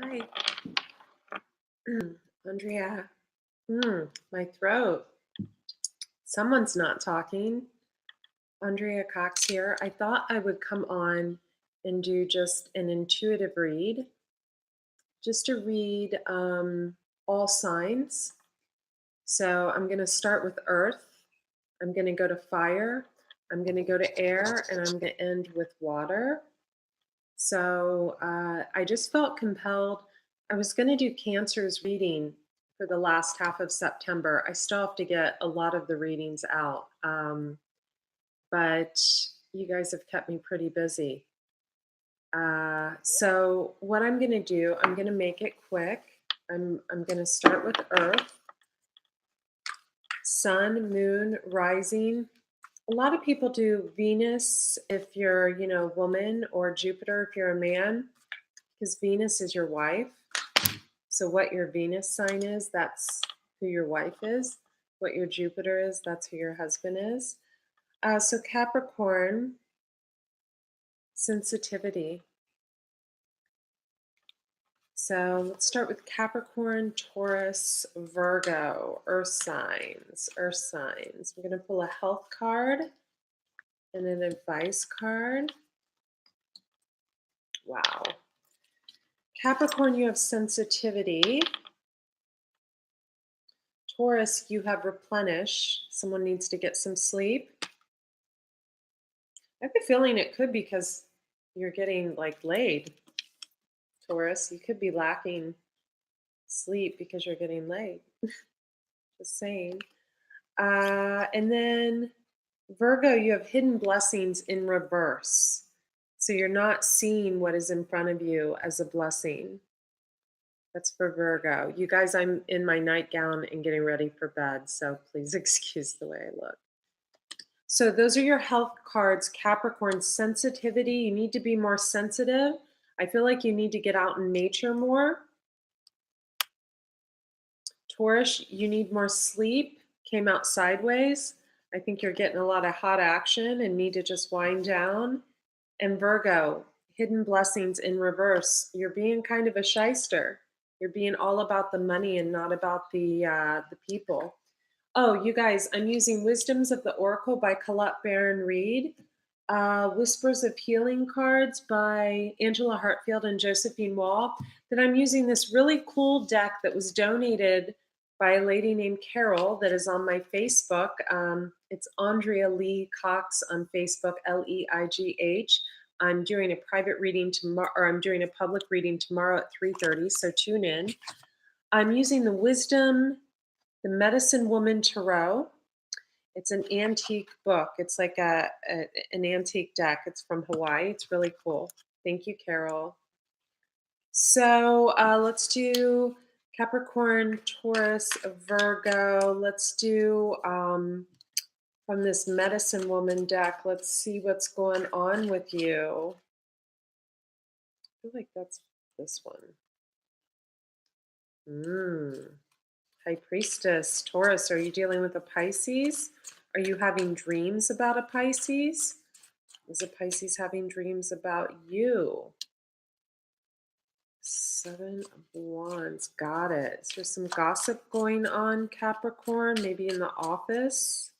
Hi, Andrea. My throat. Someone's not talking. Andrea Cox here. I thought I would come on and do just an intuitive read, just to read all signs. So I'm going to start with earth. I'm going to go to fire. I'm going to go to air, and I'm going to end with water. So I just felt compelled. I was going to do Cancer's reading for the last half of September. I still have to get a lot of the readings out, but you guys have kept me pretty busy. So what I'm going to do, I'm going to make it quick. I'm going to start with Earth, Sun, Moon, Rising. A lot of people do Venus if you're, woman, or Jupiter if you're a man, because Venus is your wife. So what your Venus sign is, that's who your wife is. What your Jupiter is, that's who your husband is. So Capricorn, sensitivity. So let's start with Capricorn, Taurus, Virgo, Earth signs, Earth signs. We're going to pull a health card and an advice card. Wow. Capricorn, you have sensitivity. Taurus, you have replenish. Someone needs to get some sleep. I have a feeling it could be because you're getting like laid, Taurus. You could be lacking sleep because you're getting laid. Just saying. And then Virgo, you have hidden blessings in reverse. So you're not seeing what is in front of you as a blessing. That's for Virgo. You guys, I'm in my nightgown and getting ready for bed, so please excuse the way I look. So those are your health cards. Capricorn, sensitivity. You need to be more sensitive. I feel like you need to get out in nature more. Taurus, you need more sleep. Came out sideways. I think you're getting a lot of hot action and need to just wind down. And Virgo, hidden blessings in reverse. You're being kind of a shyster. You're being all about the money and not about the people. Oh, you guys, I'm using Wisdoms of the Oracle by Colette Baron Reed, Whispers of Healing cards by Angela Hartfield and Josephine Wall. Then I'm using this really cool deck that was donated by a lady named Carol that is on my Facebook. It's Andrea Lee Cox on Facebook, Leigh. I'm doing a private reading tomorrow, or I'm doing a public reading tomorrow at 3:30, so tune in. I'm using the Medicine Woman Tarot. It's an antique book. It's like an antique deck. It's from Hawaii. It's really cool. Thank you, Carol. So let's do Capricorn, Taurus, Virgo. Let's do from this Medicine Woman deck. Let's see what's going on with you. I feel like that's this one. High Priestess, Taurus, are you dealing with a Pisces? Are you having dreams about a Pisces? Is a Pisces having dreams about you? Seven of Wands, got it. Is there some gossip going on, Capricorn? Maybe in the office?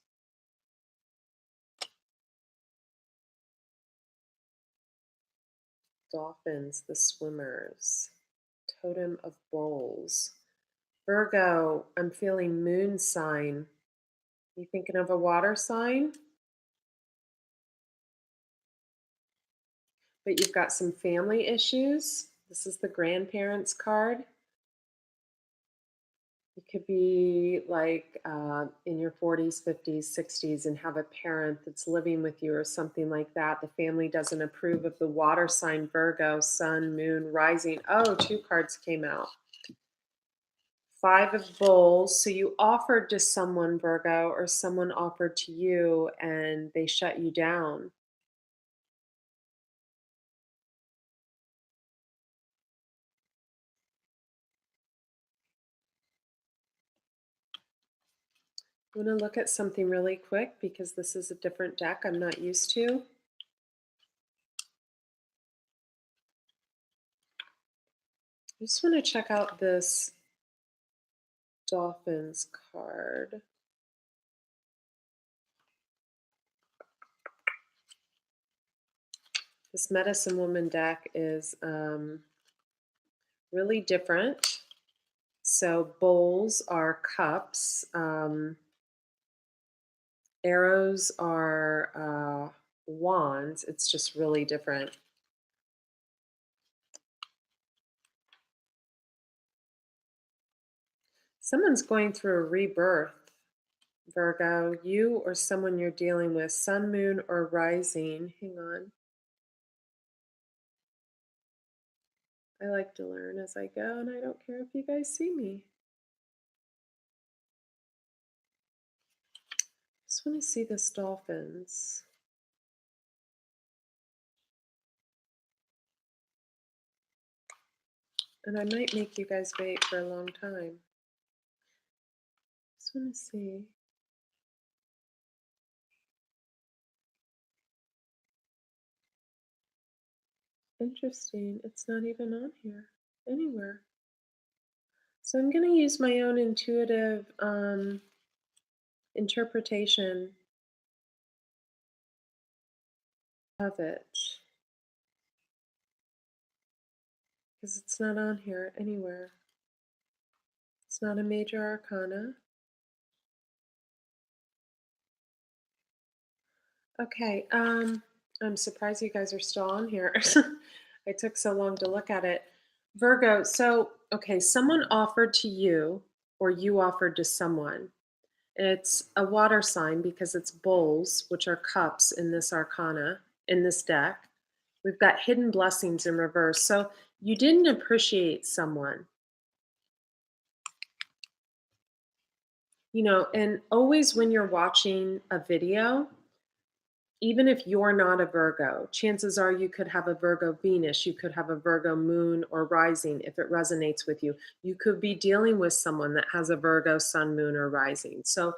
Dolphins, the swimmers. Totem of Bowls. Virgo, I'm feeling moon sign. You thinking of a water sign? But you've got some family issues. This is the grandparents card. You could be like in your 40s, 50s, 60s and have a parent that's living with you or something like that. The family doesn't approve of the water sign Virgo, sun, moon, rising. Oh, two cards came out. Five of Bowls. So you offered to someone, Virgo, or someone offered to you and they shut you down. I'm going to look at something really quick because this is a different deck I'm not used to. I just want to check out this Dolphins card. This Medicine Woman deck is really different. So bowls are cups. Arrows are wands. It's just really different. Someone's going through a rebirth, Virgo. You or someone you're dealing with, sun, moon, or rising. Hang on. I like to learn as I go, and I don't care if you guys see me. Just want to see this dolphins. And I might make you guys wait for a long time. Just want to see. Interesting. It's not even on here anywhere. So I'm going to use my own intuitive interpretation of it because it's not on here anywhere. It's not a major arcana. Okay, I'm surprised you guys are still on here. I took so long to look at it. Virgo, so, okay, someone offered to you or you offered to someone. It's a water sign because it's bowls, which are cups in this arcana, in this deck. We've got hidden blessings in reverse. So you didn't appreciate someone, and always when you're watching a video, even if you're not a Virgo, chances are you could have a Virgo Venus, you could have a Virgo moon or rising if it resonates with you. You could be dealing with someone that has a Virgo sun, moon, or rising. So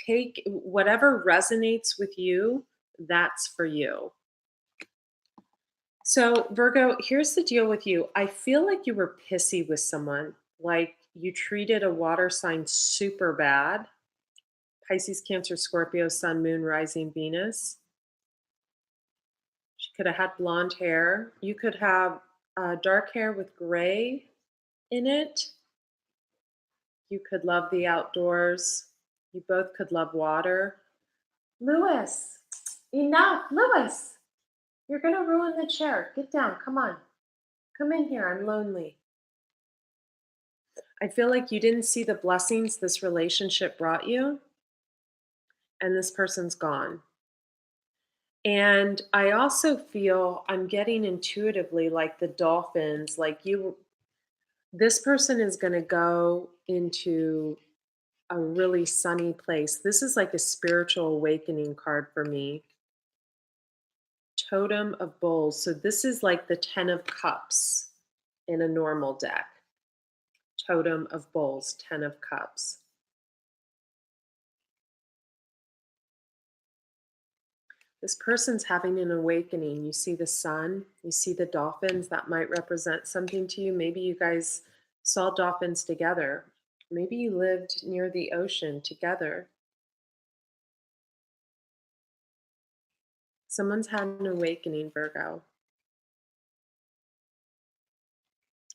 take whatever resonates with you, that's for you. So, Virgo, here's the deal with you. I feel like you were pissy with someone, like you treated a water sign super bad. Pisces, Cancer, Scorpio, Sun, Moon, Rising, Venus. She could have had blonde hair. You could have dark hair with gray in it. You could love the outdoors. You both could love water. Lewis, enough. Lewis, you're going to ruin the chair. Get down. Come on. Come in here. I'm lonely. I feel like you didn't see the blessings this relationship brought you, and this person's gone. And I also feel I'm getting intuitively like the dolphins, like this person is going to go into a really sunny place. This is like a spiritual awakening card for me. Totem of Bowls. So this is like the 10 of Cups in a normal deck. Totem of Bowls, 10 of Cups. This person's having an awakening. You see the sun, you see the dolphins. That might represent something to you. Maybe you guys saw dolphins together. Maybe you lived near the ocean together. Someone's had an awakening, Virgo.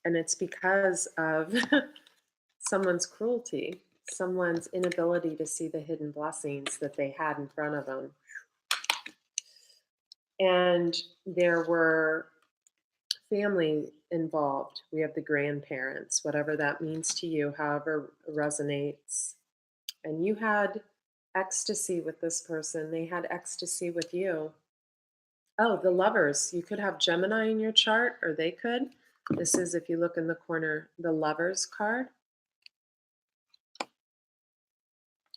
And it's because of someone's cruelty, someone's inability to see the hidden blessings that they had in front of them. And there were family involved. We have the grandparents, whatever that means to you, however resonates. And you had ecstasy with this person, they had ecstasy with you. Oh, the lovers. You could have Gemini in your chart, or they could. This is, if you look in the corner, the lovers card.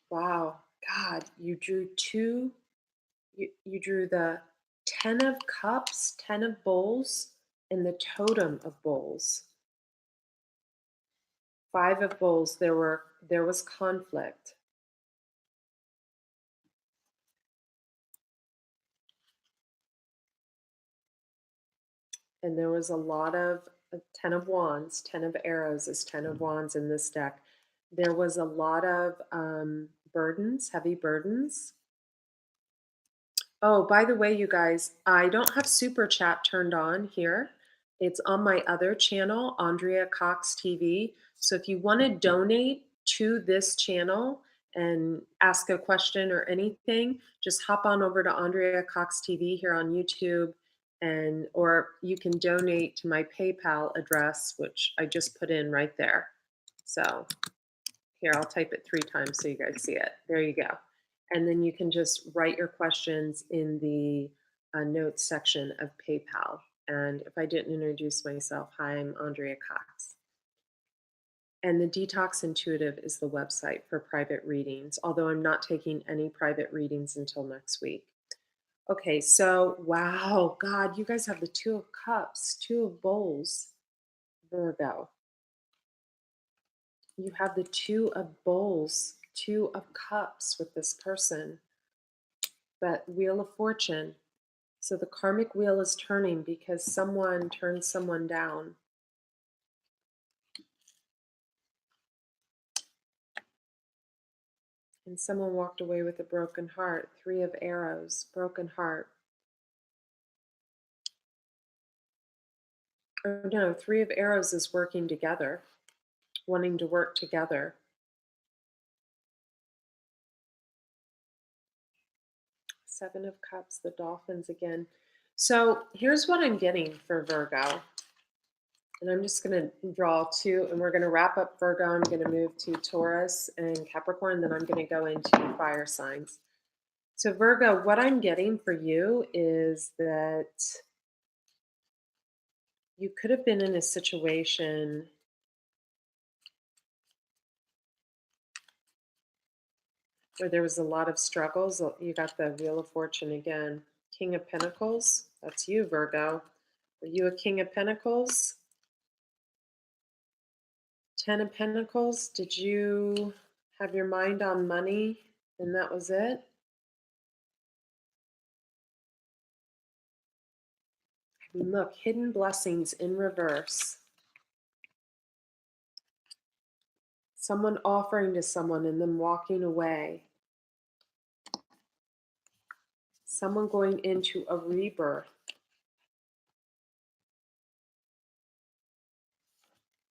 Wow. God, you drew two. You drew the 10 of cups, 10 of bowls, and the totem of bowls. 5 of bowls, there was conflict. And there was a lot of Ten of Wands, Ten of Arrows is Ten of Wands in this deck. There was a lot of burdens, heavy burdens. Oh, by the way, you guys, I don't have super chat turned on here. It's on my other channel, Andrea Cox TV. So if you want to donate to this channel and ask a question or anything, just hop on over to Andrea Cox TV here on YouTube, and or you can donate to my PayPal address, which I just put in right there. So here, I'll type it 3 times so you guys see it. There you go. And then you can just write your questions in the notes section of PayPal. And if I didn't introduce myself, hi, I'm Andrea Cox. And the Detox Intuitive is the website for private readings, although I'm not taking any private readings until next week. Okay, so wow, God, you guys have the Two of Cups, Two of Bowls, Virgo. You have the Two of Bowls, Two of Cups with this person, but Wheel of Fortune. So the karmic wheel is turning because someone turned someone down. And someone walked away with a broken heart. Three of Arrows, broken heart. Or no, Three of Arrows is working together, wanting to work together. Seven of Cups, the Dolphins again. So here's what I'm getting for Virgo. And I'm just going to draw 2, and we're going to wrap up Virgo. I'm going to move to Taurus and Capricorn, then I'm going to go into fire signs. So Virgo, what I'm getting for you is that you could have been in a situation where there was a lot of struggles. You got the Wheel of Fortune again. King of Pentacles, that's you, Virgo. Are you a King of Pentacles? 10 of Pentacles, did you have your mind on money and that was it? I mean, look, hidden blessings in reverse. Someone offering to someone and then walking away. Someone going into a rebirth.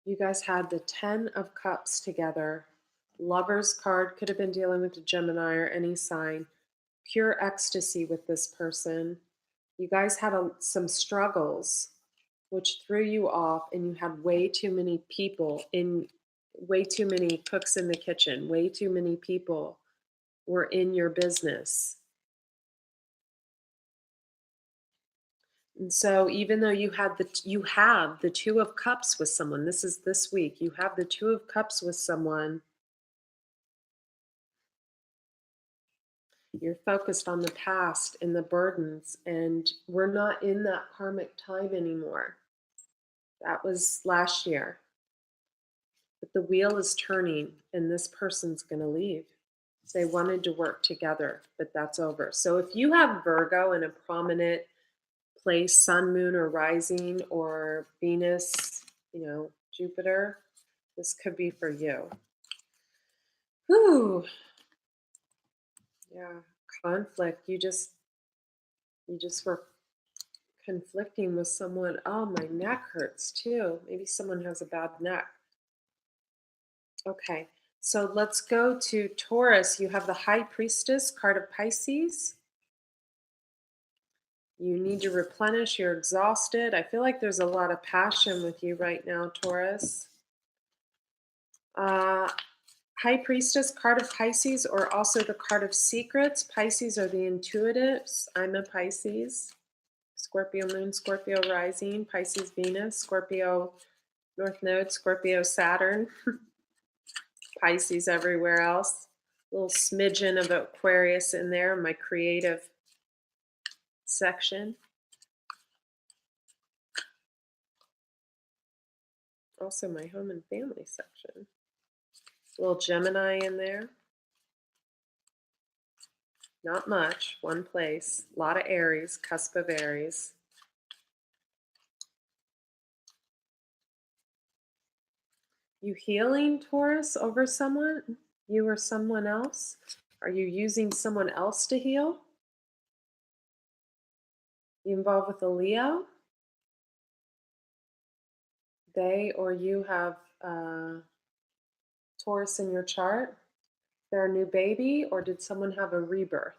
You guys had the 10 of Cups together. Lover's card could have been dealing with a Gemini or any sign. Pure ecstasy with this person. You guys had some struggles, which threw you off, and you had way too many people in, way too many cooks in the kitchen. Way too many people were in your business. And so even though you have the Two of Cups with someone, this is this week, you have the Two of Cups with someone, you're focused on the past and the burdens, and we're not in that karmic time anymore. That was last year. But the wheel is turning and this person's going to leave. They wanted to work together, but that's over. So if you have Virgo in a prominent place, sun, moon, or rising, or Venus, Jupiter, this could be for you. Whew. Yeah, conflict. You just were conflicting with someone. Oh, my neck hurts too. Maybe someone has a bad neck. Okay, so let's go to Taurus. You have the High Priestess, card of Pisces. You need to replenish. You're exhausted. I feel like there's a lot of passion with you right now, Taurus. High Priestess, card of Pisces, or also the card of Secrets. Pisces are the intuitives. I'm a Pisces. Scorpio moon, Scorpio rising, Pisces Venus, Scorpio North Node, Scorpio Saturn, Pisces everywhere else. A little smidgen of Aquarius in there, my creative section. Also my home and family section. A little Gemini in there. Not much, one place. A lot of Aries, cusp of Aries. You healing Taurus over someone? You or someone else? Are you using someone else to heal? You involved with a Leo? They or you have Taurus in your chart? They're a new baby, or did someone have a rebirth?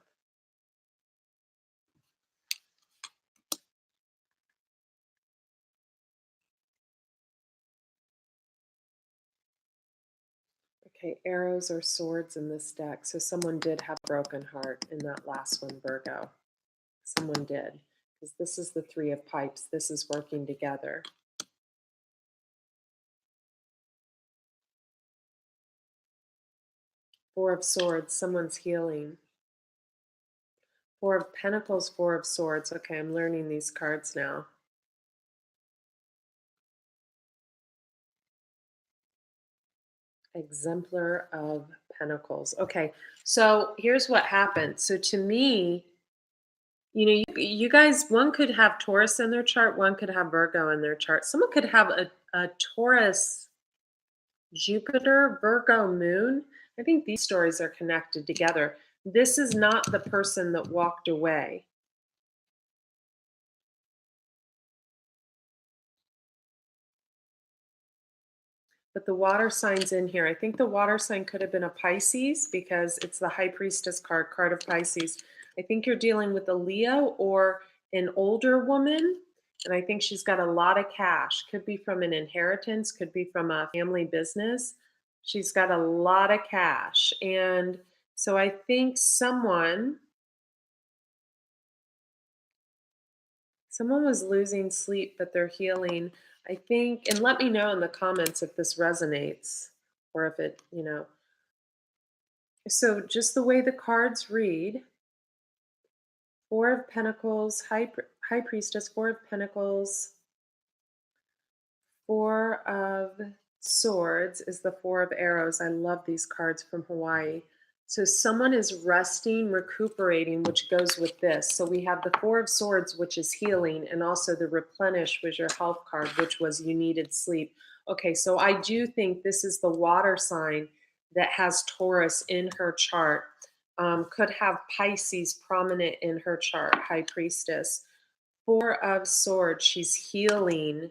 Okay, arrows or swords in this deck. So someone did have a broken heart in that last one, Virgo. Someone did. Because this is the Three of Pipes. This is working together. Four of Swords, someone's healing. Four of Pentacles, Four of Swords. Okay, I'm learning these cards now. Exemplar of Pentacles. Okay, so here's what happened. So to me, you guys, one could have Taurus in their chart, one could have Virgo in their chart. Someone could have a Taurus Jupiter, Virgo moon. I think these stories are connected together. This is not the person that walked away. But the water sign's in here. I think the water sign could have been a Pisces because it's the High Priestess card, card of Pisces. I think you're dealing with a Leo or an older woman. And I think she's got a lot of cash. Could be from an inheritance, could be from a family business. She's got a lot of cash. And so I think someone was losing sleep, but they're healing. I think, and let me know in the comments if this resonates or if it. So just the way the cards read, Four of Pentacles, High Priestess, Four of Pentacles, Four of Swords is the Four of Arrows. I love these cards from Hawaii. So someone is resting, recuperating, which goes with this. So we have the Four of Swords, which is healing, and also the Replenish was your health card, which was you needed sleep. Okay, so I do think this is the water sign that has Taurus in her chart. Could have Pisces prominent in her chart, High Priestess. Four of Swords, she's healing.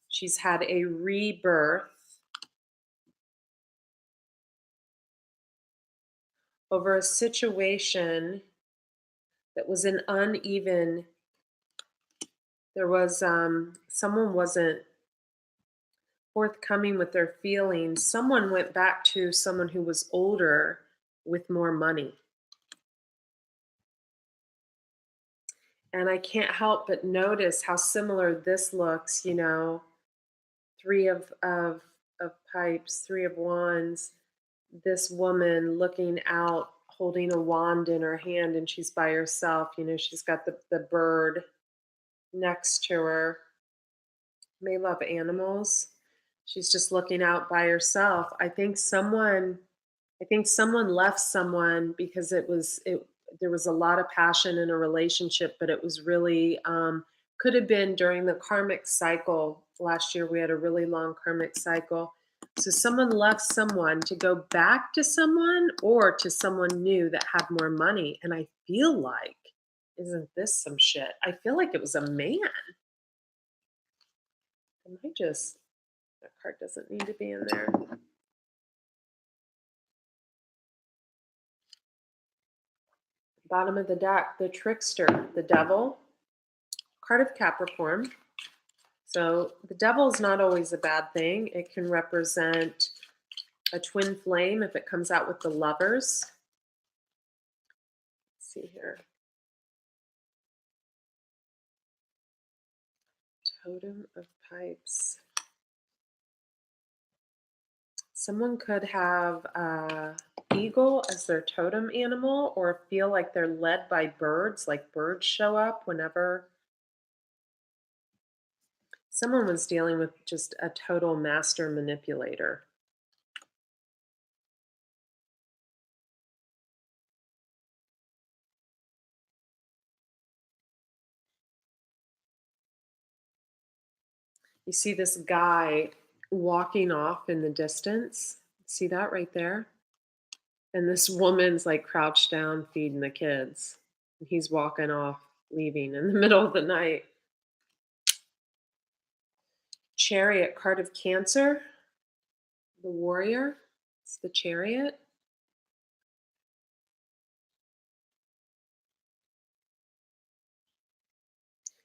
She's had a rebirth over a situation that was an uneven. There was someone wasn't forthcoming with their feelings. Someone went back to someone who was older with more money. And I can't help but notice how similar this looks, three of pipes, three of wands, this woman looking out, holding a wand in her hand, and she's by herself. She's got the bird next to her. May love animals. She's just looking out by herself. I think someone left someone because there was a lot of passion in a relationship, but it was really could have been during the karmic cycle. Last year we had a really long karmic cycle. So someone left someone to go back to someone or to someone new that had more money. And I feel like, isn't this some shit? I feel like it was a man. That card doesn't need to be in there. Bottom of the deck, the trickster, the devil, card of Capricorn. So the devil is not always a bad thing. It can represent a twin flame if it comes out with the lovers. Let's see here. Totem of Pipes. Someone could have eagle as their totem animal or feel like they're led by birds, like birds show up whenever. Someone was dealing with just a total master manipulator. You see this guy walking off in the distance. See that right there? And this woman's like crouched down feeding the kids. And he's walking off, leaving in the middle of the night. Chariot, card of Cancer, the warrior. It's the chariot.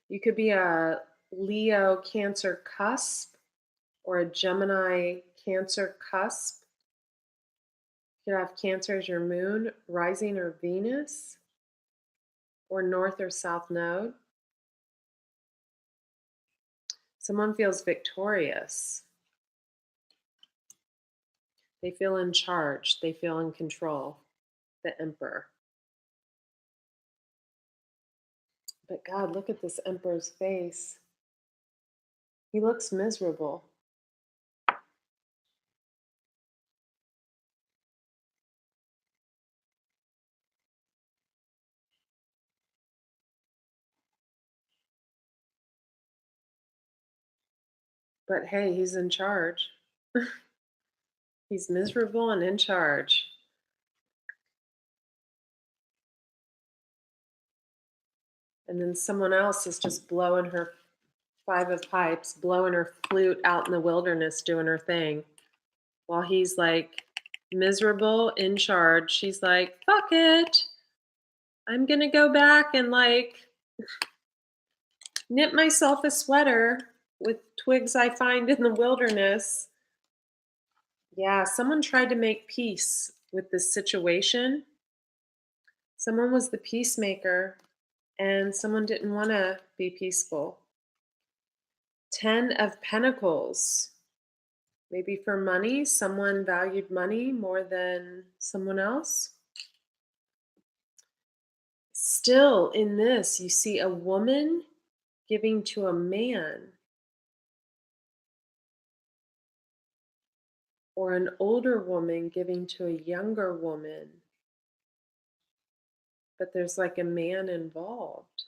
You could be a Leo Cancer cusp or a Gemini Cancer cusp. You could have Cancer as your moon, rising or Venus, or north or south node. Someone feels victorious. They feel in charge. They feel in control. The Emperor. But God, look at this Emperor's face. He looks miserable. But hey, he's in charge. He's miserable and in charge. And then someone else is just blowing her five of pipes, blowing her flute out in the wilderness, doing her thing. While he's like miserable, in charge, she's like, fuck it. I'm gonna go back and like knit myself a sweater with twigs I find in the wilderness. Yeah, someone tried to make peace with this situation. Someone was the peacemaker, and someone didn't want to be peaceful. 10 of Pentacles. Maybe for money, someone valued money more than someone else. Still, in this, you see a woman giving to a man, or an older woman giving to a younger woman. But there's like a man involved.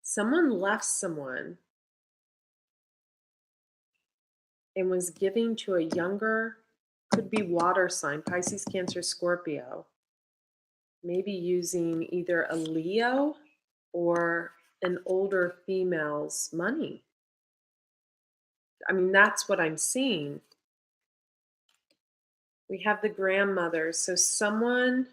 Someone left someone and was giving to a younger, could be water sign, Pisces, Cancer, Scorpio. Maybe using either a Leo or an older female's money. I mean, that's what I'm seeing. We have the grandmother. So someone,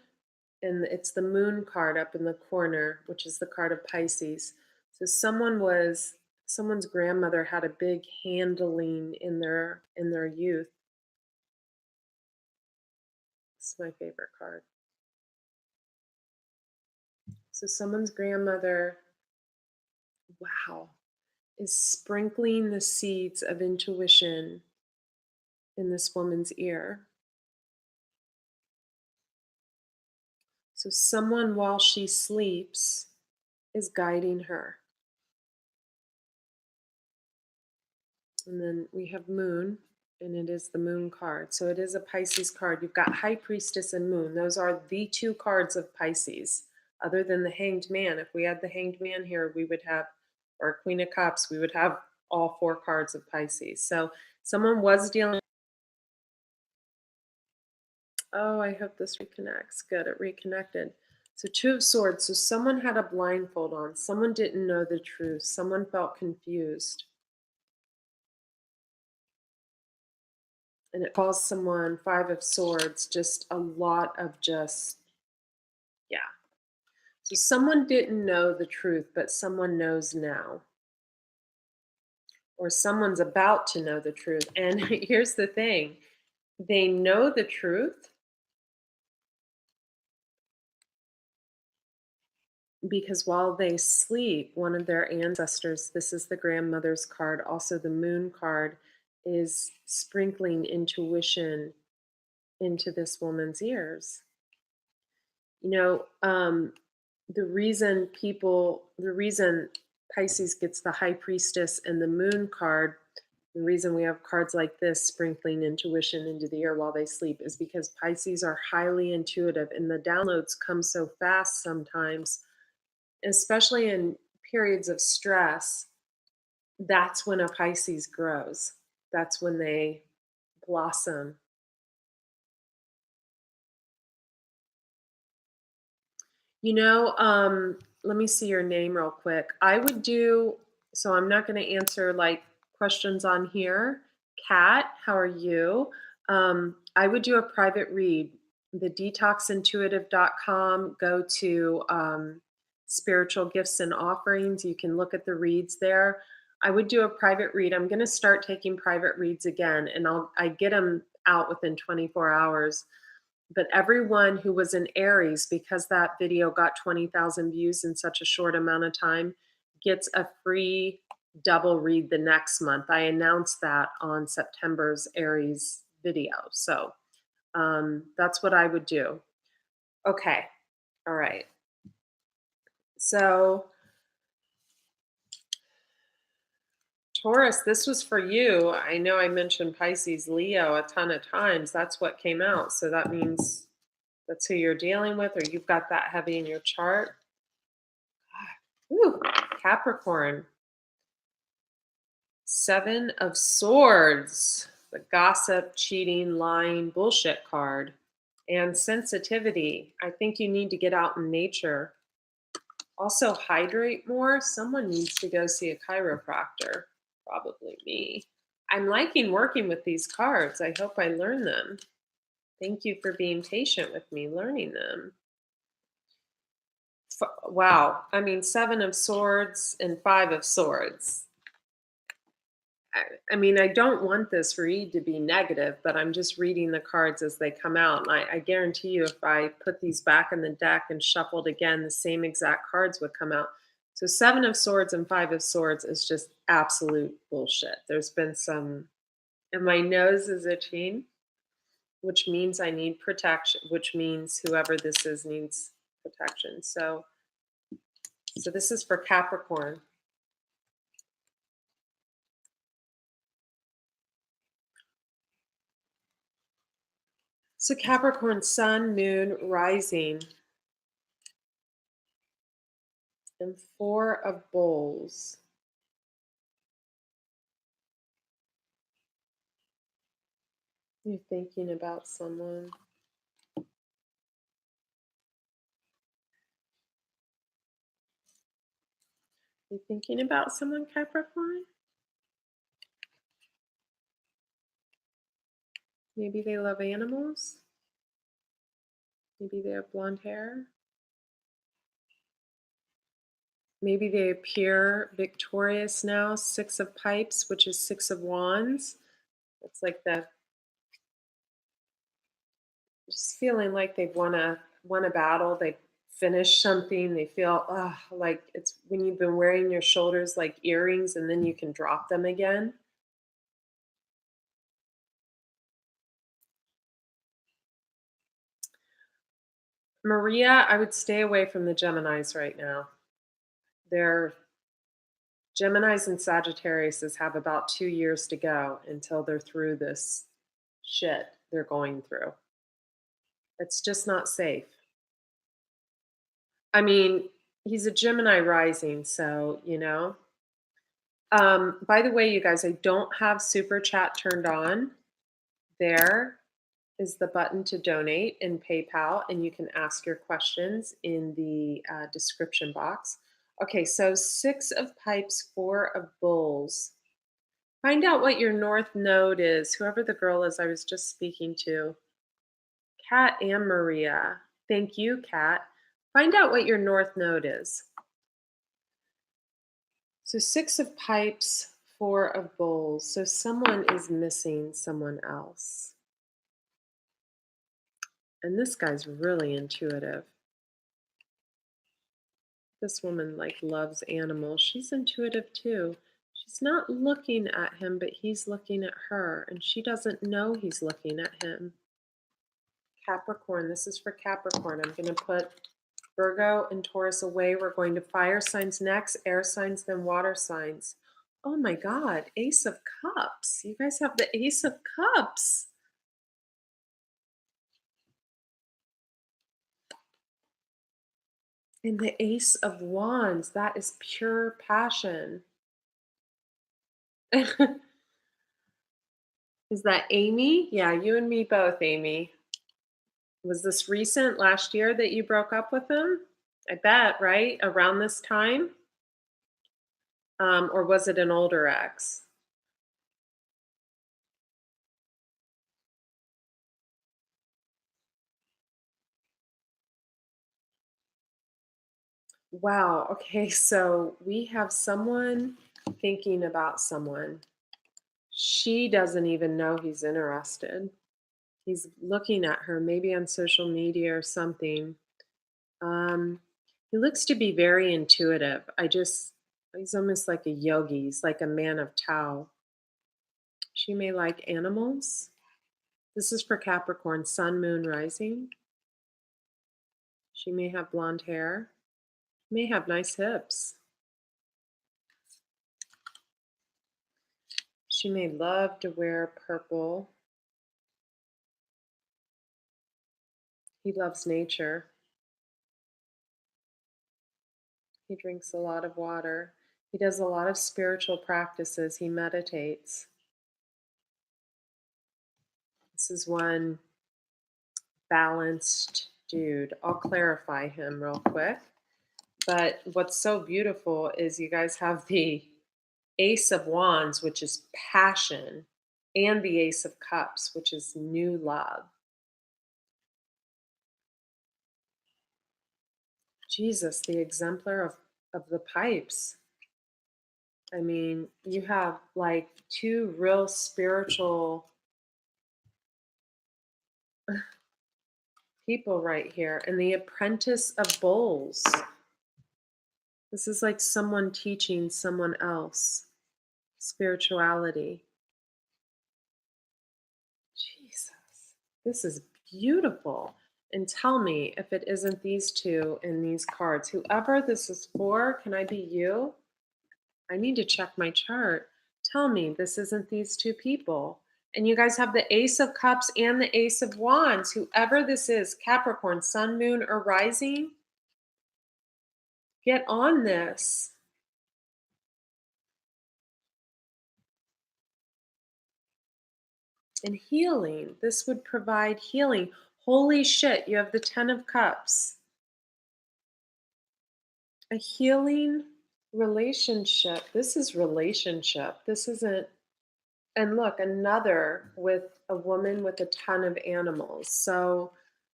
and it's the moon card up in the corner, which is the card of Pisces. So someone's grandmother had a big handling in their youth. This is my favorite card. So someone's grandmother, wow, is sprinkling the seeds of intuition in this woman's ear. So someone, while she sleeps, is guiding her. And then we have moon, and it is the moon card. So it is a Pisces card. You've got High Priestess and moon. Those are the two cards of Pisces, other than the Hanged Man. If we had the Hanged Man here, we would have, or Queen of Cups, we would have all four cards of Pisces. So someone was dealing. Oh, I hope this reconnects. Good, it reconnected. So Two of Swords. So someone had a blindfold on. Someone didn't know the truth. Someone felt confused. And it calls someone Five of Swords, just a lot of just, yeah. So someone didn't know the truth, but someone knows now. Or someone's about to know the truth. And here's the thing, they know the truth because while they sleep, one of their ancestors, this is the grandmother's card, also the moon card, is sprinkling intuition into this woman's ears. You know, the reason Pisces gets the High Priestess and the moon card, the reason we have cards like this sprinkling intuition into the ear while they sleep is because Pisces are highly intuitive and the downloads come so fast sometimes, especially in periods of stress. That's when a Pisces grows. That's when they blossom. You know, let me see your name real quick. I would do so I'm not going to answer like questions on here. Kat, how are you? I would do a private read. The detoxintuitive.com, go to spiritual gifts and offerings. You can look at the reads there. I would do a private read. I'm going to start taking private reads again, and I get them out within 24 hours. But everyone who was in Aries, because that video got 20,000 views in such a short amount of time, gets a free double read the next month. I announced that on September's Aries video. So that's what I would do. Okay. All right. So, Taurus, this was for you. I know I mentioned Pisces, Leo a ton of times. That's what came out. So that means that's who you're dealing with, or you've got that heavy in your chart. Ooh, Capricorn. Seven of Swords, the gossip, cheating, lying, bullshit card. And sensitivity. I think you need to get out in nature. Also, hydrate more. Someone needs to go see a chiropractor. Probably me. I'm liking working with these cards. I hope I learn them. Thank you for being patient with me learning them. Wow. I mean, Seven of Swords and Five of Swords. I mean, I don't want this read to be negative, but I'm just reading the cards as they come out. And I guarantee you, if I put these back in the deck and shuffled again, the same exact cards would come out. So, Seven of Swords and Five of Swords is just absolute bullshit. There's been some, and my nose is itching, which means I need protection, which means whoever this is needs protection. So this is for Capricorn. So Capricorn, Sun, Moon, Rising, and Four of Bowls. You're thinking about someone. You're thinking about someone, Capricorn? Maybe they love animals. Maybe they have blonde hair. Maybe they appear victorious now. Six of Pipes, which is Six of Wands. It's like the just feeling like they've won a battle. They finished something. They feel like it's when you've been wearing your shoulders like earrings and then you can drop them again. Maria, I would stay away from the Geminis right now. They're Geminis and Sagittariuses have about 2 years to go until they're through this shit they're going through. It's just not safe. I mean, he's a Gemini rising, so, you know. By the way, you guys, I don't have super chat turned on. There is the button to donate in PayPal, and you can ask your questions in the description box. Okay, so Six of Pipes, Four of Bowls. Find out what your north node is, whoever the girl is I was just speaking to. Kat and Maria. Thank you, Kat. Find out what your north node is. So Six of Pipes, Four of Bowls. So someone is missing someone else. And this guy's really intuitive. This woman like loves animals. She's intuitive too. She's not looking at him, but he's looking at her, and she doesn't know he's looking at him. Capricorn, this is for Capricorn. I'm going to put Virgo and Taurus away. We're going to fire signs next, air signs, then water signs. Oh my God, Ace of Cups. You guys have the Ace of Cups. And the Ace of Wands. That is pure passion. Is that Amy? Yeah, you and me both, Amy. Was this recent, last year that you broke up with him? I bet, right? Around this time? Or was it an older ex? Wow. Okay. So we have someone thinking about someone. She doesn't even know he's interested. He's looking at her, maybe on social media or something. Um, he looks to be very intuitive. He's almost like a yogi. He's like a man of Tao. She may like animals. This is for Capricorn, Sun, Moon, Rising. She may have blonde hair, may have nice hips. She may love to wear purple. He loves nature. He drinks a lot of water. He does a lot of spiritual practices. He meditates. This is one balanced dude. I'll clarify him real quick. But what's so beautiful is you guys have the Ace of Wands, which is passion, and the Ace of Cups, which is new love. Jesus, the exemplar of the pipes. I mean, you have like two real spiritual people right here. And the Apprentice of Bowls. This is like someone teaching someone else spirituality. Jesus, this is beautiful. And tell me if it isn't these two in these cards. Whoever this is for, can I be you? I need to check my chart. Tell me this isn't these two people. And you guys have the Ace of Cups and the Ace of Wands. Whoever this is, Capricorn, Sun, Moon, or Rising, get on this. And healing. This would provide healing. Holy shit, you have the Ten of Cups. A healing relationship. This is relationship. This isn't. And look, another with a woman with a ton of animals. So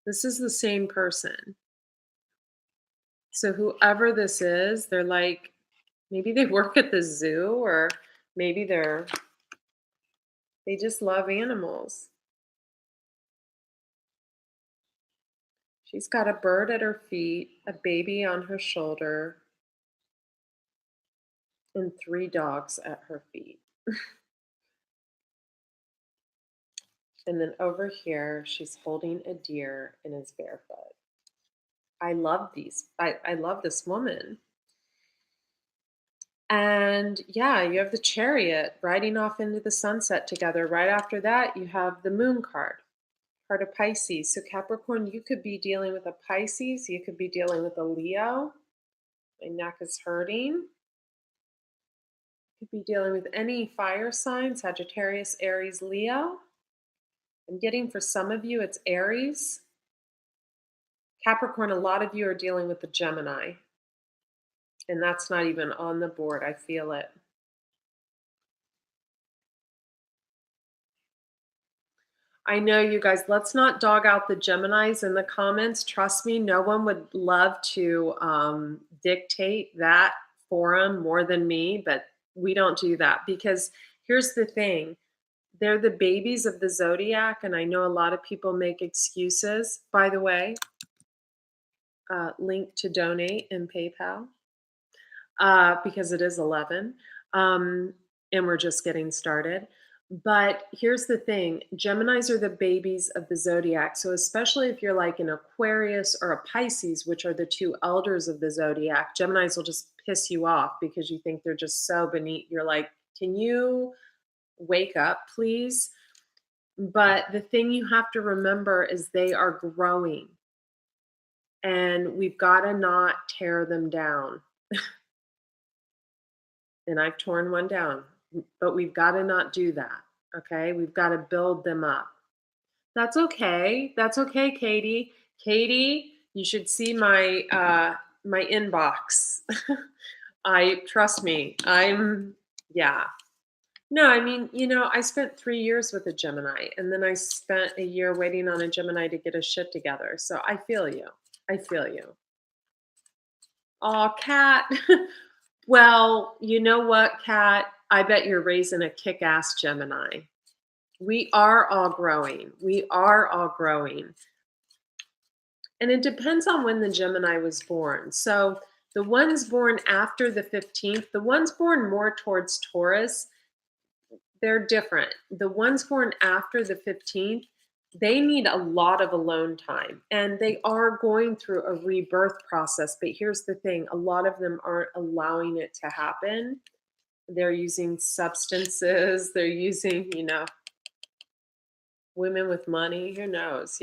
this is the same person. So whoever this is, they're like, maybe they work at the zoo, or maybe they just love animals. She's got a bird at her feet, a baby on her shoulder, and three dogs at her feet. And then over here, she's holding a deer and is barefoot. I love these. I love this woman. And yeah, you have the Chariot riding off into the sunset together. Right after that, you have the Moon card, part of Pisces. So Capricorn, you could be dealing with a Pisces. You could be dealing with a Leo. My neck is hurting. You could be dealing with any fire sign, Sagittarius, Aries, Leo. I'm getting for some of you, it's Aries. Capricorn, a lot of you are dealing with the Gemini. And that's not even on the board. I feel it. I know, you guys, let's not dog out the Geminis in the comments. Trust me, no one would love to dictate that forum more than me, but we don't do that because here's the thing. They're the babies of the zodiac, and I know a lot of people make excuses. By the way, link to donate in PayPal because it is 11 and we're just getting started. But here's the thing, Geminis are the babies of the zodiac. So, especially if you're like an Aquarius or a Pisces, which are the two elders of the zodiac, Geminis will just piss you off because you think they're just so beneath. You're like, can you wake up, please? But the thing you have to remember is they are growing and we've got to not tear them down. And I've torn one down, but we've got to not do that. Okay, we've got to build them up. That's okay. That's okay, Katie. Katie, you should see my inbox. I trust me. Yeah. No, I mean, I spent 3 years with a Gemini, and then I spent a year waiting on a Gemini to get his shit together. So I feel you. I feel you. Oh, Kat. Well, you know what, Kat? I bet you're raising a kick-ass Gemini. We are all growing. We are all growing. And it depends on when the Gemini was born. So the ones born after the 15th, the ones born more towards Taurus, they're different. The ones born after the 15th, they need a lot of alone time and they are going through a rebirth process. But here's the thing, a lot of them aren't allowing it to happen. They're using substances, they're using, women with money, who knows,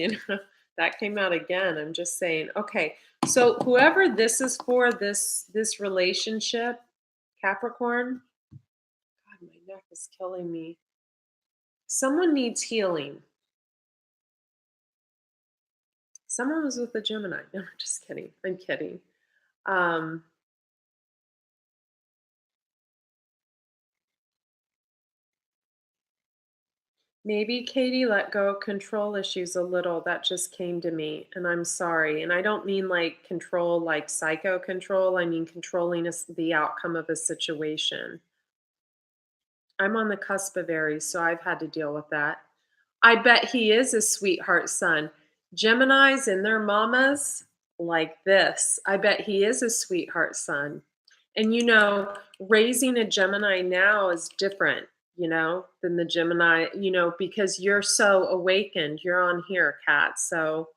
That came out again. I'm just saying. Okay. So whoever this is for, this relationship, Capricorn, God, my neck is killing me. Someone needs healing. Someone was with a Gemini. No, I'm just kidding. I'm kidding. Um, Maybe Katie let go of control issues a little. That just came to me, and I'm sorry. And I don't mean like control, like psycho control. I mean controlling the outcome of a situation. I'm on the cusp of Aries, so I've had to deal with that. I bet he is a sweetheart son. Geminis and their mamas like this. I bet he is a sweetheart son. And raising a Gemini now is different, than the Gemini, because you're so awakened. You're on here, Kat. So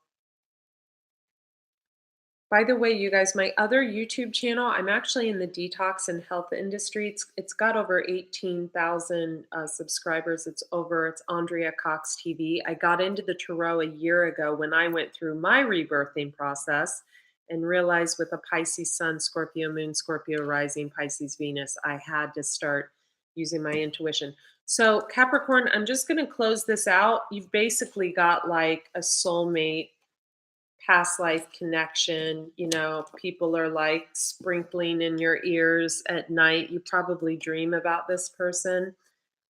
by the way, you guys, my other YouTube channel, I'm actually in the detox and health industry. It's got over 18,000 subscribers. It's Andrea Cox TV. I got into the tarot a year ago when I went through my rebirthing process and realized with a Pisces Sun, Scorpio Moon, Scorpio Rising, Pisces Venus, I had to start using my intuition. So Capricorn, I'm just going to close this out. You've basically got like a soulmate past life connection. People are like sprinkling in your ears at night. You probably dream about this person.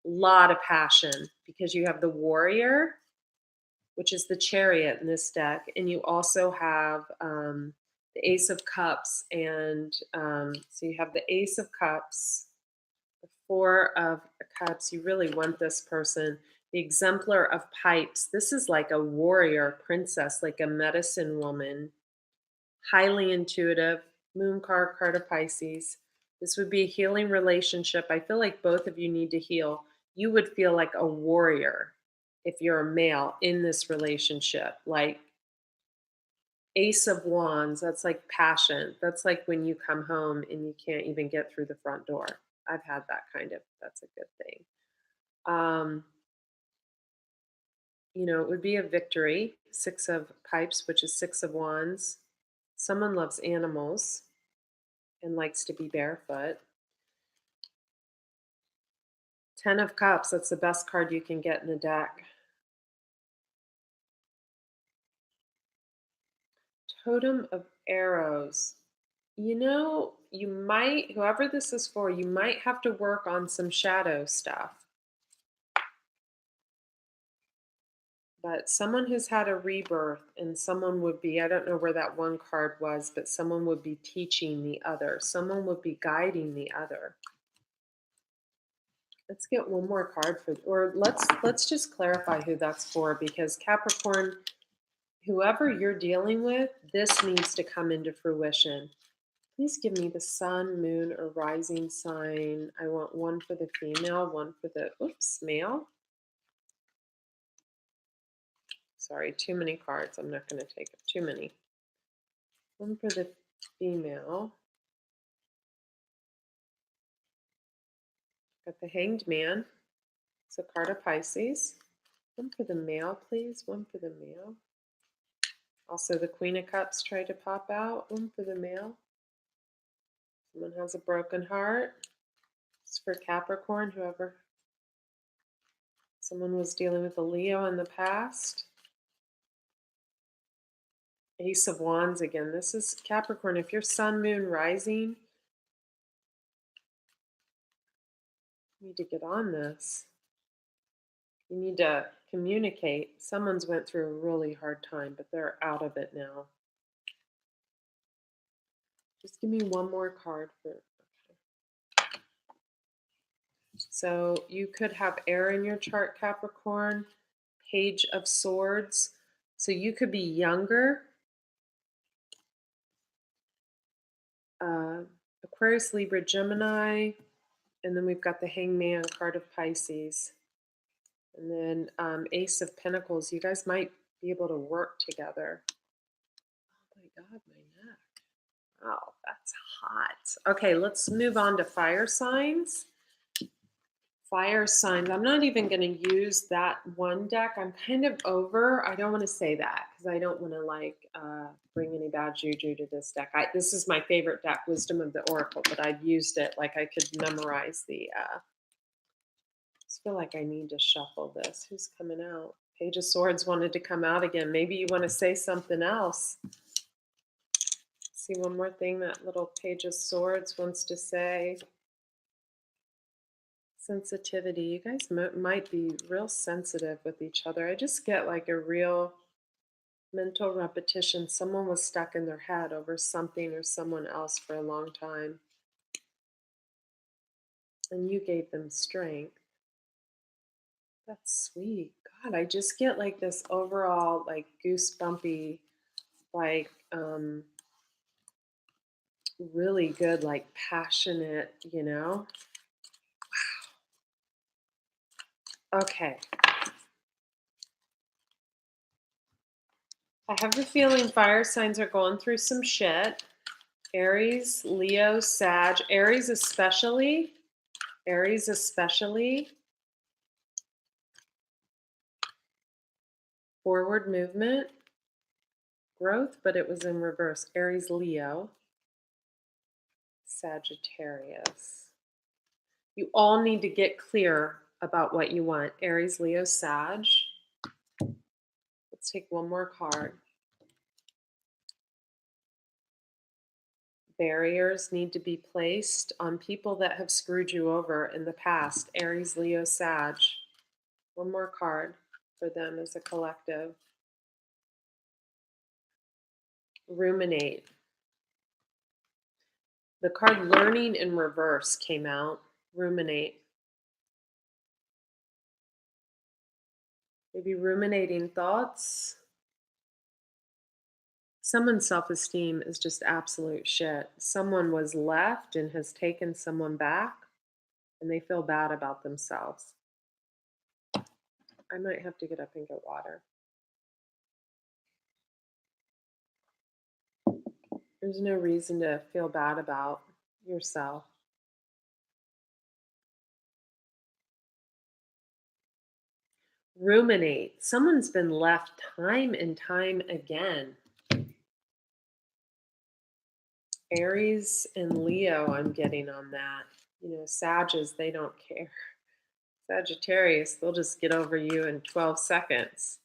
Lot of passion because you have the warrior, which is the chariot in this deck, and you also have the ace of cups. And so you have the ace of cups, the four of cups. You really want this person. The exemplar of pipes. This is like a warrior princess, like a medicine woman, highly intuitive. Moon card of Pisces. This would be a healing relationship. I feel like both of you need to heal. You would feel like a warrior if you're a male in this relationship. Like Ace of Wands, that's like passion. That's like when you come home and you can't even get through the front door. I've had that kind of, that's a good thing. Um, it would be a victory. Six of Pipes, which is Six of Wands. Someone loves animals and likes to be barefoot. Ten of Cups, that's the best card you can get in the deck. Totem of Arrows. You might, whoever this is for, you might have to work on some shadow stuff. But someone who's had a rebirth, and someone would be, I don't know where that one card was, but someone would be teaching the other. Someone would be guiding the other. Let's get one more card or let's just clarify who that's for, because Capricorn, whoever you're dealing with, this needs to come into fruition. Please give me the sun, moon, or rising sign. I want one for the female, one for the, male. Sorry, too many cards. I'm not going to take too many. One for the female. Got the Hanged Man. It's a card of Pisces. One for the male, please. One for the male. Also, the Queen of Cups tried to pop out. One for the male. Someone has a broken heart. It's for Capricorn, whoever. Someone was dealing with a Leo in the past. Ace of Wands again. This is Capricorn. If you're Sun, Moon, Rising, you need to get on this. You need to communicate. Someone's went through a really hard time, but they're out of it now. Just give me one more card for. Okay. So you could have air in your chart, Capricorn. Page of Swords. So you could be younger. Aquarius, Libra, Gemini, and then we've got the Hangman card of Pisces. And then Ace of Pentacles. You guys might be able to work together. Oh my God, my neck. Oh, that's hot. Okay, let's move on to fire signs. Fire signs. I'm not even going to use that one deck. I'm kind of over. I don't want to say that because I don't want to bring any bad juju to this deck. This is my favorite deck, Wisdom of the Oracle, but I've used it like I could memorize the. I just feel like I need to shuffle this. Who's coming out? Page of Swords wanted to come out again. Maybe you want to say something else. See one more thing that little Page of Swords wants to say. Sensitivity. You guys might be real sensitive with each other. I just get like a real mental repetition. Someone was stuck in their head over something or someone else for a long time. And you gave them strength. That's sweet. God, I just get like this overall like goosebumpy, like really good, like passionate, Okay. I have a feeling fire signs are going through some shit. Aries, Leo, Sag, Aries especially. Forward movement, growth, but it was in reverse. Aries, Leo, Sagittarius. You all need to get clear about what you want. Aries, Leo, Sag. Let's take one more card. Barriers need to be placed on people that have screwed you over in the past. Aries, Leo, Sag. One more card for them as a collective. Ruminate. The card Learning in Reverse came out. Ruminate. Maybe ruminating thoughts. Someone's self-esteem is just absolute shit. Someone was left and has taken someone back, and they feel bad about themselves. I might have to get up and get water. There's no reason to feel bad about yourself. Ruminate. Someone's been left time and time again. Aries and Leo, I'm getting on that. Sages, they don't care. Sagittarius, they'll just get over you in 12 seconds.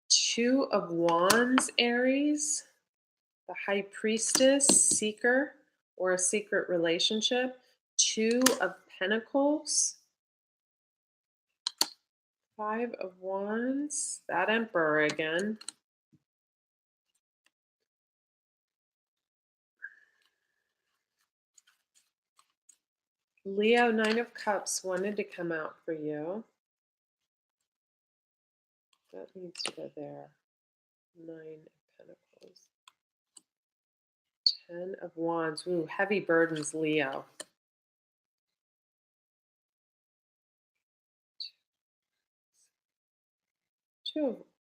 Two of Wands, Aries, the High Priestess, seeker, or a secret relationship. Two of Pentacles, Five of Wands, that Emperor again. Leo, Nine of Cups wanted to come out for you. That needs to go there. Nine of Pentacles. Ten of Wands. Ooh, heavy burdens, Leo.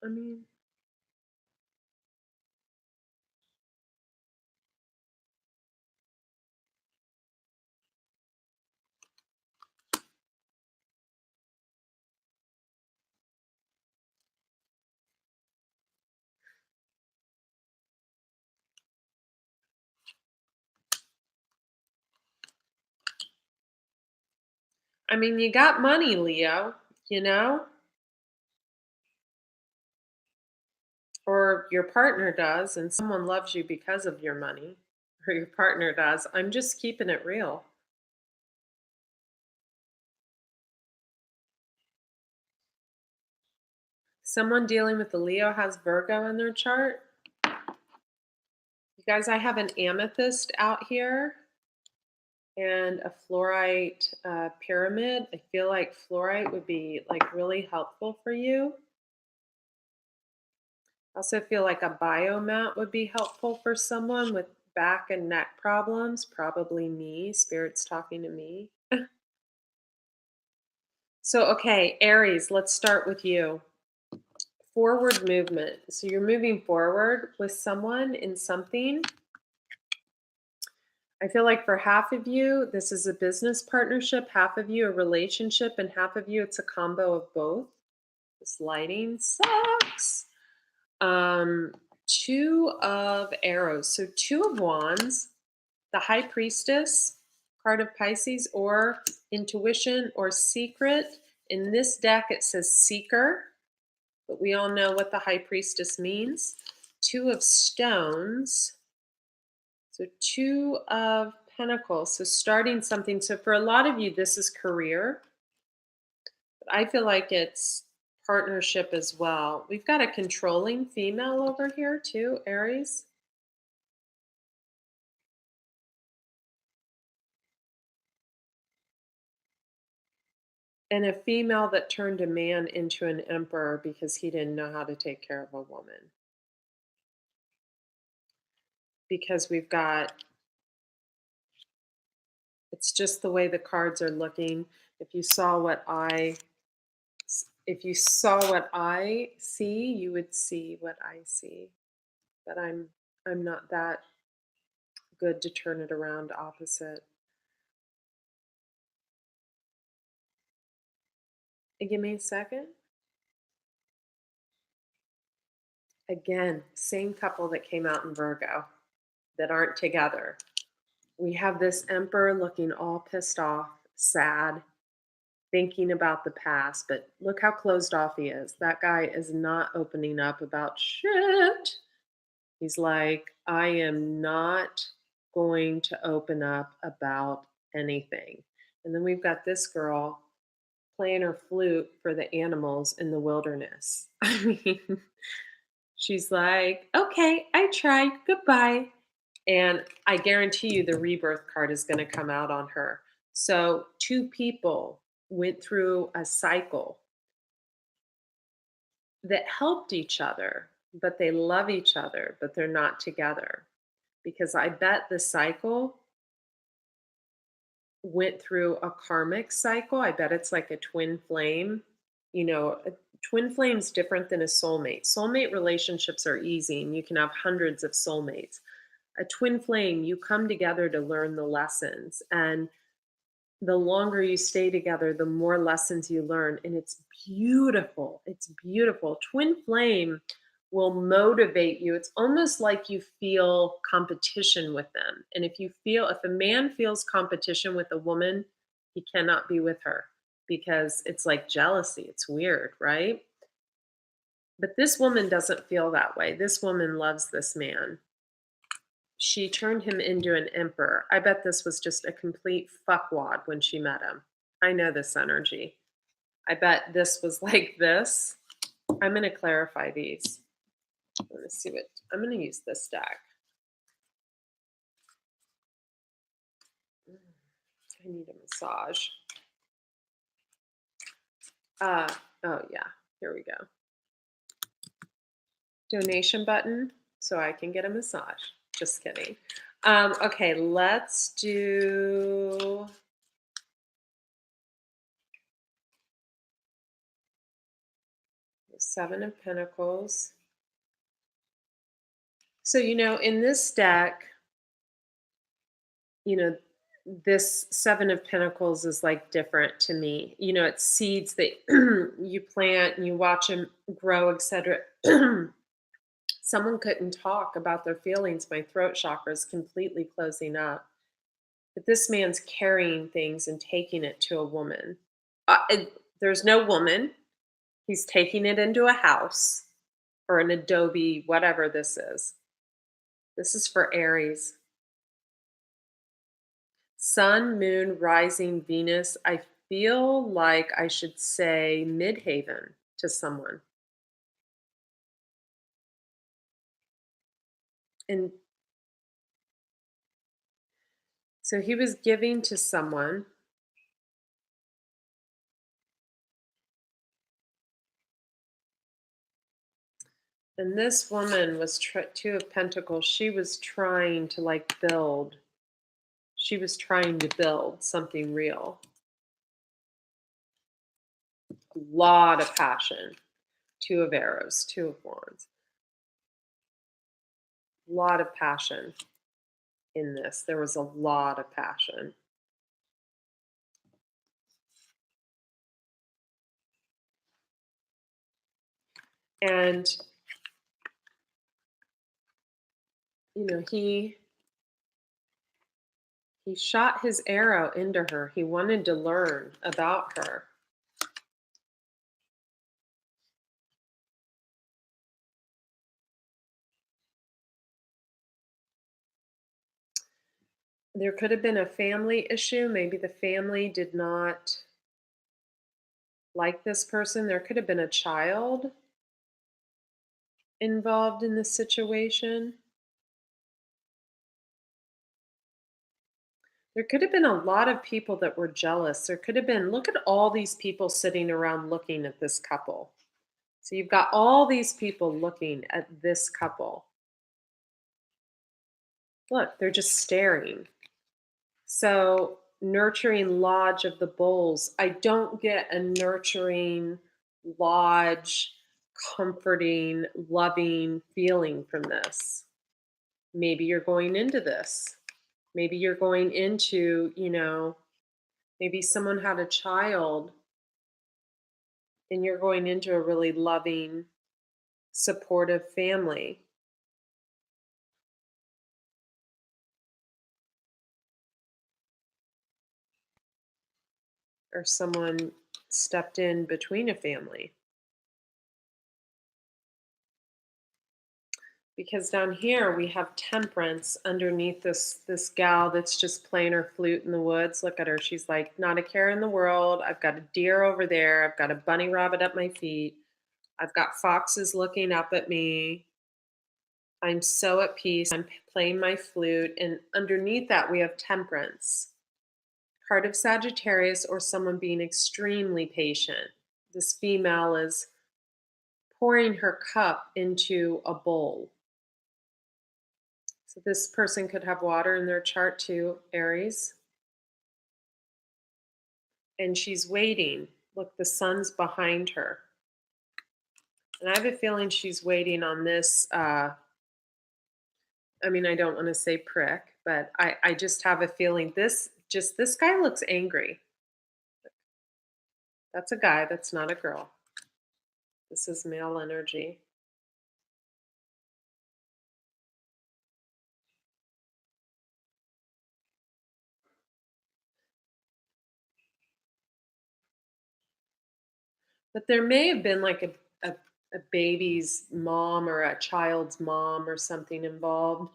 I mean, I mean, you got money, Leo, you know, or your partner does, and someone loves you because of your money, or your partner does. I'm just keeping it real. Someone dealing with the Leo has Virgo in their chart. You guys, I have an amethyst out here and a fluorite pyramid. I feel like fluorite would be like really helpful for you. I also feel like a biomat would be helpful for someone with back and neck problems, probably me. Spirit's talking to me. So, okay, Aries, let's start with you. Forward movement. So, you're moving forward with someone in something. I feel like for half of you, this is a business partnership, half of you, a relationship, and half of you, it's a combo of both. This lighting sucks. Um, Two of arrows. So, two of wands, the high priestess, card of Pisces, or intuition or secret. In this deck, it says seeker, but we all know what the high priestess means. Two of stones. So, two of pentacles. So, starting something. So, for a lot of you, this is career. But I feel like it's partnership as well. We've got a controlling female over here, too, Aries. And a female that turned a man into an emperor because he didn't know how to take care of a woman. Because we've got, it's just the way the cards are looking. If you saw what I if you saw what I see, you would see what I see. But I'm not that good to turn it around opposite. Give me a second. Again, same couple that came out in Virgo that aren't together. We have this emperor looking all pissed off, sad, thinking about the past, but look how closed off he is. That guy is not opening up about shit. He's like, I am not going to open up about anything. And then we've got this girl playing her flute for the animals in the wilderness. I mean, she's like, okay, I tried. Goodbye. And I guarantee you the rebirth card is going to come out on her. So, two people went through a cycle that helped each other, but they love each other, but they're not together. Because I bet the cycle went through a karmic cycle. I bet it's like a twin flame. You know, a twin flame's different than a soulmate. Soulmate relationships are easy and you can have hundreds of soulmates. A twin flame, you come together to learn the lessons. And the longer you stay together, the more lessons you learn. And it's beautiful. It's beautiful. Twin flame will motivate you. It's almost like you feel competition with them. And if a man feels competition with a woman, he cannot be with her because it's like jealousy. It's weird, right? But this woman doesn't feel that way. This woman loves this man. She turned him into an emperor. I bet this was just a complete fuckwad when she met him. I know this energy. I bet this was like this. I'm going to clarify these. Let's see what I'm going to use this deck. I need a massage. Oh yeah, here we go. Donation button so I can get a massage. Just kidding. Okay, let's do Seven of Pentacles. So, in this deck, you know, this Seven of Pentacles is like different to me. It's seeds that you plant and you watch them grow, etc. Someone couldn't talk about their feelings. My throat chakra is completely closing up. But this man's carrying things and taking it to a woman. There's no woman. He's taking it into a house or an adobe, whatever this is. This is for Aries. Sun, Moon, Rising, Venus. I feel like I should say Midhaven to someone. And so he was giving to someone. And this woman was Two of Pentacles. She was trying to like build. She was trying to build something real. A lot of passion. Two of Arrows, Two of Wands. A lot of passion in this. There was a lot of passion. And he shot his arrow into her. He wanted to learn about her. There could have been a family issue. Maybe the family did not like this person. There could have been a child involved in the situation. There could have been a lot of people that were jealous. There could have been, look at all these people sitting around looking at this couple. So you've got all these people looking at this couple. Look, they're just staring. So, nurturing Lodge of the Bulls. I don't get a nurturing, lodge, comforting, loving feeling from this. Maybe you're going into this. Maybe you're going into, maybe someone had a child and you're going into a really loving, supportive family. Or someone stepped in between a family. Because down here we have Temperance underneath this gal that's just playing her flute in the woods. Look at her. She's like, not a care in the world. I've got a deer over there. I've got a bunny rabbit at my feet. I've got foxes looking up at me. I'm so at peace. I'm playing my flute. And underneath that we have Temperance. Card of Sagittarius, or someone being extremely patient. This female is pouring her cup into a bowl. So this person could have water in their chart too, Aries. And she's waiting. Look, the sun's behind her. And I have a feeling she's waiting on this. I don't want to say prick, but I just have a feeling this guy looks angry. That's a guy, that's not a girl. This is male energy. But there may have been like a baby's mom or a child's mom or something involved.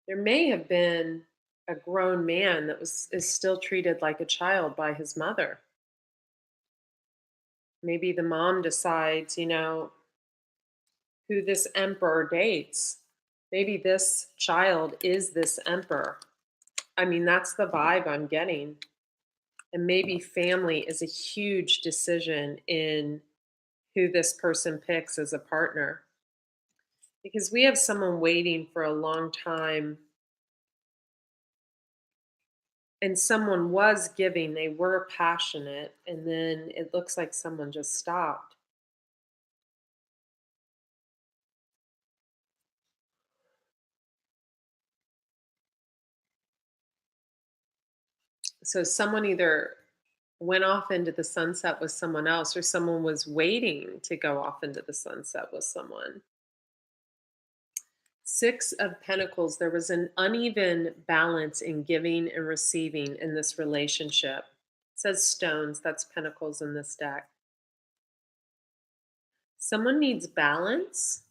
There may have been a grown man that is still treated like a child by his mother. Maybe the mom decides, who this emperor dates. Maybe this child is this emperor. That's the vibe I'm getting. And maybe family is a huge decision in who this person picks as a partner. Because we have someone waiting for a long time, and someone was giving, they were passionate, and then it looks like someone just stopped. So someone either went off into the sunset with someone else, or someone was waiting to go off into the sunset with someone. Six of Pentacles. There was an uneven balance in giving and receiving in this relationship. It says stones. That's Pentacles in this deck. Someone needs balance.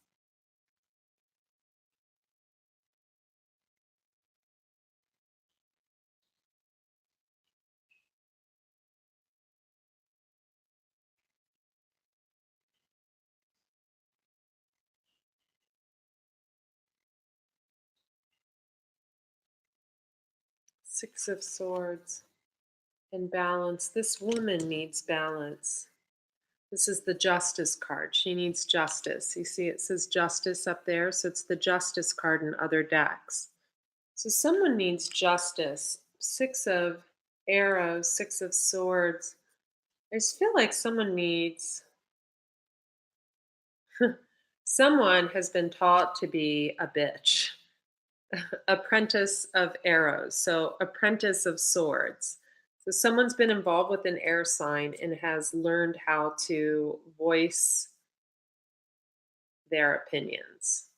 Six of Swords and balance. This woman needs balance. This is the Justice card. She needs justice. You see, it says justice up there. So it's the Justice card in other decks. So someone needs justice. Six of Arrows, Six of Swords. I just feel like someone needs, someone has been taught to be a bitch. Apprentice of Arrows, so Apprentice of Swords. So someone's been involved with an air sign and has learned how to voice their opinions.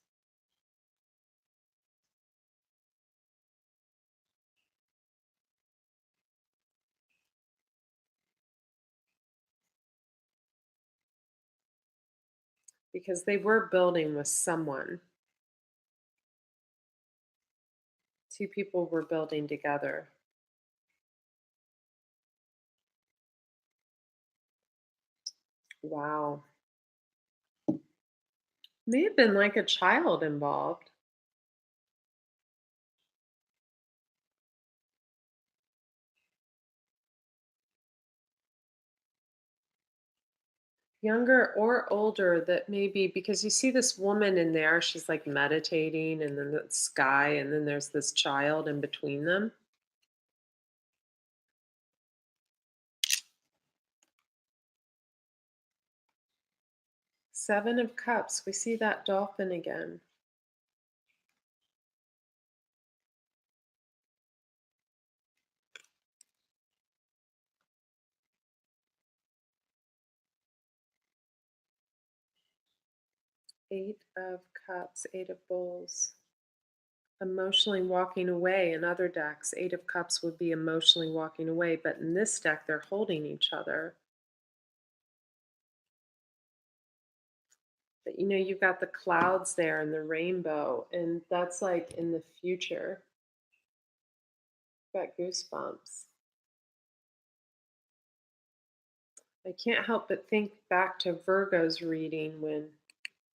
Because they were building with someone. Two people were building together. Wow. May have been like a child involved. Younger or older, that maybe because you see this woman in there, she's like meditating, and then the sky, and then there's this child in between them. Seven of Cups. We see that dolphin again. Eight of Cups, Eight of Bowls. Emotionally walking away. In other decks, Eight of Cups would be emotionally walking away, but in this deck, they're holding each other. But you know, you've got the clouds there and the rainbow, and that's like in the future. Got goosebumps. I can't help but think back to Virgo's reading when,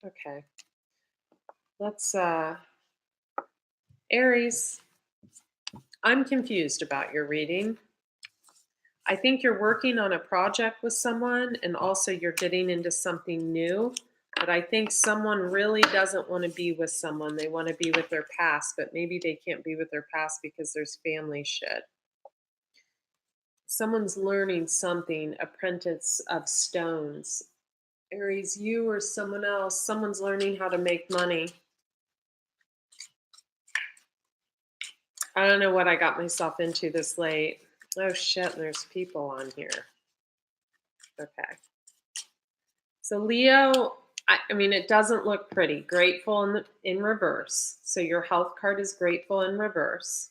okay, let's, Aries, I'm confused about your reading. I think you're working on a project with someone and also you're getting into something new. But I think someone really doesn't want to be with someone. They want to be with their past, but maybe they can't be with their past because there's family shit. Someone's learning something, Apprentice of Stones. Aries, you or someone else, someone's learning how to make money. I don't know what I got myself into this late. Oh shit, there's people on here. Okay. So Leo, I mean, it doesn't look pretty. Grateful in reverse. So your health card is grateful in reverse.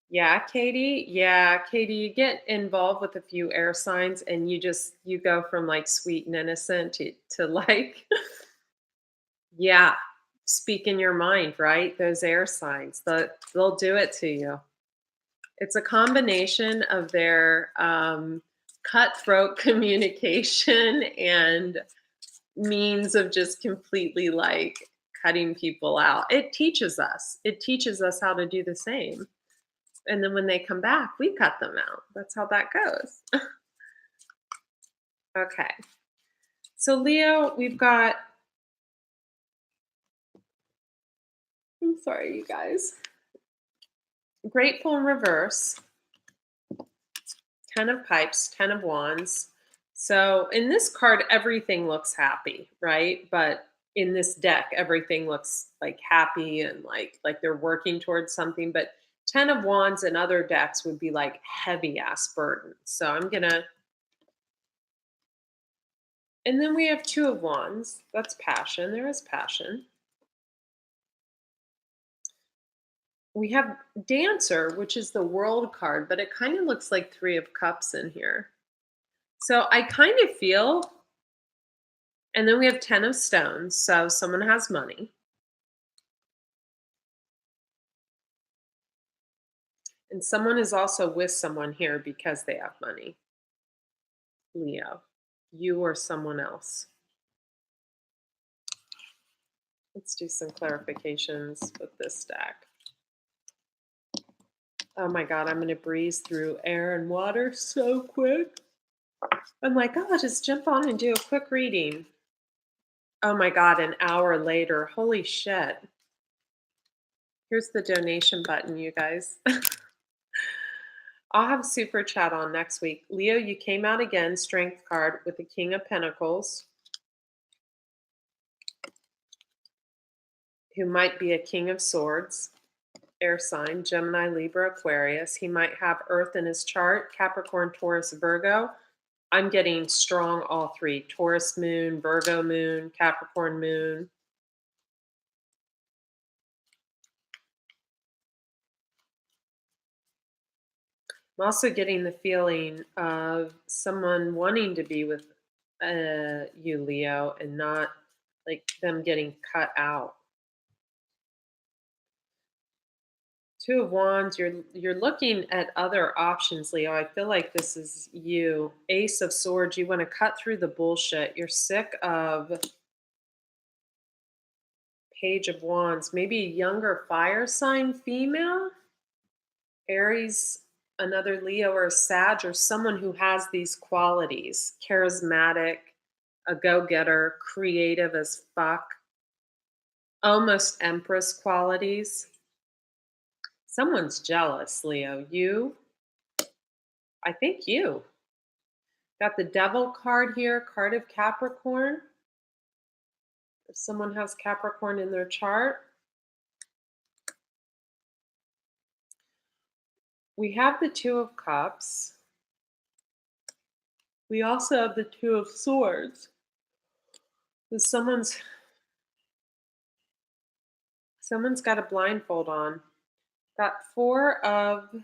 Yeah, Katie. Yeah, Katie, you get involved with a few air signs and you go from like sweet and innocent to like, yeah, speaking your mind, right? Those air signs, they'll do it to you. It's a combination of their cutthroat communication and means of just completely like cutting people out. It teaches us. It teaches us how to do the same. And then when they come back, we cut them out. That's how that goes. Okay. So Leo, we've got, I'm sorry, you guys. Grateful in reverse. 10 of Pipes, 10 of Wands. So in this card, everything looks happy, right? But in this deck, everything looks like happy and like they're working towards something. But 10 of Wands in other decks would be like heavy ass burden. So I'm gonna, And then we have Two of Wands. That's passion. There is passion. We have Dancer, which is the World card, but it kind of looks like Three of Cups in here. So I kind of feel, and then we have Ten of Stones. So someone has money. And someone is also with someone here because they have money. Leo, you or someone else. Let's do some clarifications with this deck. Oh my God, I'm going to breeze through air and water so quick. I'm like, oh, just jump on and do a quick reading. Oh my God, an hour later. Holy shit. Here's the donation button, you guys. I'll have super chat on next week. Leo, you came out again, strength card with the King of Pentacles, who might be a King of Swords, air sign, Gemini, Libra, Aquarius. He might have Earth in his chart, Capricorn, Taurus, Virgo. I'm getting strong all three: Taurus moon, Virgo moon, Capricorn moon. I'm also getting the feeling of someone wanting to be with you, Leo, and not like them getting cut out. Two of Wands, you're looking at other options, Leo. I feel like this is you. Ace of Swords, you want to cut through the bullshit. You're sick of Page of Wands, maybe a younger fire sign female, Aries, another Leo or a Sag, or someone who has these qualities: charismatic, a go-getter, creative as fuck, almost Empress qualities. Someone's jealous, Leo. You? I think you. Got the Devil card here, card of Capricorn. If someone has Capricorn in their chart. We have the Two of Cups. We also have the Two of Swords. Someone's got a blindfold on. Got Four of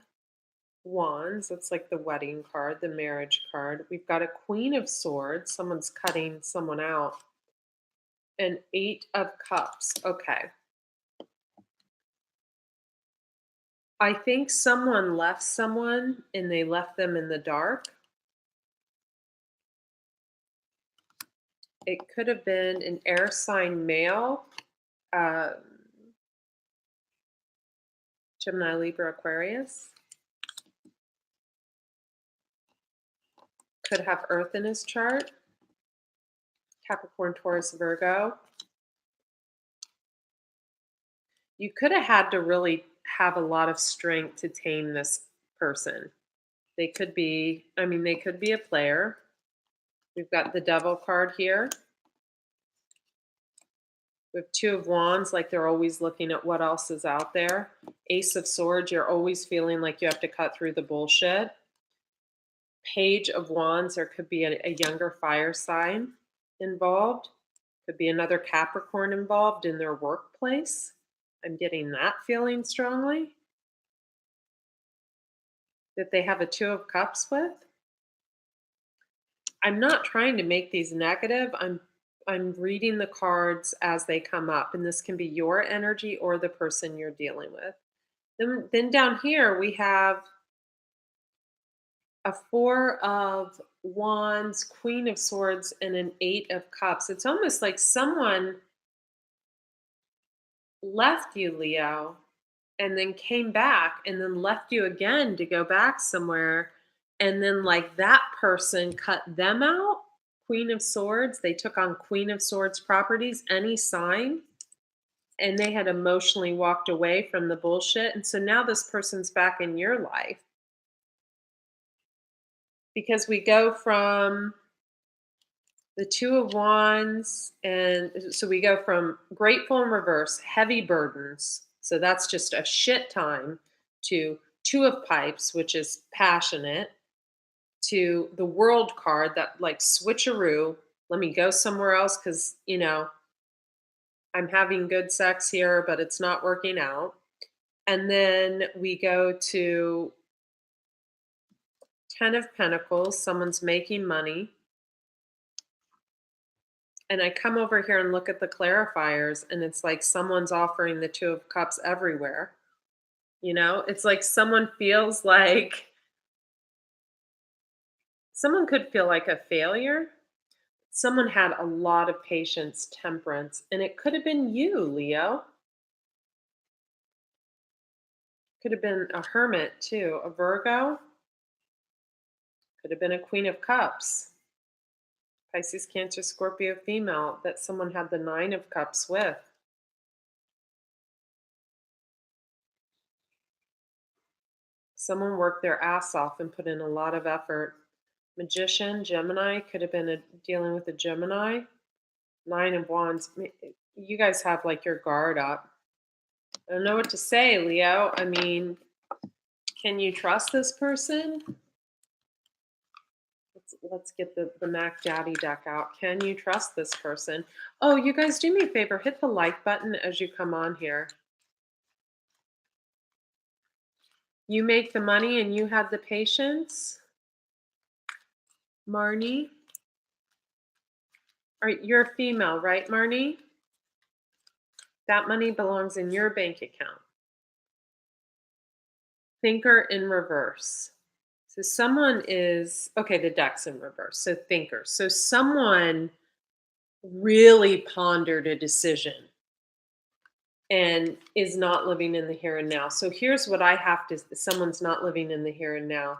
Wands. That's like the wedding card, the marriage card. We've got a Queen of Swords. Someone's cutting someone out. An Eight of Cups. Okay. I think someone left someone and they left them in the dark. It could have been an air sign male, Gemini, Libra, Aquarius. Could have Earth in his chart. Capricorn, Taurus, Virgo. You could have had to really have a lot of strength to tame this person. They could be a player. We've got the Devil card here. We have Two of Wands, like they're always looking at what else is out there. Ace of Swords, you're always feeling like you have to cut through the bullshit. Page of Wands, there could be a younger fire sign involved. Could be another Capricorn involved in their workplace. I'm getting that feeling strongly. That they have a Two of Cups with. I'm not trying to make these negative. I'm reading the cards as they come up, and this can be your energy or the person you're dealing with. Then down here we have a Four of Wands, Queen of Swords, and an Eight of Cups. It's almost like someone left you, Leo, and then came back and then left you again to go back somewhere. And then like that person cut them out. Queen of Swords, they took on Queen of Swords properties, any sign, and they had emotionally walked away from the bullshit. And so now this person's back in your life. Because we go from the Two of Wands, and so we go from grateful in reverse, heavy burdens. So that's just a shit time, to Two of Pipes, which is passionate, to the World card, that like switcheroo, Let me go somewhere else because, I'm having good sex here, but it's not working out. And then we go to 10 of Pentacles, someone's making money. And I come over here and look at the clarifiers, and it's like someone's offering the Two of Cups everywhere. It's like someone could feel like a failure. Someone had a lot of patience, temperance, and it could have been you, Leo. Could have been a hermit too, a Virgo. Could have been a Queen of Cups. Pisces, Cancer, Scorpio female that someone had the Nine of Cups with. Someone worked their ass off and put in a lot of effort. Magician, Gemini, could have been dealing with a Gemini. Nine of Wands. You guys have like your guard up. I don't know what to say, Leo. I mean, can you trust this person? Let's get the Mac Daddy deck out. Can you trust this person? Oh, you guys, do me a favor. Hit the like button as you come on here. You make the money and you had the patience. Marnie. You're a female, right, Marnie? That money belongs in your bank account. Thinker in reverse. So someone is, okay, the deck's in reverse. So thinker. So someone really pondered a decision and is not living in the here and now. So here's what I have to, someone's not living in the here and now.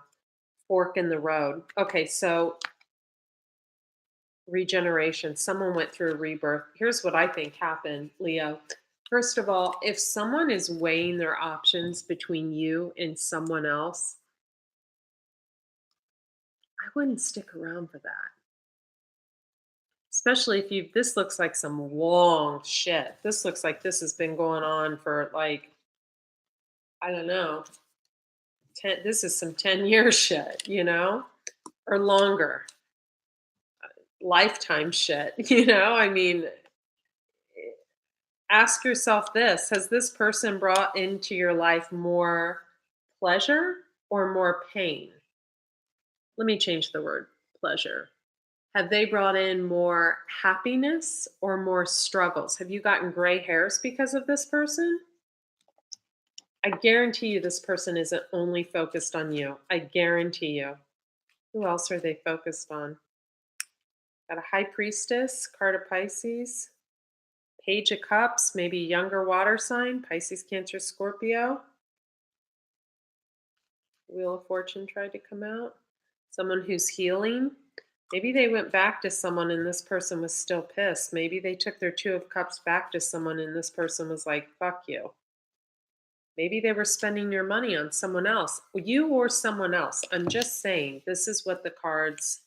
Fork in the road. Okay, so regeneration. Someone went through a rebirth. Here's what I think happened, Leo. First of all, if someone is weighing their options between you and someone else, I wouldn't stick around for that. Especially if this looks like some long shit. This looks like this has been going on for like, I don't know, this is some 10-year shit, or longer, lifetime shit, I mean, ask yourself this: has this person brought into your life more pleasure or more pain? Let me change the word pleasure. Have they brought in more happiness or more struggles? Have you gotten gray hairs because of this person? I guarantee you this person isn't only focused on you. I guarantee you. Who else are they focused on? Got a High Priestess, card of Pisces, Page of Cups, maybe younger water sign, Pisces, Cancer, Scorpio. Wheel of Fortune tried to come out. Someone who's healing. Maybe they went back to someone and this person was still pissed. Maybe they took their Two of Cups back to someone and this person was like, fuck you. Maybe they were spending your money on someone else, you or someone else. I'm just saying, this is what the cards.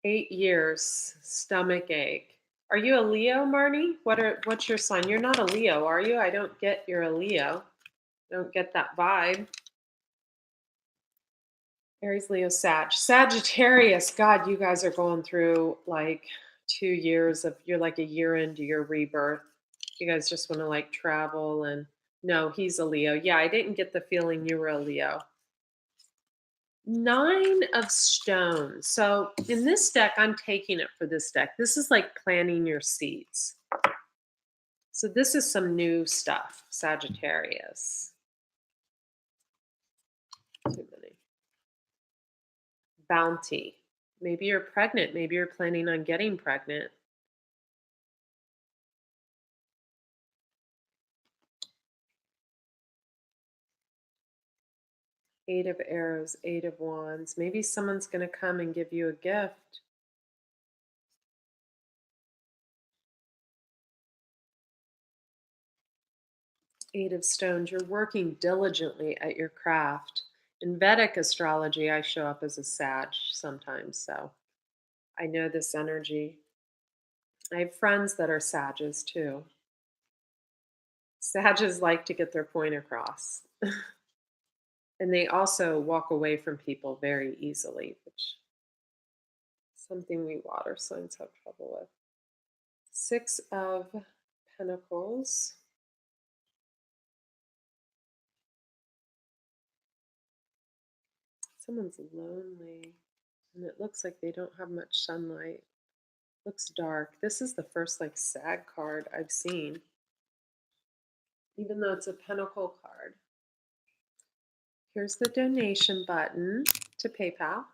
8 years, stomach ache. Are you a Leo, Marnie? What's your sign? You're not a Leo, are you? I don't get you're a Leo. Don't get that vibe. Aries, Leo, Sag. Sagittarius. God, you guys are going through like 2 years of, you're like a year into your rebirth. You guys just want to like travel and no, he's a Leo. Yeah, I didn't get the feeling you were a Leo. 9 of Stones. So in this deck, I'm taking it for this deck. This is like planting your seeds. So this is some new stuff, Sagittarius. Too many. Bounty. Maybe you're pregnant. Maybe you're planning on getting pregnant. Eight of Arrows, Eight of Wands. Maybe someone's going to come and give you a gift. Eight of Stones. You're working diligently at your craft. In Vedic astrology, I show up as a Sag sometimes, so I know this energy. I have friends that are Sages too. Sages like to get their point across. And they also walk away from people very easily, which Something we water signs have trouble with. Six of Pentacles. Someone's lonely, and it looks like they don't have much sunlight. Looks dark. This is the first like sad card I've seen, even though it's a Pentacle card. Here's the donation button to PayPal.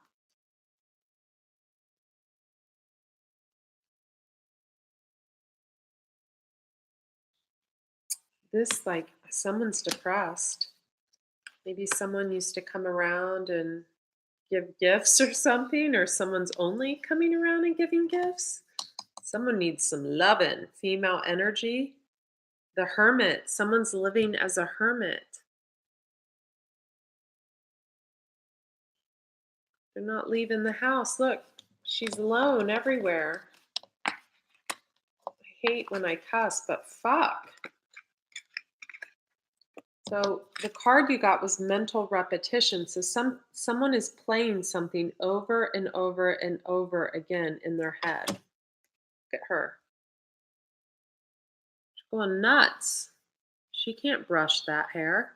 This, like, someone's depressed. Maybe someone used to come around and give gifts or something, or someone's only coming around and giving gifts. Someone needs some loving, female energy. The hermit, someone's living as a hermit. They're not leaving the house. Look, she's alone everywhere. I hate when I cuss, but fuck. So the card you got was mental repetition. So someone is playing something over and over and over again in their head. Look at her. She's going nuts. She can't brush that hair.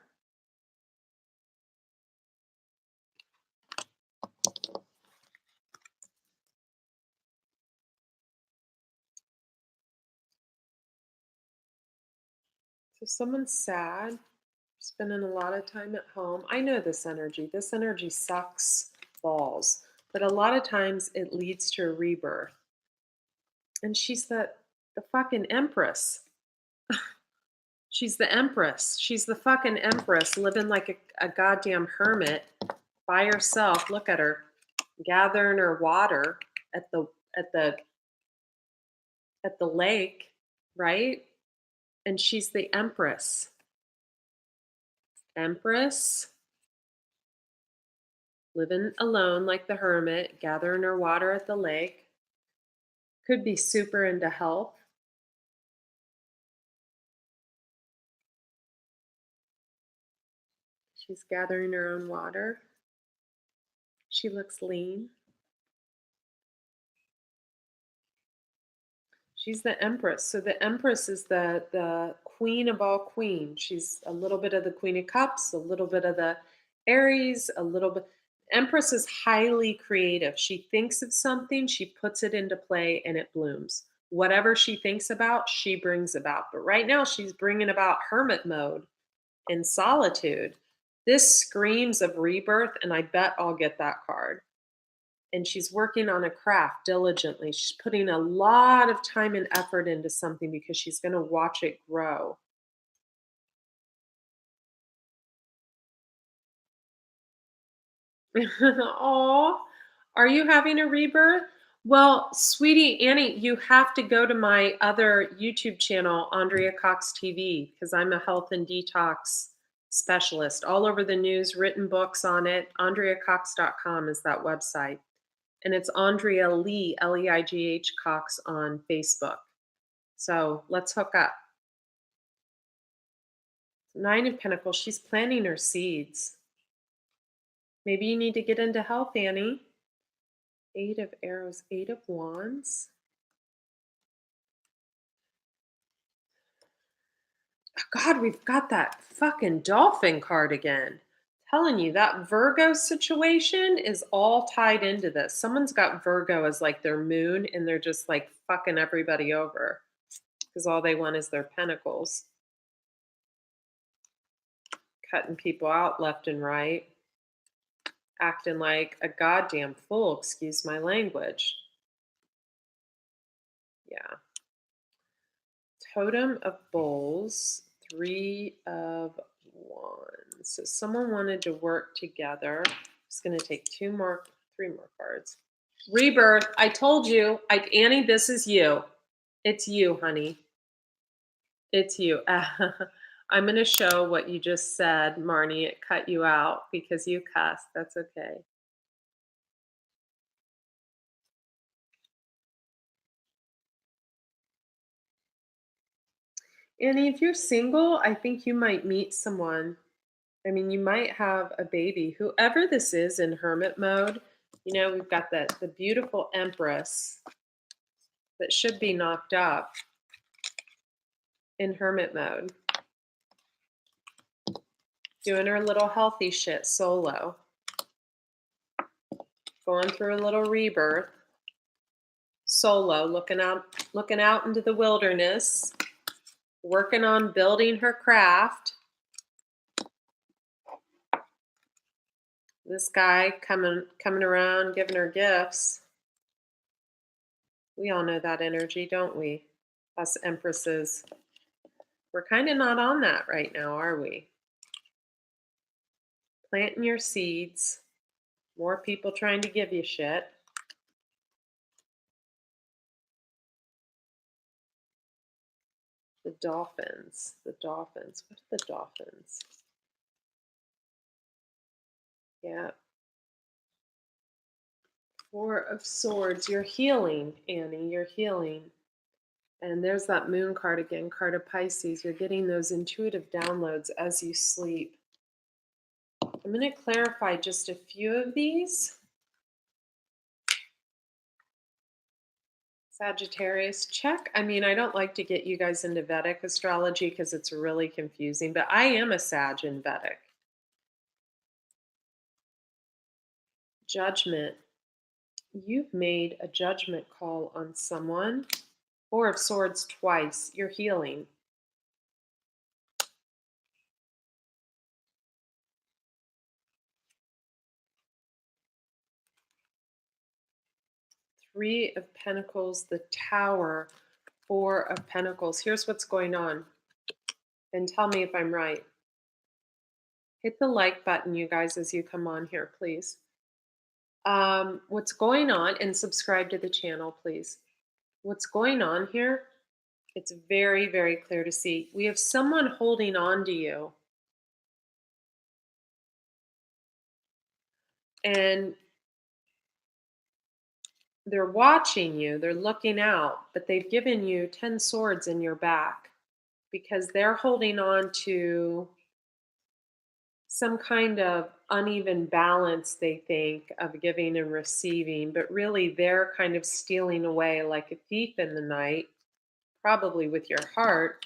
So someone's sad, spending a lot of time at home. I know this energy. This energy sucks balls. But a lot of times it leads to a rebirth. And she's the fucking empress. She's the empress. She's the fucking empress living like a goddamn hermit by herself. Look at her gathering her water at the at the at the lake, right? And she's the empress. Empress living alone like the hermit, gathering her water at the lake. Could be super into health. She's gathering her own water. She looks lean. She's the empress. So the empress is the queen of all queens. She's a little bit of the queen of cups, a little bit of the Aries, a little bit. Empress is highly creative. She thinks of something, she puts it into play, and it blooms. Whatever she thinks about, she brings about. But right now, she's bringing about hermit mode and solitude. This screams of rebirth, and I bet I'll get that card. And she's working on a craft diligently. She's putting a lot of time and effort into something because she's going to watch it grow. Oh, are you having a rebirth? Well, sweetie Annie, you have to go to my other YouTube channel, Andrea Cox TV, because I'm a health and detox specialist. All over the news, written books on it. AndreaCox.com is that website. And it's Andrea Lee, Leigh Cox on Facebook. So let's hook up. Nine of Pentacles, she's planting her seeds. Maybe you need to get into health, Annie. Eight of Arrows, Eight of Wands. Oh, God, we've got that fucking dolphin card again. Telling you, that Virgo situation is all tied into this. Someone's got Virgo as like their moon, and they're just like fucking everybody over because all they want is their pentacles. Cutting people out left and right. Acting like a goddamn fool, excuse my language. Yeah. Totem of Bowls, Three of Wands. So someone wanted to work together. I'm just going to take three more cards. Rebirth. I told you, Annie, this is you. It's you, honey. It's you. I'm going to show what you just said, Marnie. It cut you out because you cussed. That's okay. Annie, if you're single, I think you might meet someone. I mean, you might have a baby. Whoever this is in hermit mode You know, we've got the beautiful Empress that should be knocked up in hermit mode, doing her little healthy shit solo, going through a little rebirth, solo, looking out into the wilderness, working on building her craft. This guy coming around, giving her gifts. We all know that energy, don't we? Us empresses. We're kind of not on that right now, are we? Planting your seeds. More people trying to give you shit. The dolphins. The dolphins. What are the dolphins? Yeah. Four of Swords. You're healing, Annie. You're healing. And there's that moon card again, card of Pisces. You're getting those intuitive downloads as you sleep. I'm going to clarify just a few of these. Sagittarius, check. I mean, I don't like to get you guys into Vedic astrology because it's really confusing, but I am a Sag in Vedic. Judgment. You've made a judgment call on someone. Four of Swords twice. You're healing. Three of Pentacles, the Tower, Four of Pentacles. Here's what's going on. And tell me if I'm right. Hit the like button, you guys, as you come on here, please. What's going on, and subscribe to the channel, please. What's going on here? It's very, very clear to see. We have someone holding on to you. And they're watching you, they're looking out, but they've given you 10 swords in your back because they're holding on to some kind of uneven balance, they think, of giving and receiving, but really they're kind of stealing away like a thief in the night, probably with your heart,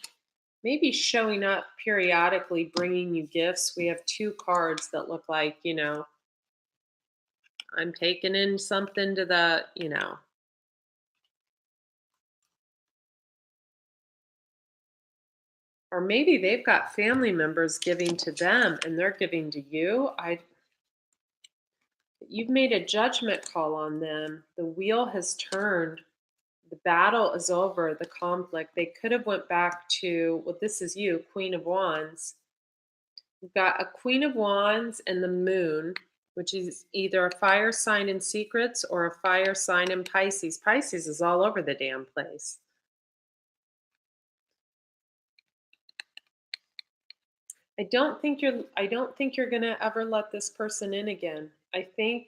maybe showing up periodically, bringing you gifts. We have two cards that look like, you know, I'm taking in something to the, you know. Or maybe they've got family members giving to them and they're giving to you. You've made a judgment call on them. The wheel has turned. The battle is over, the conflict. They could have went back to, well, this is you, Queen of Wands. You've got a Queen of Wands and the Moon, which is either a fire sign in Secrets or a fire sign in Pisces. Pisces is all over the damn place. I don't think you're going to ever let this person in again. I think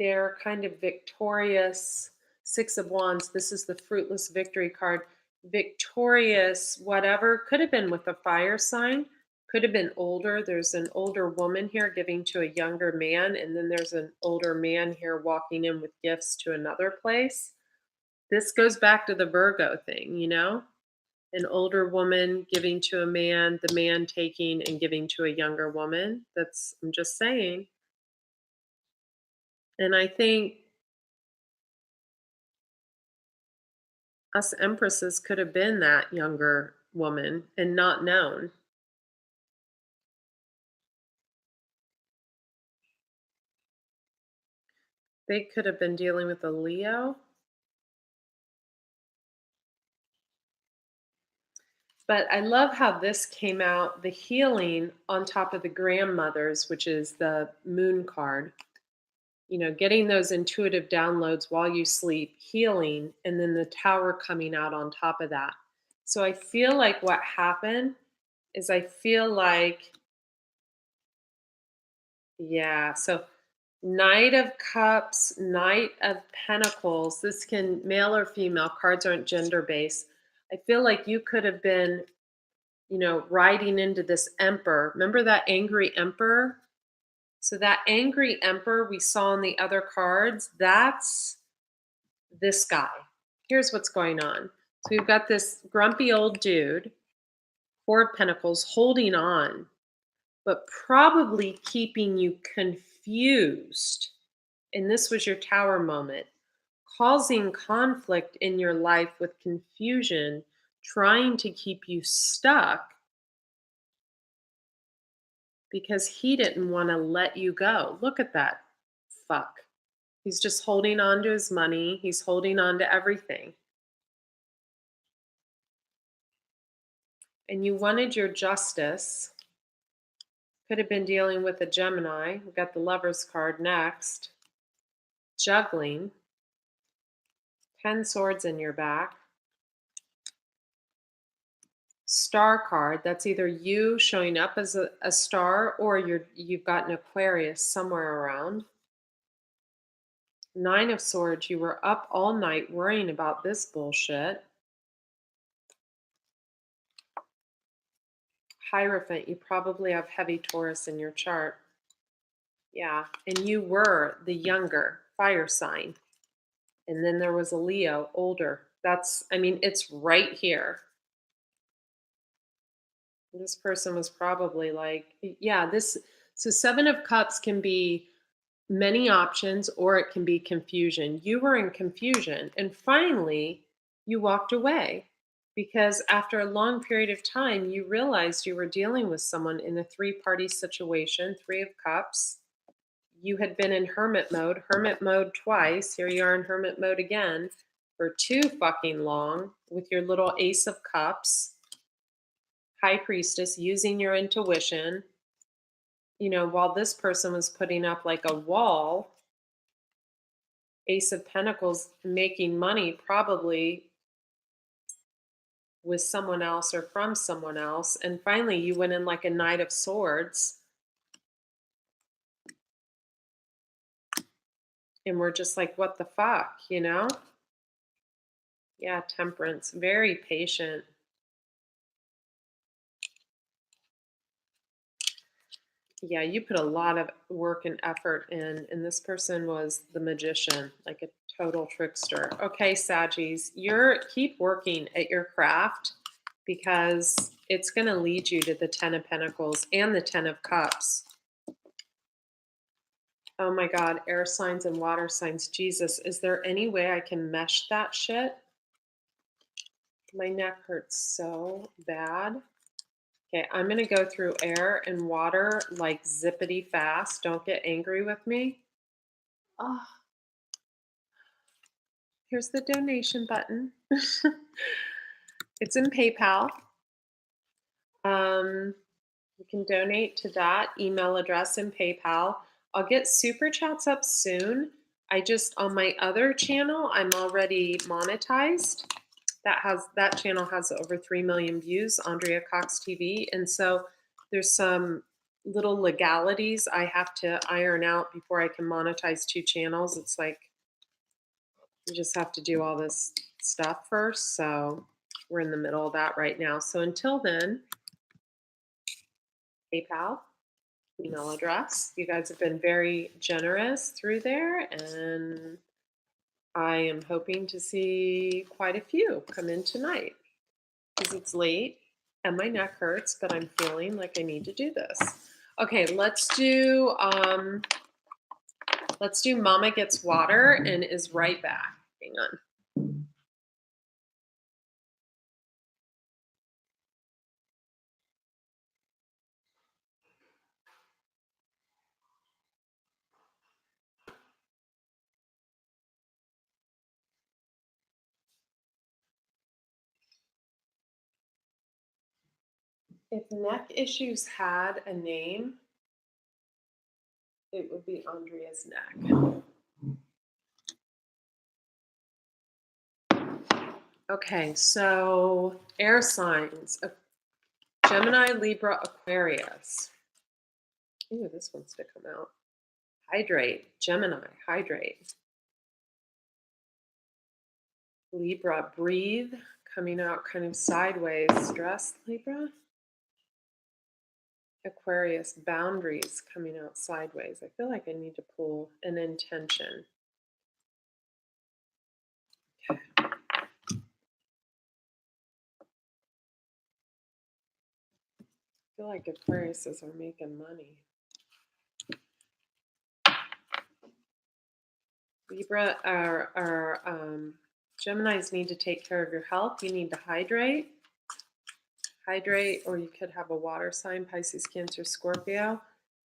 they're kind of victorious. Six of Wands. This is the fruitless victory card. Victorious, whatever. Could have been with a fire sign. Could have been older. There's an older woman here giving to a younger man. And then there's an older man here walking in with gifts to another place. This goes back to the Virgo thing, you know? An older woman giving to a man, the man taking and giving to a younger woman. I'm just saying. And I think us empresses could have been that younger woman and not known. They could have been dealing with a Leo. But I love how this came out, the healing on top of the grandmothers, which is the moon card. You know, getting those intuitive downloads while you sleep, healing, and then the tower coming out on top of that. So I feel like what happened is yeah, so Knight of Cups, Knight of Pentacles. This can, male or female, cards aren't gender based. I feel like you could have been, you know, riding into this emperor. Remember that angry emperor? So that angry emperor we saw in the other cards, that's this guy. Here's what's going on. So we've got this grumpy old dude, Four of Pentacles, holding on, but probably keeping you confused. And this was your Tower moment, causing conflict in your life with confusion, trying to keep you stuck because he didn't want to let you go. Look at that fuck. He's just holding on to his money, he's holding on to everything. And you wanted your justice. Could have been dealing with a Gemini. We've got the Lover's card next. Juggling. 10 swords in your back. Star card. That's either you showing up as a star or you've got an Aquarius somewhere around. 9 of Swords. You were up all night worrying about this bullshit. Hierophant. You probably have heavy Taurus in your chart. Yeah, and you were the younger fire sign. And then there was a Leo, older. I mean, it's right here. This person was probably like, yeah, so Seven of Cups can be many options or it can be confusion. You were in confusion and finally you walked away because after a long period of time, you realized you were dealing with someone in a three-party situation, Three of Cups. You had been in hermit mode twice. Here you are in hermit mode again for too fucking long with your little Ace of Cups, High Priestess, using your intuition. You know, while this person was putting up like a wall, Ace of Pentacles making money probably with someone else or from someone else. And finally, you went in like a Knight of Swords. And we're just like, what the fuck, you know? Yeah, Temperance, very patient. Yeah, you put a lot of work and effort in, and this person was the magician, like a total trickster. Okay, Saggies, keep working at your craft because it's going to lead you to the 10 of Pentacles and the 10 of Cups. Oh my God, air signs and water signs. Jesus, is there any way I can mesh that shit? My neck hurts so bad. Okay, I'm going to go through air and water like zippity fast. Don't get angry with me. Oh, here's the donation button. It's in PayPal. You can donate to that email address in PayPal. I'll get super chats up soon. On my other channel, I'm already monetized. That channel has over 3 million views, Andrea Cox TV. And so there's some little legalities I have to iron out before I can monetize 2 channels. It's like you just have to do all this stuff first. So we're in the middle of that right now. So until then, PayPal, email address. You guys have been very generous through there, and I am hoping to see quite a few come in tonight because it's late and my neck hurts, but I'm feeling like I need to do this. Okay, let's do Mama Gets Water and is right back. Hang on. If neck issues had a name, it would be Andrea's neck. Okay, so air signs, Gemini, Libra, Aquarius. Ooh, this wants to come out. Hydrate, Gemini, hydrate. Libra, breathe, coming out kind of sideways. Stress, Libra. Aquarius, boundaries coming out sideways. I feel like I need to pull an intention. I feel like Aquariuses are making money. Libra are Geminis need to take care of your health. You need to hydrate. Hydrate, or you could have a water sign, Pisces, Cancer, Scorpio.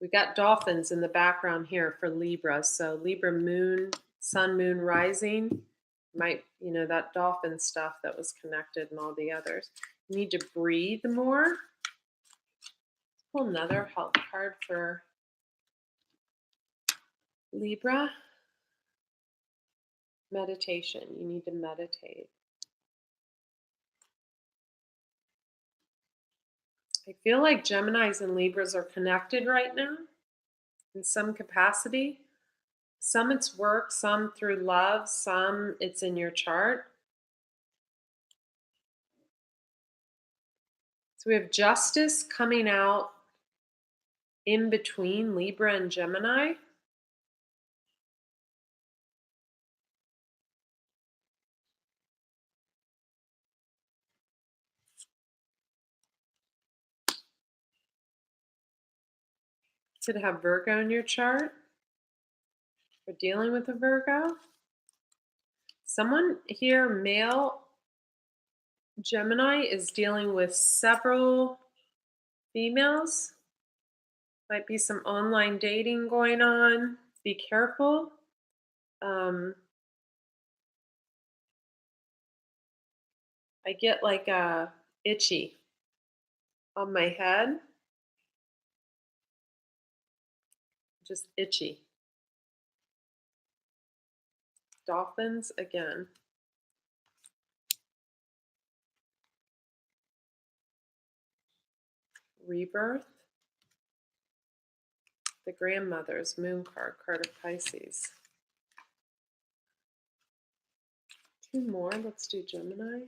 We got dolphins in the background here for Libra. So Libra moon, sun, moon, rising. Might, that dolphin stuff that was connected and all the others. You need to breathe more. Pull another health card for Libra. Meditation. You need to meditate. I feel like Geminis and Libras are connected right now in some capacity. Some it's work, some through love, some it's in your chart. So we have justice coming out in between Libra and Gemini. You could have Virgo in your chart. We're dealing with a Virgo. Someone here, male Gemini, is dealing with several females. Might be some online dating going on. Be careful. I get like a itchy on my head. Just itchy. Dolphins again. Rebirth. The grandmother's moon card, card of Pisces. Two more. Let's do Gemini.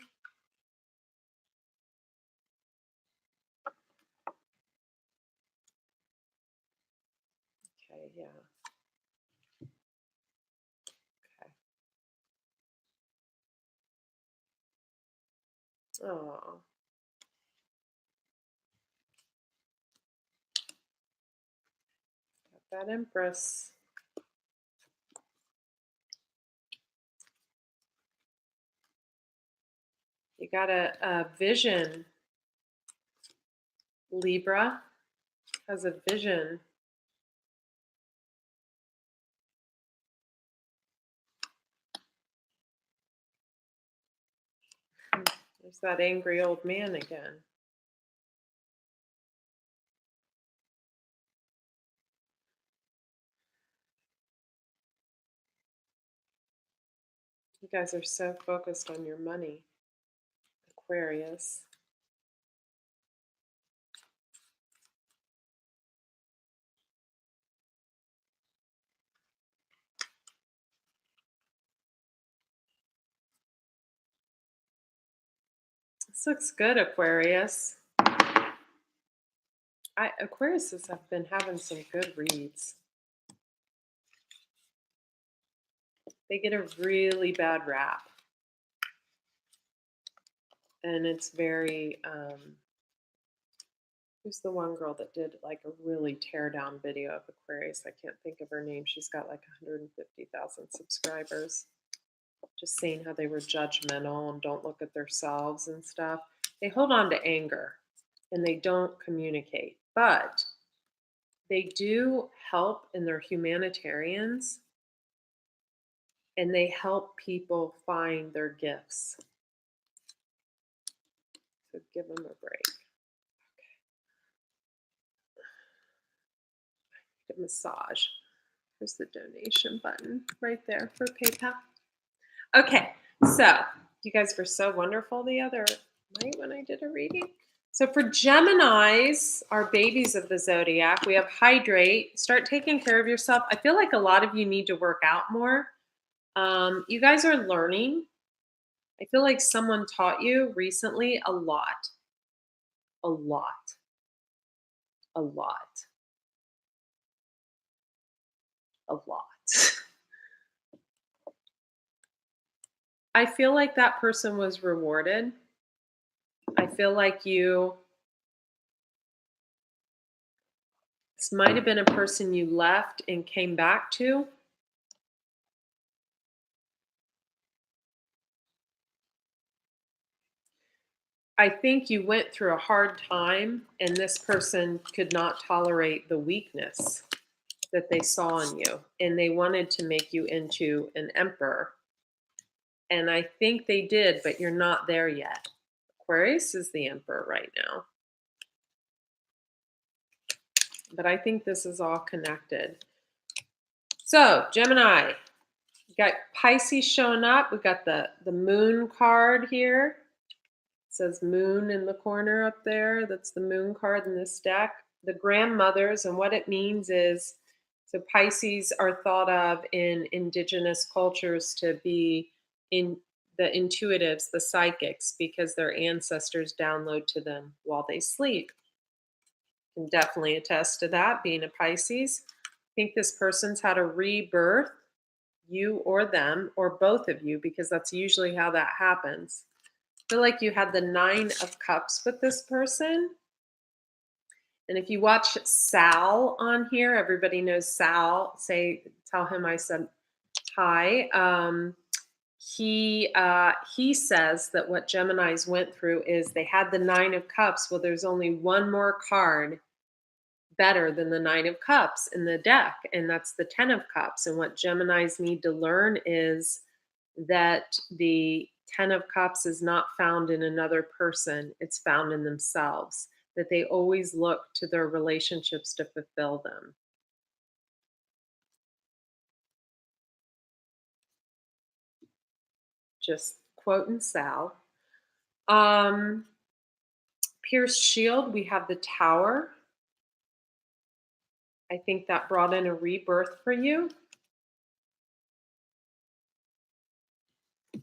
Okay, yeah. Okay. Oh. Got that Empress. You got a vision. Libra has a vision. There's that angry old man again. You guys are so focused on your money, Aquarius. This looks good, Aquarius. Aquariuses have been having some good reads. They get a really bad rap. And it's very, who's the one girl that did like a really tear down video of Aquarius? I can't think of her name. She's got like 150,000 subscribers. Just saying how they were judgmental and don't look at themselves and stuff. They hold on to anger and they don't communicate, but they do help, and they're humanitarians, and they help people find their gifts. So give them a break. Okay. A massage. There's the donation button right there for PayPal. Okay, so you guys were so wonderful the other night when I did a reading. So for Geminis, our babies of the zodiac, we have hydrate. Start taking care of yourself. I feel like a lot of you need to work out more. You guys are learning. I feel like someone taught you recently a lot. A lot. a lot. A lot. I feel like that person was rewarded. I feel like this might have been a person you left and came back to. I think you went through a hard time, and this person could not tolerate the weakness that they saw in you, and they wanted to make you into an emperor. And I think they did, but you're not there yet. Aquarius is the emperor right now. But I think this is all connected. So, Gemini, we got Pisces showing up. We got the moon card here. It says moon in the corner up there. That's the moon card in this deck. The grandmothers, and what it means is, so Pisces are thought of in indigenous cultures to be in the intuitives, the psychics, because their ancestors download to them while they sleep. Can definitely attest to that, being a Pisces. I think this person's had a rebirth, you or them, or both of you, because that's usually how that happens. I feel like you had the Nine of Cups with this person. And if you watch Sal on here, everybody knows Sal. Tell him I said hi. He says that what Geminis went through is they had the Nine of Cups. Well, there's only one more card better than the Nine of Cups in the deck, and that's the Ten of Cups. And what Geminis need to learn is that the Ten of Cups is not found in another person, it's found in themselves, that they always look to their relationships to fulfill them. Just quoting Sal. Pierce Shield, we have the Tower. I think that brought in a rebirth for you.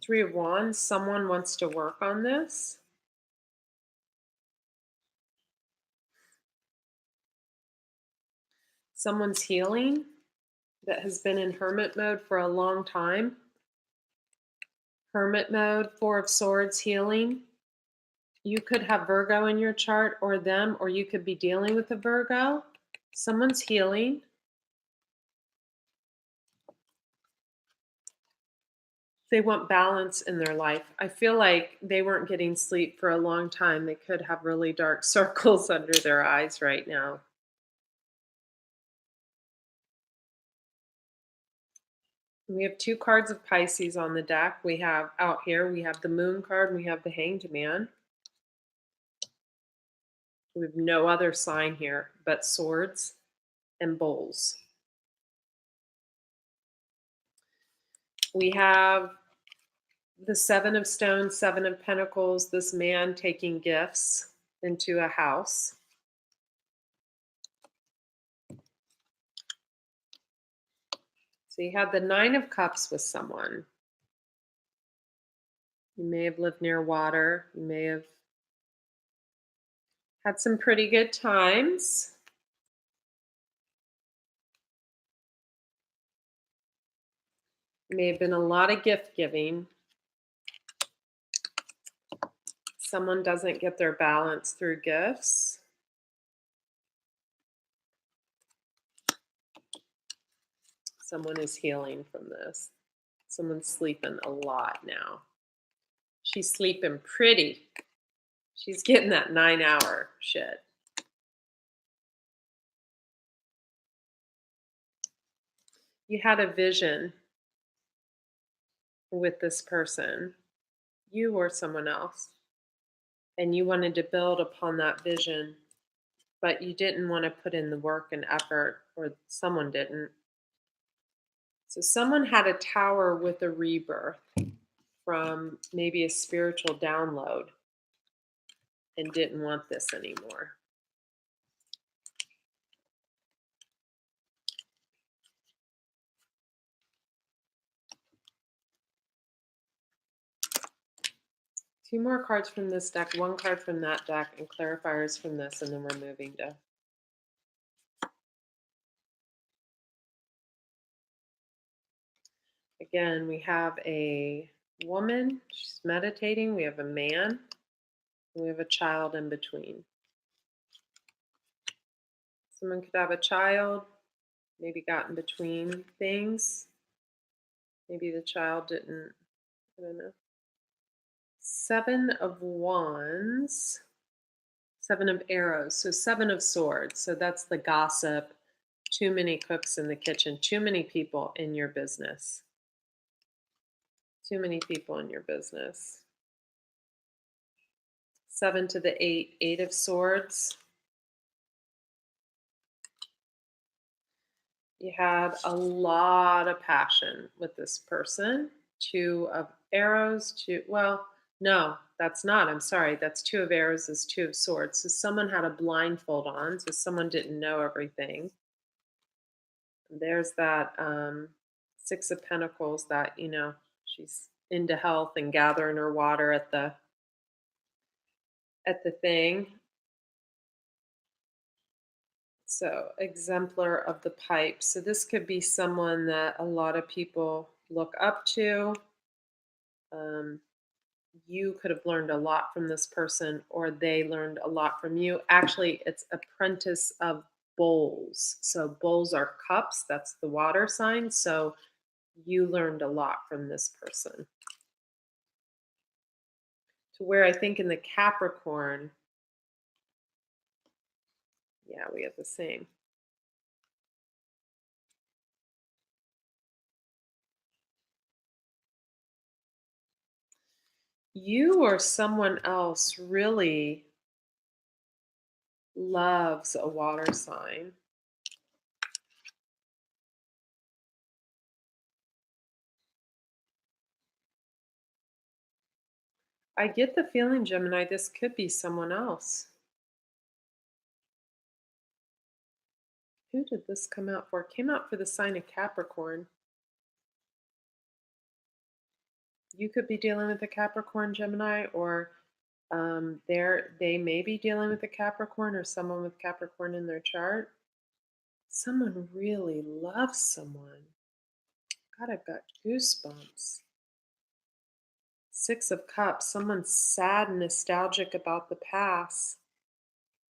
Three of Wands, someone wants to work on this. Someone's healing that has been in hermit mode for a long time. Hermit mode, Four of Swords, healing. You could have Virgo in your chart or them, or you could be dealing with a Virgo. Someone's healing. They want balance in their life. I feel like they weren't getting sleep for a long time. They could have really dark circles under their eyes right now. We have two cards of Pisces on the deck. We have out here, we have the Moon card, and we have the Hanged Man. We have no other sign here but swords and bowls. We have the Seven of Stones, Seven of Pentacles, this man taking gifts into a house. So you have the Nine of Cups with someone. You may have lived near water. You may have had some pretty good times. May have been a lot of gift giving. Someone doesn't get their balance through gifts. Someone is healing from this. Someone's sleeping a lot now. She's sleeping pretty. She's getting that 9-hour shit. You had a vision with this person, you or someone else, and you wanted to build upon that vision, but you didn't want to put in the work and effort, or someone didn't. So someone had a tower with a rebirth from maybe a spiritual download and didn't want this anymore. Two more cards from this deck, one card from that deck, and clarifiers from this, and then we're moving to Again, we have a woman, she's meditating. We have a man, and we have a child in between. Someone could have a child, maybe got in between things. Maybe the child didn't, I don't know. Seven of Wands, Seven of Arrows, so Seven of Swords. So that's the gossip. Too many cooks in the kitchen, too many people in your business. Too many people in your business. Seven to the eight, Eight of Swords. You had a lot of passion with this person. Two of Arrows, well, no, that's not. I'm sorry. That's Two of Arrows is Two of Swords. So someone had a blindfold on, so someone didn't know everything. There's that Six of Pentacles that, she's into health and gathering her water at the thing. So, exemplar of the pipe. So, this could be someone that a lot of people look up to. Um, you could have learned a lot from this person, or they learned a lot from you. Actually, it's apprentice of bowls. So, bowls are cups. That's the water sign. So, you learned a lot from this person. To where I think in the Capricorn, yeah, we have the same. You or someone else really loves a water sign. I get the feeling, Gemini, this could be someone else. Who did this come out for? It came out for the sign of Capricorn. You could be dealing with a Capricorn, Gemini, or they may be dealing with a Capricorn or someone with Capricorn in their chart. Someone really loves someone. God, I've got goosebumps. Six of Cups. Someone's sad and nostalgic about the past.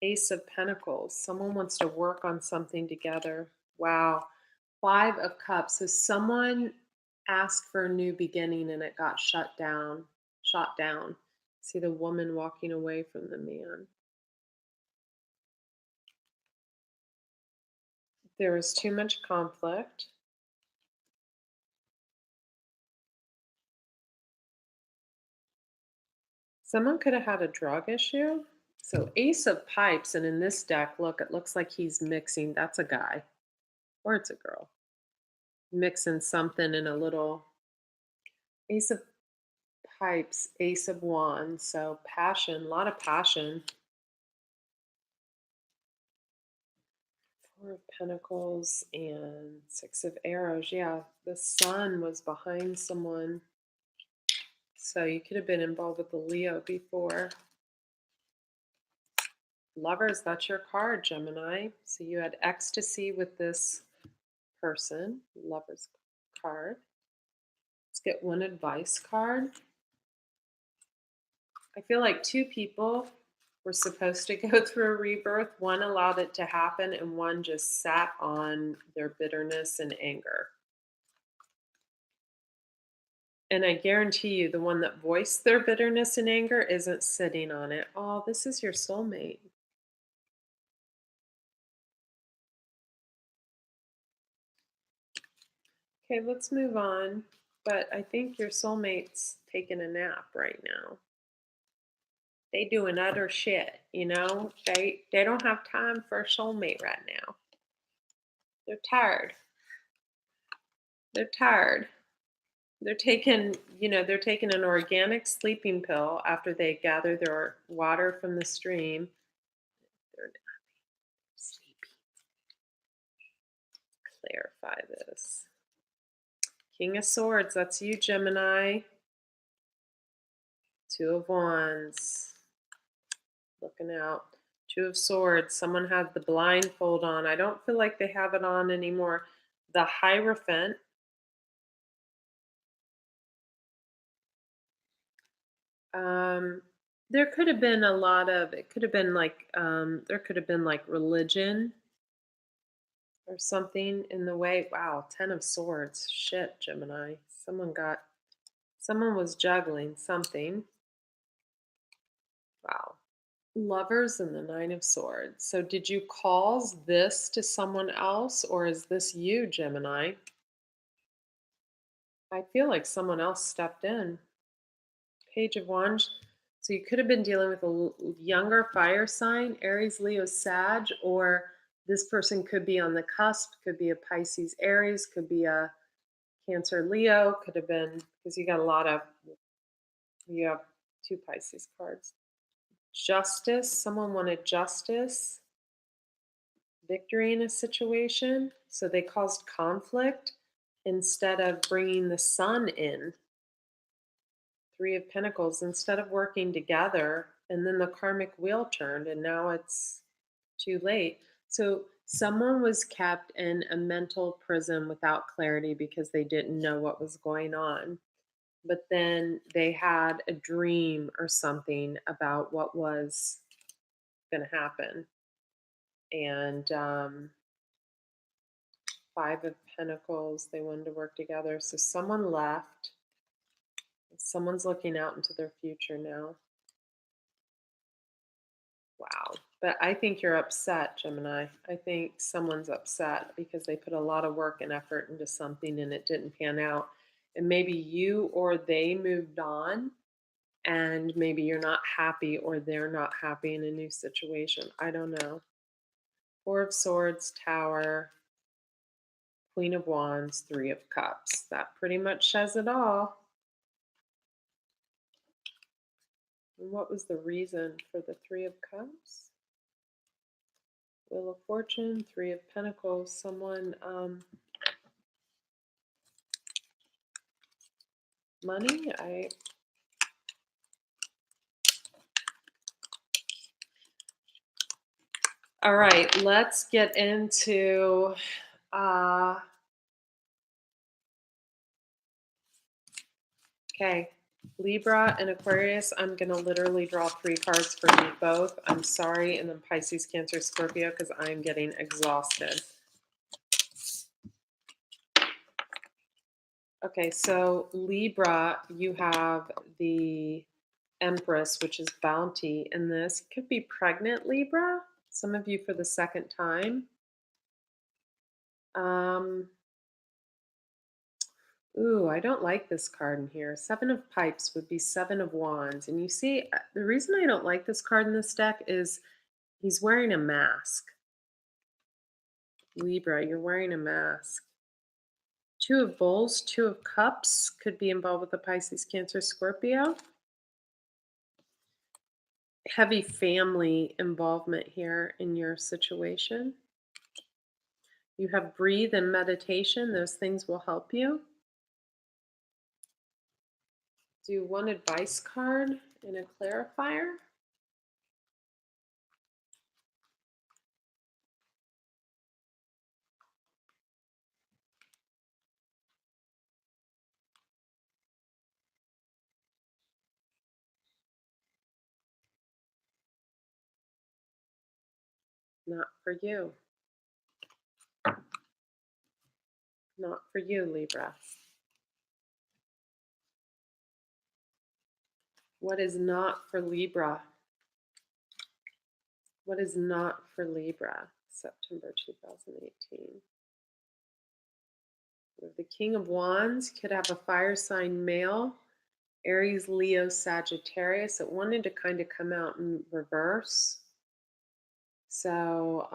Ace of Pentacles. Someone wants to work on something together. Wow. Five of Cups. So someone asked for a new beginning and it got shot down. See the woman walking away from the man. There was too much conflict. Someone could have had a drug issue. So Ace of Pipes, and in this deck, look, it looks like he's mixing. That's a guy, or it's a girl, mixing something in a little Ace of Pipes, Ace of Wands. So passion, a lot of passion. Four of Pentacles and Six of Arrows. Yeah, the sun was behind someone. So you could have been involved with the Leo before. Lovers, that's your card, Gemini. So you had ecstasy with this person, Lovers card. Let's get one advice card. I feel like two people were supposed to go through a rebirth. One allowed it to happen, and one just sat on their bitterness and anger. And I guarantee you, the one that voiced their bitterness and anger isn't sitting on it. Oh, this is your soulmate. Okay, let's move on. But I think your soulmate's taking a nap right now. They doing other shit, They don't have time for a soulmate right now. They're tired. They're tired. They're taking an organic sleeping pill after they gather their water from the stream. They're sleepy. Clarify this. King of Swords, that's you, Gemini. Two of Wands. Looking out. Two of Swords. Someone had the blindfold on. I don't feel like they have it on anymore. The Hierophant. Um, there could have been a lot of, it could have been like, there could have been like religion or something in the way. Wow, 10 of Swords. Shit, Gemini. Someone was juggling something. Wow. Lovers and the Nine of Swords. So did you cause this to someone else or is this you, Gemini? I feel like someone else stepped in. Page of Wands. So you could have been dealing with a younger fire sign, Aries, Leo, Sag, or this person could be on the cusp, could be a Pisces, Aries, could be a Cancer, Leo, could have been, because you have two Pisces cards. Justice, someone wanted justice, victory in a situation. So they caused conflict instead of bringing the sun in. Three of Pentacles, instead of working together, and then the karmic wheel turned, and now it's too late. So someone was kept in a mental prison without clarity because they didn't know what was going on. But then they had a dream or something about what was going to happen. And Five of Pentacles, they wanted to work together. So someone left. Someone's looking out into their future now. Wow. But I think you're upset, Gemini. I think someone's upset because they put a lot of work and effort into something and it didn't pan out. And maybe you or they moved on and maybe you're not happy or they're not happy in a new situation. I don't know. Four of Swords, Tower, Queen of Wands, Three of Cups. That pretty much says it all. And what was the reason for the Three of Cups? Wheel of Fortune, Three of Pentacles. Someone, money. All right, let's get into okay, Libra and Aquarius. I'm going to literally draw 3 cards for you both. I'm sorry, and then Pisces, Cancer, Scorpio, because I'm getting exhausted. Okay, so Libra, you have the Empress, which is bounty, and this could be pregnant Libra. Some of you for the second time. Ooh, I don't like this card in here. Seven of Pipes would be Seven of Wands. And you see, the reason I don't like this card in this deck is he's wearing a mask. Libra, you're wearing a mask. Two of Bowls, Two of Cups could be involved with the Pisces, Cancer, Scorpio. Heavy family involvement here in your situation. You have breathe and meditation. Those things will help you. Do one advice card and a clarifier. Not for you. Not for you, Libra. What is not for Libra? What is not for Libra? September 2018. The King of Wands could have a fire sign male, Aries, Leo, Sagittarius. It wanted to kind of come out in reverse. So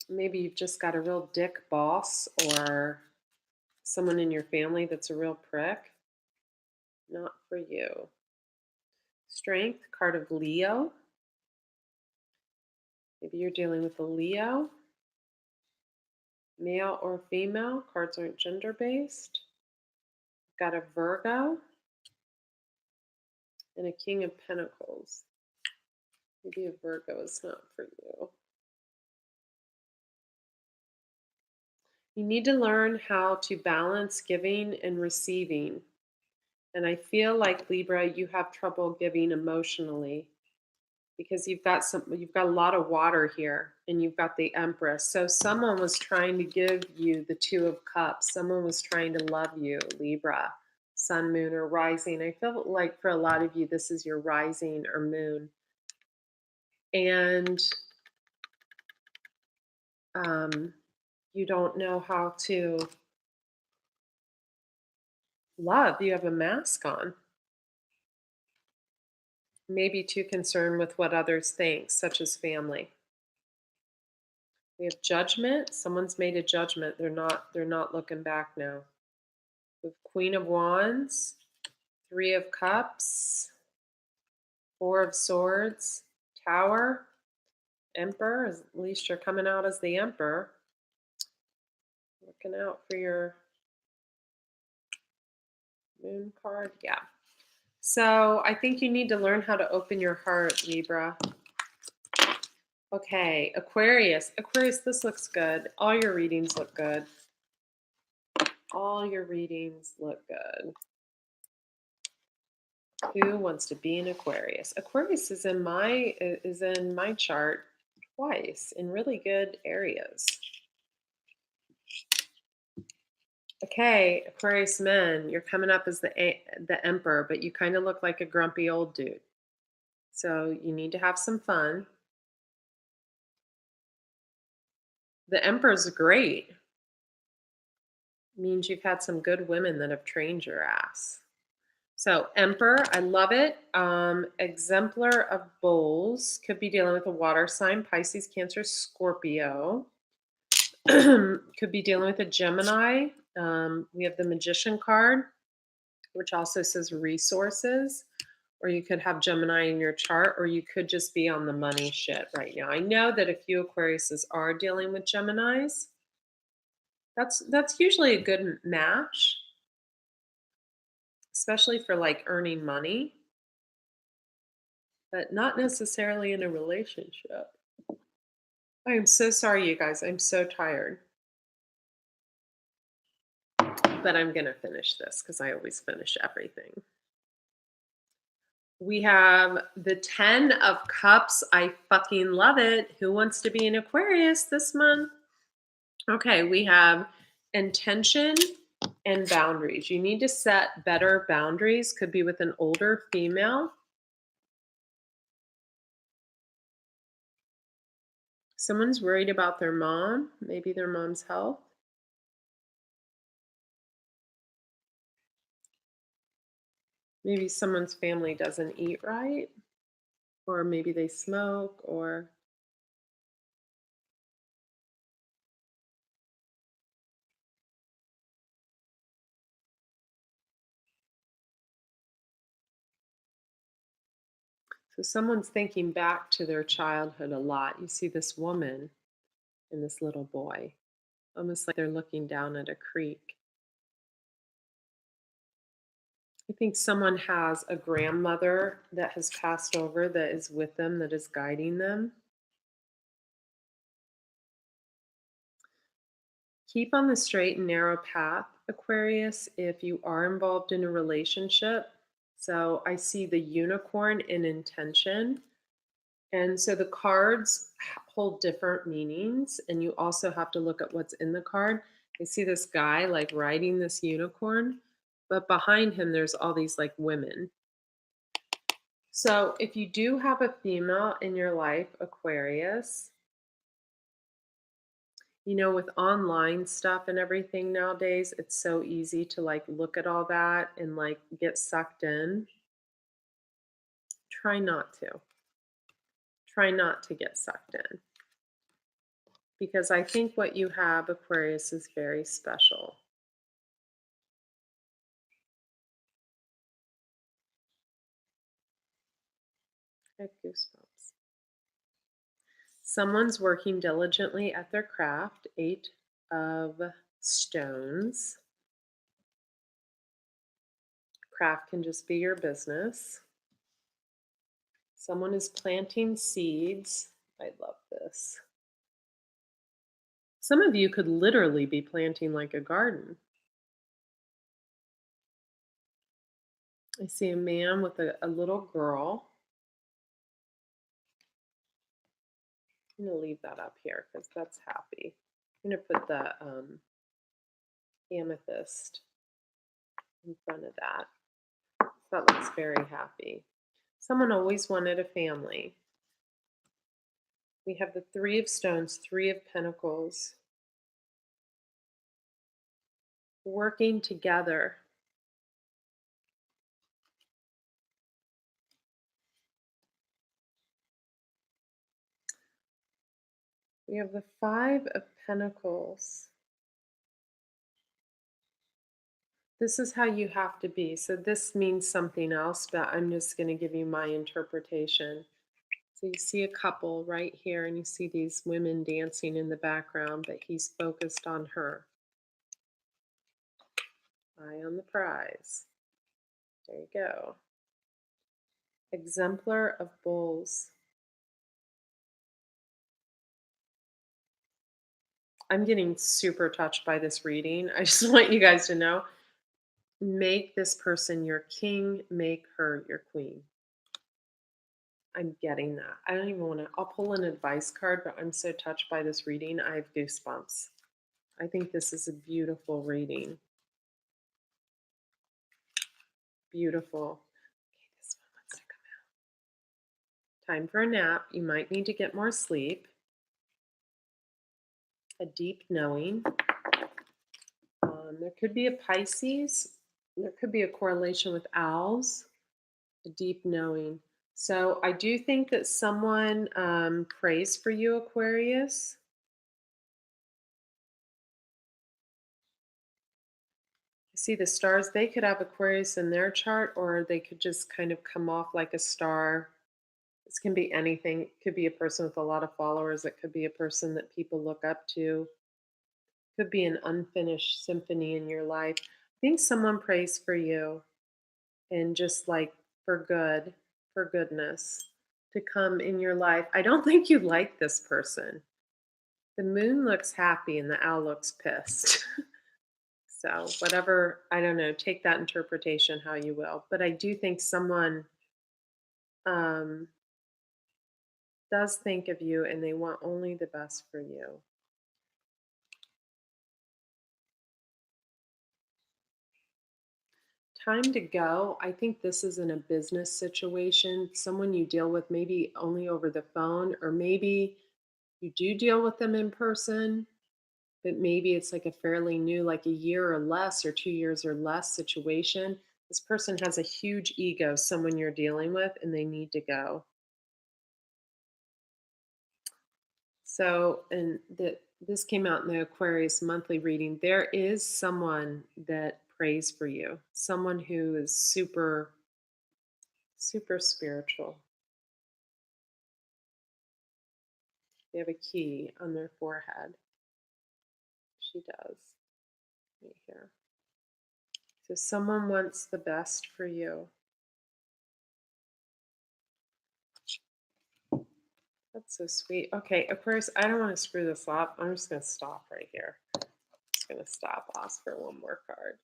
maybe you've just got a real dick boss or someone in your family that's a real prick. Not for you. Strength, card of Leo. Maybe you're dealing with a Leo. Male or female. Cards aren't gender-based. Got a Virgo. And a King of Pentacles. Maybe a Virgo is not for you. You need to learn how to balance giving and receiving. And I feel like Libra, you have trouble giving emotionally because you've got a lot of water here and you've got the Empress. So someone was trying to give you the 2 of cups. Someone was trying to love you, Libra, sun, moon, or rising. I feel like for a lot of you this is your rising or moon. And um you don't know how to love. You have a mask on. Maybe too concerned with what others think, such as family. We have judgment. Someone's made a judgment. They're not looking back now. We have Queen of Wands, 3 of Cups, 4 of Swords, Tower, Emperor. At least you're coming out as the Emperor. Looking out for your moon card. Yeah. So I think you need to learn how to open your heart, Libra. Okay, Aquarius. Aquarius, this looks good. All your readings look good. All your readings look good. Who wants to be an Aquarius? Aquarius is in my chart twice in really good areas. Okay, Aquarius men, you're coming up as the Emperor, but you kind of look like a grumpy old dude. So you need to have some fun. The Emperor's great. Means you've had some good women that have trained your ass. So Emperor, I love it. Exemplar of Bulls could be dealing with a water sign, Pisces, Cancer, Scorpio. Could be dealing with a Gemini. We have the Magician card, which also says resources. Or you could have Gemini in your chart, or you could just be on the money shit right now. I know that a few Aquariuses are dealing with Geminis. That's usually a good match, especially for like earning money, but not necessarily in a relationship. I am so sorry, you guys. I'm so tired. But I'm going to finish this because I always finish everything. We have the 10 of Cups. I fucking love it. Who wants to be an Aquarius this month? Okay, we have intention and boundaries. You need to set better boundaries. Could be with an older female. Someone's worried about their mom, maybe their mom's health. Maybe someone's family doesn't eat right, or maybe they smoke, or so someone's thinking back to their childhood a lot. You see this woman and this little boy, almost like they're looking down at a creek. I think someone has a grandmother that has passed over that is with them, that is guiding them. Keep on the straight and narrow path, Aquarius, if you are involved in a relationship. So I see the unicorn in intention. And so the cards hold different meanings, and you also have to look at what's in the card. I see this guy like riding this unicorn, but behind him, there's all these like women. So if you do have a female in your life, Aquarius, with online stuff and everything nowadays, it's so easy to like look at all that and like get sucked in. Try not to. Try not to get sucked in. Because I think what you have, Aquarius, is very special. I have goosebumps. Someone's working diligently at their craft. 8 of Stones. Craft can just be your business. Someone is planting seeds. I love this. Some of you could literally be planting like a garden. I see a man with a little girl. I'm going to leave that up here because that's happy. I'm going to put the amethyst in front of that. That looks very happy. Someone always wanted a family. We have the Three of Stones, Three of Pentacles, working together. We have the Five of Pentacles. This is how you have to be. So this means something else, but I'm just going to give you my interpretation. So you see a couple right here, and you see these women dancing in the background, but he's focused on her. Eye on the prize. There you go. Exemplar of Bulls. I'm getting super touched by this reading. I just want you guys to know, make this person your king, make her your queen. I'm getting that. I don't even want to, I'll pull an advice card, but I'm so touched by this reading. I have goosebumps. I think this is a beautiful reading. Beautiful. Okay, this one wants to come out. Time for a nap. You might need to get more sleep. A deep knowing. There could be a Pisces. There could be a correlation with owls. A deep knowing. So I do think that someone prays for you, Aquarius. See the stars, they could have Aquarius in their chart, or they could just kind of come off like a star. This can be anything. It could be a person with a lot of followers. It could be a person that people look up to. It could be an unfinished symphony in your life. I think someone prays for you and just like for good, for goodness to come in your life. I don't think you like this person. The moon looks happy and the owl looks pissed. So whatever, I don't know, take that interpretation how you will. But I do think someone um, does think of you and they want only the best for you. Time to go. I think this is in a business situation, someone you deal with maybe only over the phone, or maybe you do deal with them in person, but maybe it's like a fairly new, like a year or less, or 2 years or less situation. This person has a huge ego, someone you're dealing with, and they need to go. So, and this came out in the Aquarius monthly reading. There is someone that prays for you, someone who is super, super spiritual. They have a key on their forehead. She does. Right here. So someone wants the best for you. That's so sweet. Okay, Aquarius, I don't want to screw this up. I'm just going to stop right here. Just going to stop, ask for one more card.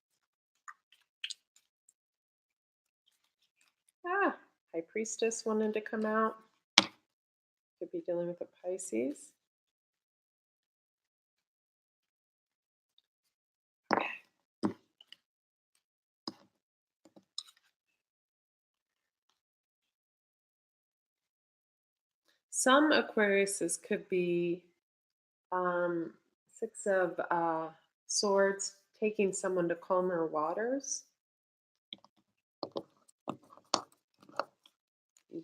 Ah, High Priestess wanted to come out. Could be dealing with a Pisces. Some Aquariuses could be Six of Swords, taking someone to calmer waters,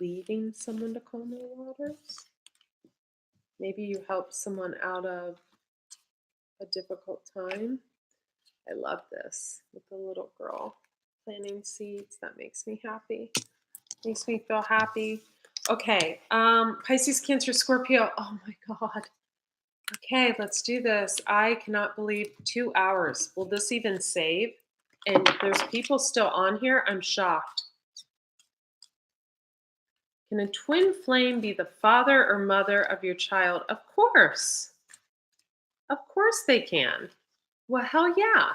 leading someone to calmer waters. Maybe you help someone out of a difficult time. I love this with the little girl planting seeds. That makes me happy. Makes me feel happy. Okay, Pisces, Cancer, Scorpio. Oh my God. Okay, let's do this. I cannot believe 2 hours. Will this even save? And there's people still on here. I'm shocked. Can a twin flame be the father or mother of your child? Of course. Of course they can. Well, hell yeah.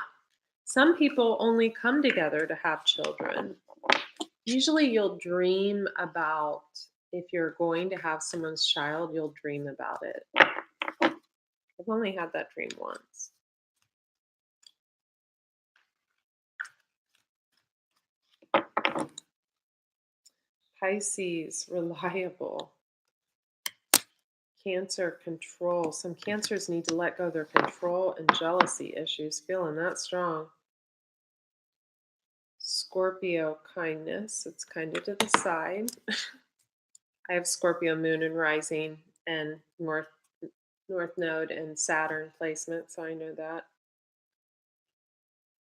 Some people only come together to have children. Usually you'll dream about if you're going to have someone's child, you'll dream about it. I've only had that dream once. Pisces, reliable. Cancer, control. Some cancers need to let go of their control and jealousy issues. Feeling that strong. Scorpio, kindness. It's kind of to the side. I have Scorpio moon and rising and North node and Saturn placement, so I know that.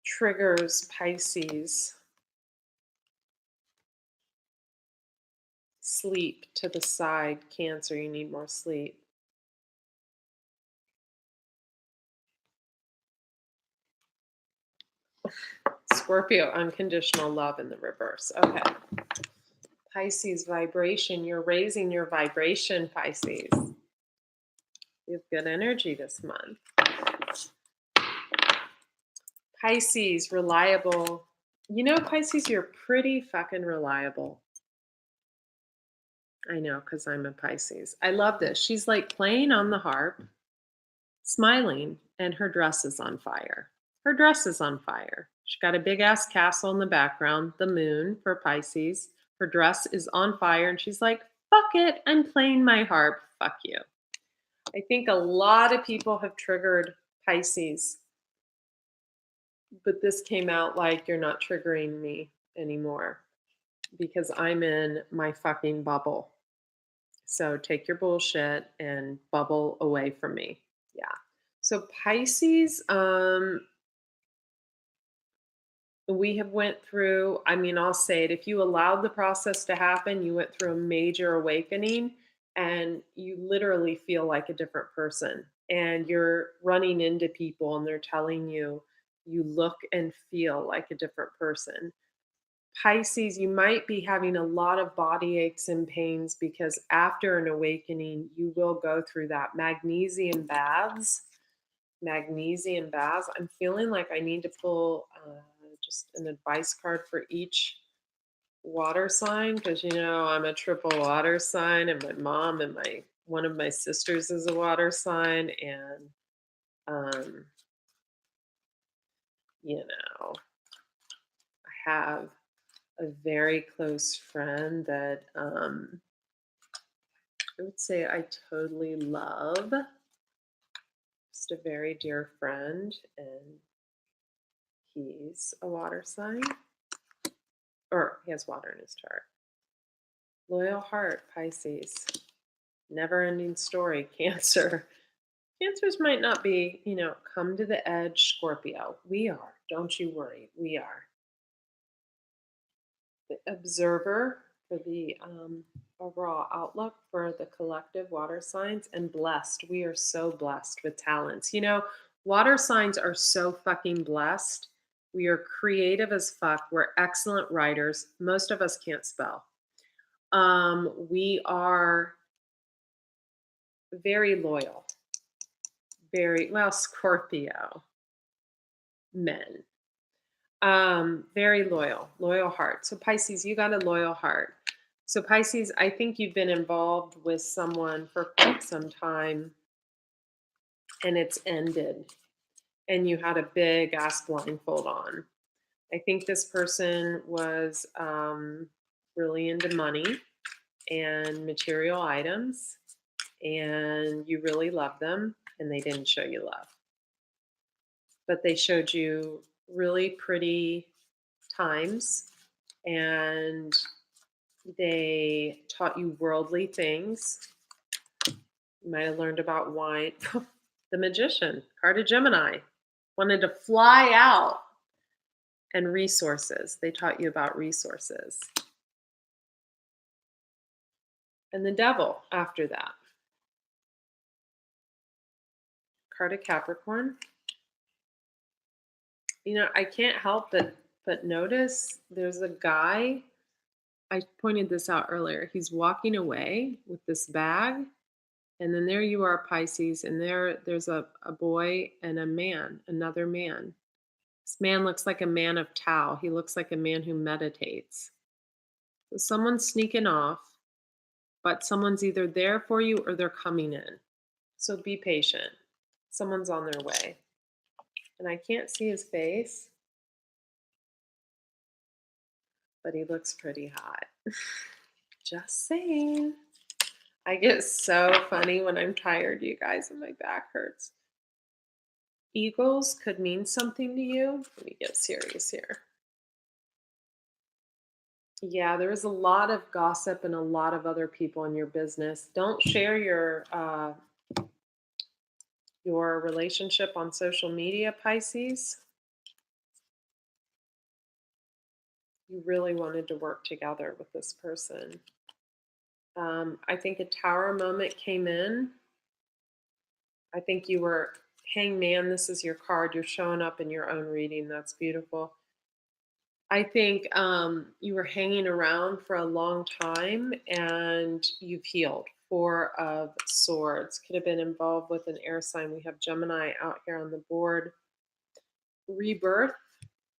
Triggers, Pisces. Sleep to the side, Cancer, you need more sleep. Scorpio, unconditional love in the reverse. Okay. Pisces, vibration. You're raising your vibration, Pisces. You have good energy this month. Pisces, reliable. You know, Pisces, you're pretty fucking reliable. I know, because I'm a Pisces. I love this. She's like playing on the harp, smiling, and her dress is on fire. Her dress is on fire. She got a big ass castle in the background, the moon for Pisces. Her dress is on fire, and she's like, fuck it, I'm playing my harp. Fuck you. I think a lot of people have triggered Pisces, but this came out like you're not triggering me anymore because I'm in my fucking bubble. So take your bullshit and bubble away from me. Yeah. So Pisces, we have went through, I mean, I'll say it, if you allowed the process to happen, you went through a major awakening and you literally feel like a different person. And you're running into people and they're telling you you look and feel like a different person. Pisces, you might be having a lot of body aches and pains because after an awakening, you will go through that. Magnesium baths. Magnesium baths. I'm feeling like I need to pull just an advice card for each water sign because I'm a triple water sign, and my mom and one of my sisters is a water sign, and um, I have a very close friend that I would say I totally love. Just a very dear friend, and he's a water sign, or he has water in his chart. Loyal heart, Pisces. Never ending story, Cancer. Cancers might not be, come to the edge, Scorpio. We are. Don't you worry. We are. The observer for the overall outlook for the collective water signs, and blessed. We are so blessed with talents. Water signs are so fucking blessed. We are creative as fuck. We're excellent writers. Most of us can't spell. We are very loyal. Very well, Scorpio men. Very loyal heart. So Pisces, you got a loyal heart. So Pisces, I think you've been involved with someone for quite some time and it's ended and you had a big ass blindfold on. I think this person was really into money and material items, and you really loved them and they didn't show you love. But they showed you really pretty times and they taught you worldly things. You might have learned about wine. The Magician, card of Gemini, wanted to fly out. And resources. They taught you about resources. And the Devil after that. Card of Capricorn. I can't help but notice there's a guy. I pointed this out earlier. He's walking away with this bag And then there you are, Pisces, and there's a boy and a man, another man. This man looks like a man of Tao. He looks like a man who meditates. So someone's sneaking off, but someone's either there for you or they're coming in. So be patient. Someone's on their way. And I can't see his face, but he looks pretty hot. Just saying. I get so funny when I'm tired, you guys, and my back hurts. Eagles could mean something to you. Let me get serious here. Yeah, there is a lot of gossip and a lot of other people in your business. Don't share your relationship on social media, Pisces. You really wanted to work together with this person. I think a tower moment came in. I think you were hangman. This is your card. You're showing up in your own reading. That's beautiful. I think you were hanging around for a long time and you've healed. Four of Swords. Could have been involved with an air sign. We have Gemini out here on the board. Rebirth.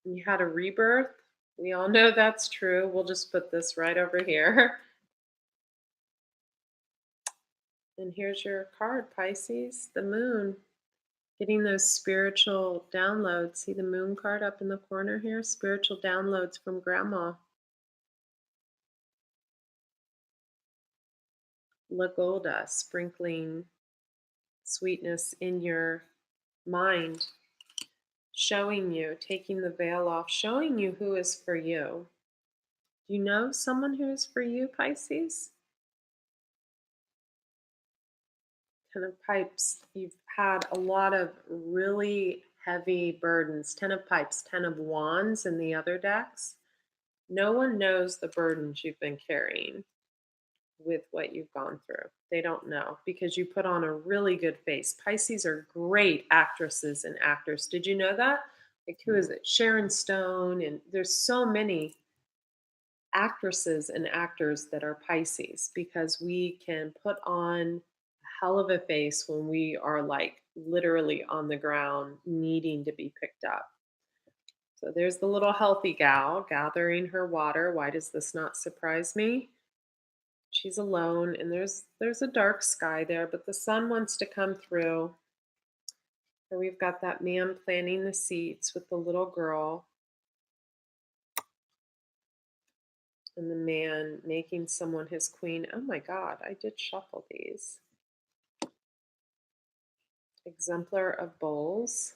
You had a rebirth. We all know that's true. We'll just put this right over here. And here's your card, Pisces, the moon. Getting those spiritual downloads. See the moon card up in the corner here? Spiritual downloads from grandma. Lagolda, sprinkling sweetness in your mind, showing you, taking the veil off, showing you who is for you. Do you know someone who is for you, Pisces? Ten of Pipes, you've had a lot of really heavy burdens. Ten of Pipes, Ten of Wands in the other decks. No one knows the burdens you've been carrying with what you've gone through. They don't know because you put on a really good face. Pisces are great actresses and actors. Did you know that? Like, who is it? Sharon Stone, and there's so many actresses and actors that are Pisces because we can put on a hell of a face when we are like literally on the ground needing to be picked up. So there's the little healthy gal gathering her water. Why does this not surprise me? She's alone and there's a dark sky there, but the sun wants to come through. And we've got that man planting the seeds with the little girl. And the man making someone his queen. Oh my God, I did shuffle these. Exemplar of Bowls.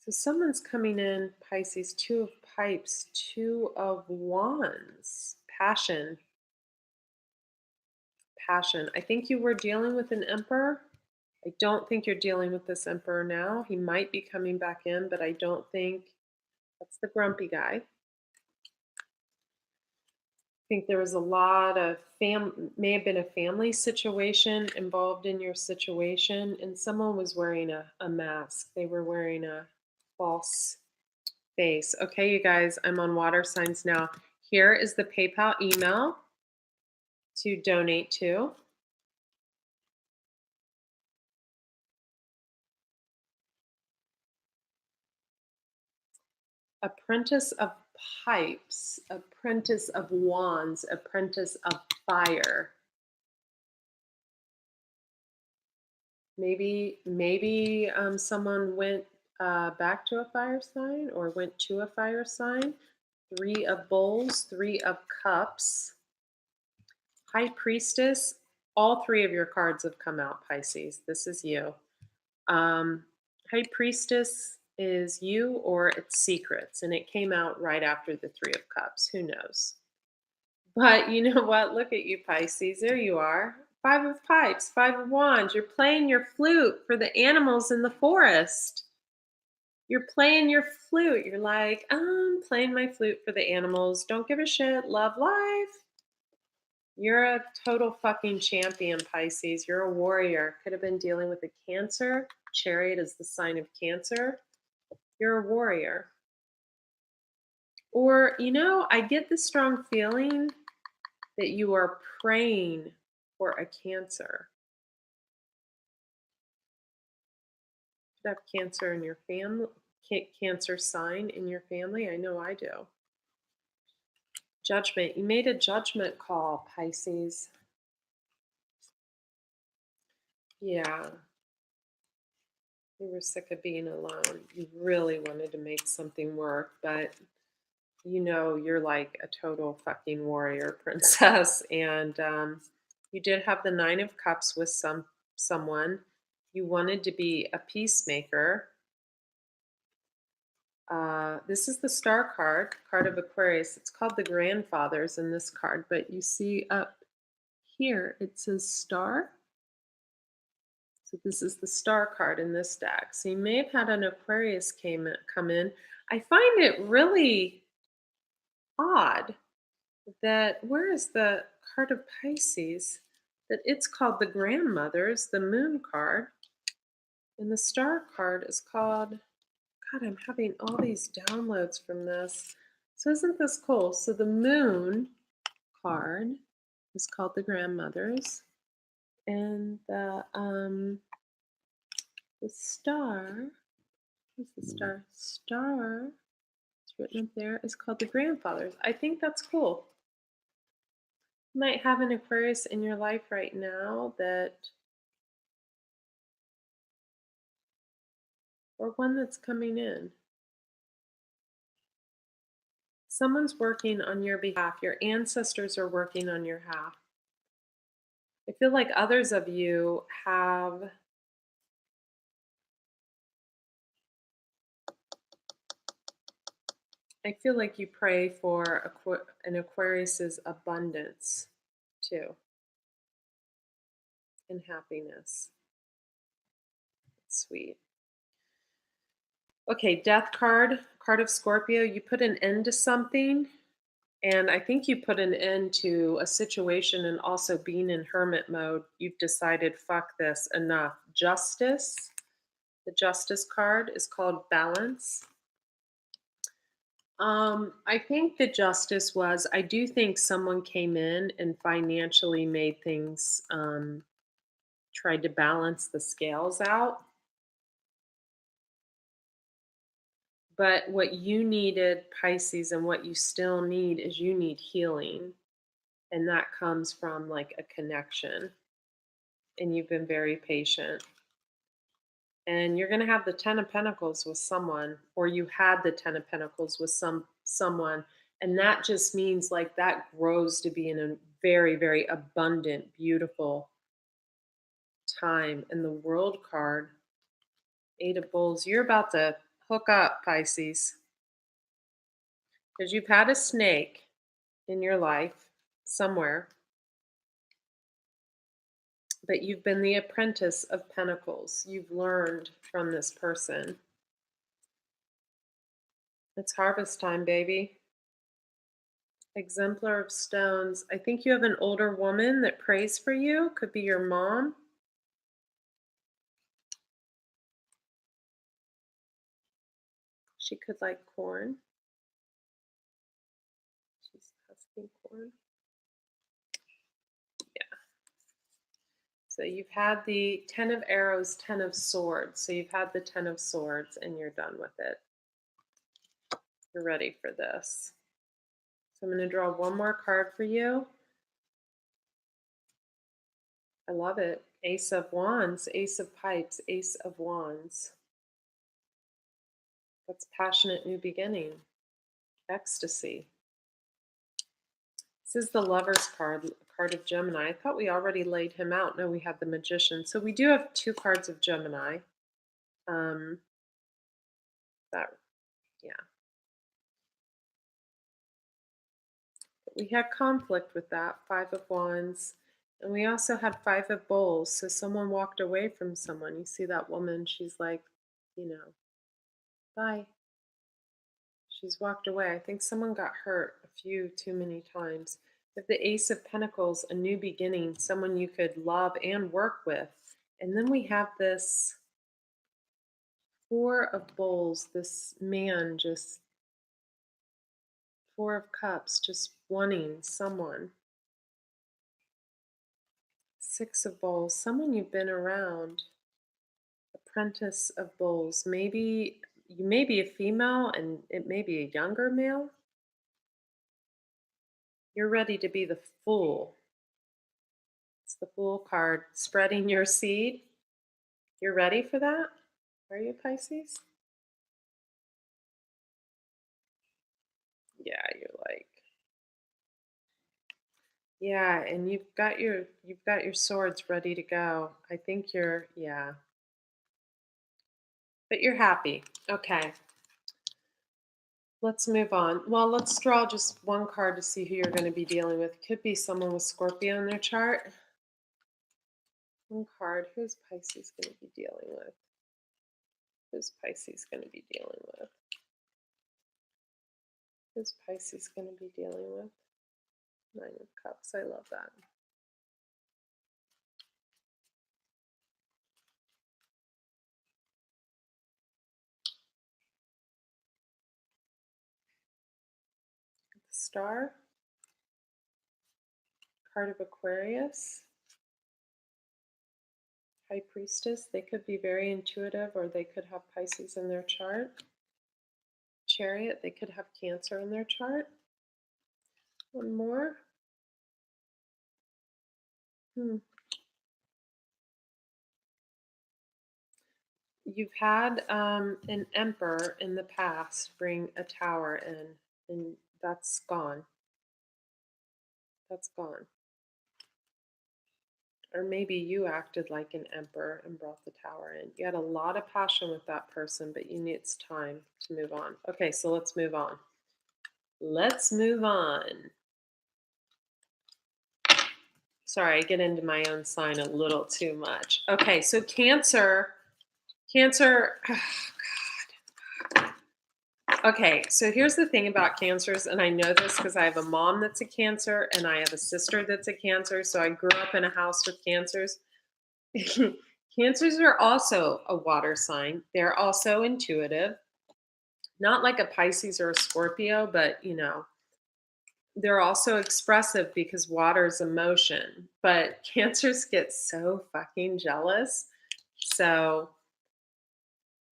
So someone's coming in, Pisces, Two of Pipes, Two of Wands. Passion. Passion. I think you were dealing with an emperor. I don't think you're dealing with this emperor now. He might be coming back in, but I don't think that's the grumpy guy. Think there was a lot of may have been a family situation involved in your situation, and someone was wearing a mask. They were wearing a false face. Okay, you guys, I'm on water signs now. Here is the PayPal email to donate to. Apprentice of Pipes, Apprentice of Wands, Apprentice of Fire. Maybe someone went back to a fire sign or went to a fire sign. Three of Bowls, Three of Cups. High Priestess. All three of your cards have come out, Pisces. This is you. High Priestess is you or it's secrets, and it came out right after the Three of Cups. Who knows? But you know what? Look at you, Pisces. There you are. Five of Pipes, Five of Wands. You're playing your flute for the animals in the forest. You're playing your flute. You're like, I'm playing my flute for the animals. Don't give a shit. Love life. You're a total fucking champion, Pisces. You're a warrior. Could have been dealing with a Cancer. Chariot is the sign of Cancer. You're a warrior. Or, I get the strong feeling that you are praying for a Cancer. You have Cancer in your family, Cancer sign in your family. I know I do. Judgment. You made a judgment call, Pisces. Yeah. You were sick of being alone. You really wanted to make something work, but you're like a total fucking warrior princess. And you did have the Nine of Cups with someone. You wanted to be a peacemaker. This is the Star card of Aquarius. It's called the Grandfathers in this card, but you see up here it says Star. So this is the Star card in this deck. So you may have had an Aquarius come in. I find it really odd that where is the card of Pisces? That it's called the Grandmothers, the Moon card, and the Star card is called. God, I'm having all these downloads from this. So isn't this cool? So the Moon card is called the Grandmothers, and the Star. What's the Star? Star. It's written up there. Is called the Grandfathers. I think that's cool. You might have an Aquarius in your life right now or one that's coming in. Someone's working on your behalf. Your ancestors are working on your behalf. I feel like others of you have I feel like you pray for an Aquarius's abundance too and happiness. Sweet. Okay, Death card of Scorpio. You put an end to something, and I think you put an end to a situation and also being in hermit mode. You've decided, fuck this, enough. Justice. The Justice card is called Balance. I think the justice was, I do think someone came in and financially made things, tried to balance the scales out. But what you needed, Pisces, and what you still need is you need healing. And that comes from like a connection. And you've been very patient. And you're going to have the 10 of Pentacles with someone, or you had the 10 of Pentacles with someone, and that just means like that grows to be in a very, very abundant, beautiful time. And the World card, Eight of Bowls, you're about to hook up, Pisces, because you've had a snake in your life somewhere, but you've been the apprentice of Pentacles. You've learned from this person. It's harvest time, baby. Exemplar of Stones. I think you have an older woman that prays for you. Could be your mom. She could like corn. She's husking corn. Yeah. So you've had the 10 of Arrows, 10 of Swords. So you've had the 10 of Swords and you're done with it. You're ready for this. So I'm going to draw one more card for you. I love it. Ace of Wands, Ace of Pipes, Ace of Wands. That's passionate new beginning. Ecstasy. This is the Lover's card of Gemini. I thought we already laid him out. No, we have the Magician. So we do have two cards of Gemini. That, yeah. But we had conflict with that, Five of Wands. And we also had Five of Bowls. So someone walked away from someone. You see that woman, she's like, bye. She's walked away. I think someone got hurt a few too many times. With the Ace of Pentacles, a new beginning, someone you could love and work with. And then we have this Four of Bowls, this man just, Four of Cups, just wanting someone. Six of Bowls. Someone you've been around. Apprentice of Bowls. Maybe you may be a female and it may be a younger male. You're ready to be the Fool. It's the Fool card. Spreading your seed. You're ready for that? Are you Pisces? Yeah, you're like, yeah, and you've got your swords ready to go. I think yeah, but you're happy. Okay, let's move on. Well, let's draw just one card to see who you're going to be dealing with. Could be someone with Scorpio in their chart. One card. Who's Pisces going to be dealing with? Who's Pisces going to be dealing with? Who's Pisces going to be dealing with? Nine of Cups. I love that. Star. Card of Aquarius. High Priestess. They could be very intuitive or they could have Pisces in their chart. Chariot. They could have Cancer in their chart. One more. You've had an Emperor in the past bring a tower in, and that's gone. That's gone. Or maybe you acted like an emperor and brought the tower in. You had a lot of passion with that person, but you need it's time to move on. Okay, so let's move on. Let's move on. Sorry, I get into my own sign a little too much. Okay, so Cancer. Cancer. Okay, so here's the thing about cancers, and I know this because I have a mom that's a Cancer and I have a sister that's a Cancer. So I grew up in a house with Cancers. Cancers are also a water sign. They're also intuitive. Not like a Pisces or a Scorpio, but they're also expressive because water is emotion. But Cancers get so fucking jealous. So,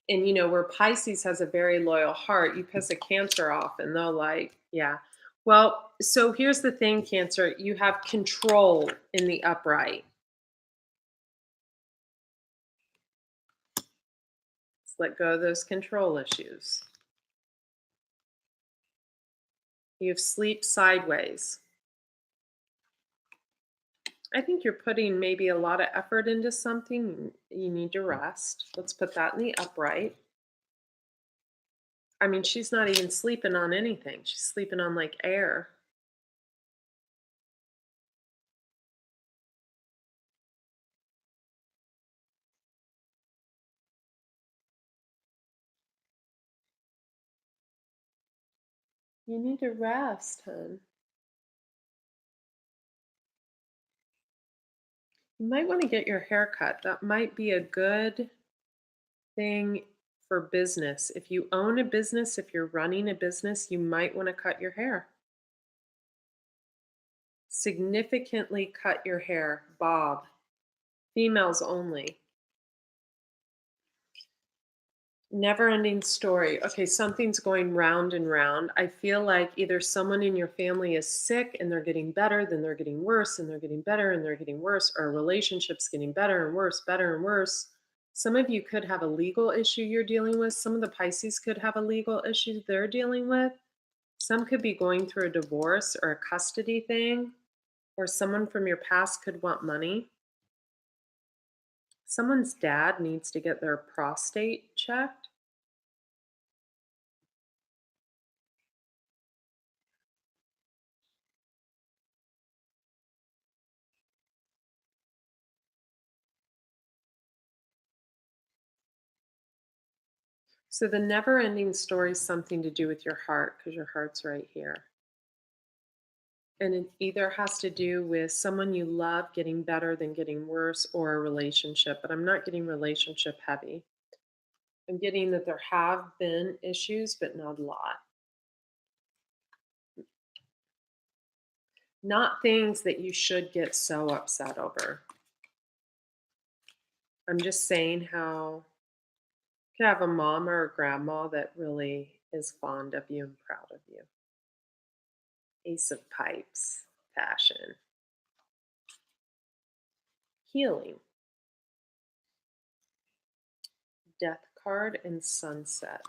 and where Pisces has a very loyal heart, you piss a Cancer off and they'll like, yeah. Well, so here's the thing, Cancer, you have control in the upright. Let's let go of those control issues. You have sleep sideways. I think you're putting maybe a lot of effort into something. You need to rest. Let's put that in the upright. I mean, she's not even sleeping on anything. She's sleeping on like air. You need to rest, hon. You might want to get your hair cut. That might be a good thing for business. If you own a business, if you're running a business, you might want to cut your hair. Significantly cut your hair, bob. Females only. Never ending story. Okay, something's going round and round. I feel like either someone in your family is sick and they're getting better, then they're getting worse, and they're getting better and they're getting worse, or a relationship's getting better and worse, better and worse. Some of you could have a legal issue you're dealing with. Some of the Pisces could have a legal issue they're dealing with. Some could be going through a divorce or a custody thing, or someone from your past could want money. Someone's dad needs to get their prostate checked. So the never ending story is something to do with your heart because your heart's right here. And it either has to do with someone you love getting better than getting worse or a relationship, but I'm not getting relationship heavy. I'm getting that there have been issues, but not a lot. Not things that you should get so upset over. I'm just saying how you could have a mom or a grandma that really is fond of you and proud of you. Ace of Pipes, passion, healing, Death card, and Sunset.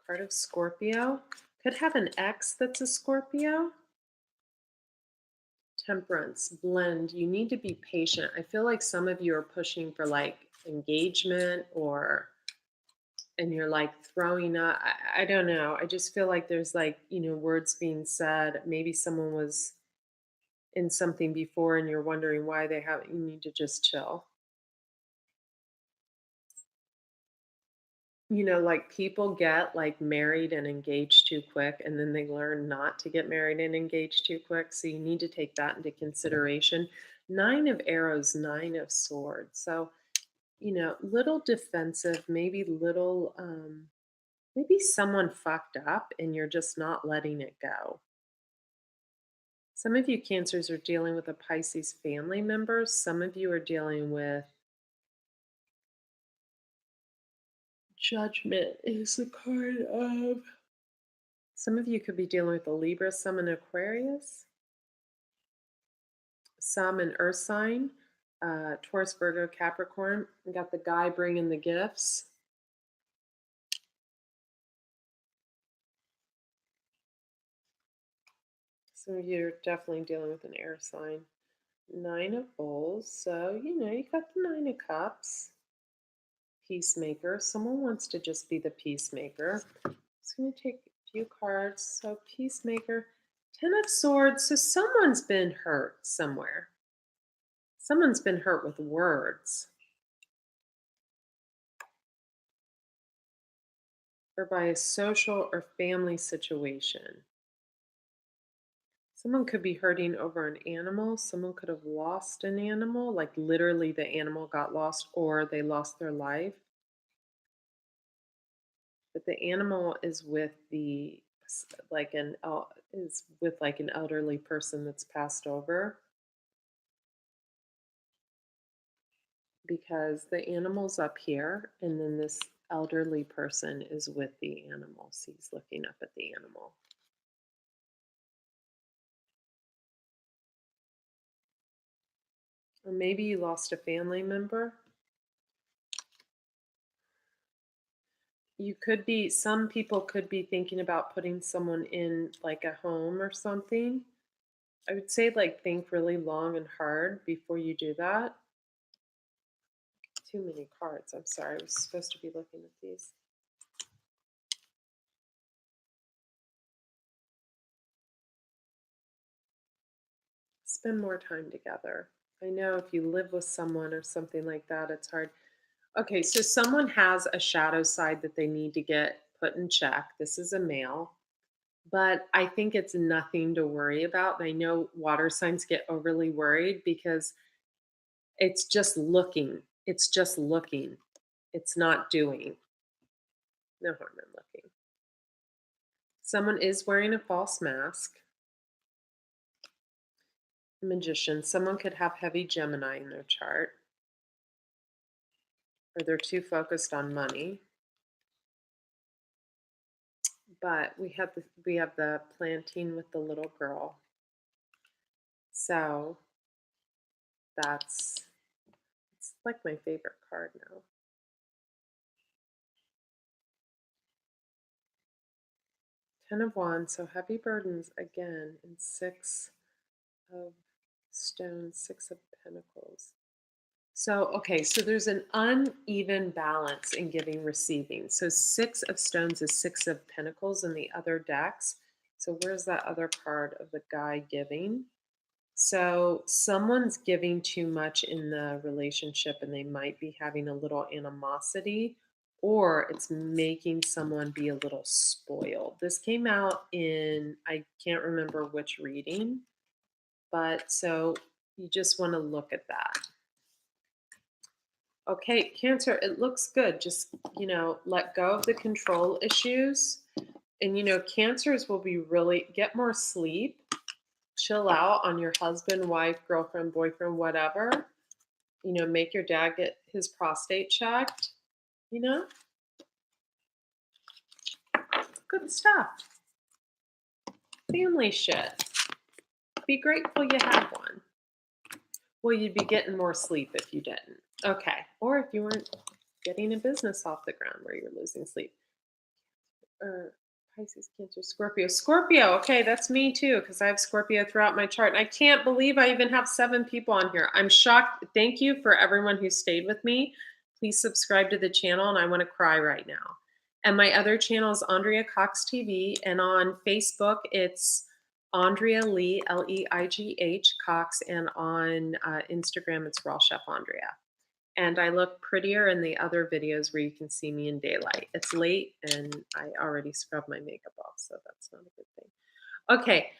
Card of Scorpio. Could have an ex that's a Scorpio. Temperance, blend. You need to be patient. I feel like some of you are pushing for like engagement or and you're like throwing up. I don't know. I just feel like there's like, words being said. Maybe someone was in something before and you're wondering why they haven't. You need to just chill. Like people get like married and engaged too quick and then they learn not to get married and engaged too quick. So you need to take that into consideration. Nine of arrows, nine of swords. So, little defensive, maybe little, maybe someone fucked up and you're just not letting it go. Some of you Cancers are dealing with a Pisces family member. Some of you are dealing with Judgment is the card of. Some of you could be dealing with a Libra, some an Aquarius, some an Earth sign, Taurus, Virgo, Capricorn. We got the guy bringing the gifts. Some of you are definitely dealing with an air sign. Nine of Bowls. So, you got the Nine of Cups. Peacemaker. Someone wants to just be the peacemaker. I'm just going to take a few cards. So, Peacemaker. Ten of Swords. So, someone's been hurt somewhere. Someone's been hurt with words or by a social or family situation. Someone could be hurting over an animal. Someone could have lost an animal, like literally the animal got lost or they lost their life. But the animal is with an elderly person that's passed over because the animal's up here and then this elderly person is with the animal. So he's looking up at the animal. Or maybe you lost a family member. Some people could be thinking about putting someone in like a home or something. I would say like think really long and hard before you do that. Too many cards. I'm sorry. I was supposed to be looking at these. Spend more time together. I know if you live with someone or something like that, it's hard. Okay, so someone has a shadow side that they need to get put in check. This is a male, but I think it's nothing to worry about. And I know water signs get overly worried because it's just looking. It's just looking. It's not doing. No harm in looking. Someone is wearing a false mask. Magician. Someone could have heavy Gemini in their chart. Or they're too focused on money. But we have the planting with the little girl. So it's like my favorite card now. Ten of Wands, so heavy burdens again, and Six of Stones, Six of Pentacles. So, okay, so there's an uneven balance in giving, receiving. So Six of Stones is Six of Pentacles in the other decks. So where's that other card of the guy giving? So someone's giving too much in the relationship and they might be having a little animosity, or it's making someone be a little spoiled. This came out in, I can't remember which reading, but so you just want to look at that. Okay, Cancer, it looks good. Just, let go of the control issues. And, Cancers will be really, get more sleep, chill out on your husband, wife, girlfriend, boyfriend, whatever. Make your dad get his prostate checked, you know? Good stuff. Family shit. Be grateful you have one. Well, you'd be getting more sleep if you didn't. Okay. Or if you weren't getting a business off the ground where you're losing sleep. Or Pisces, Cancer, Scorpio. Scorpio. Okay, that's me too, because I have Scorpio throughout my chart. And I can't believe I even have 7 people on here. I'm shocked. Thank you for everyone who stayed with me. Please subscribe to the channel, and I want to cry right now. And my other channel is Andrea Cox TV, and on Facebook it's Andrea Lee, Leigh Cox, and on Instagram it's Raw Chef Andrea. And I look prettier in the other videos where you can see me in daylight. It's late and I already scrubbed my makeup off, so that's not a good thing. Okay,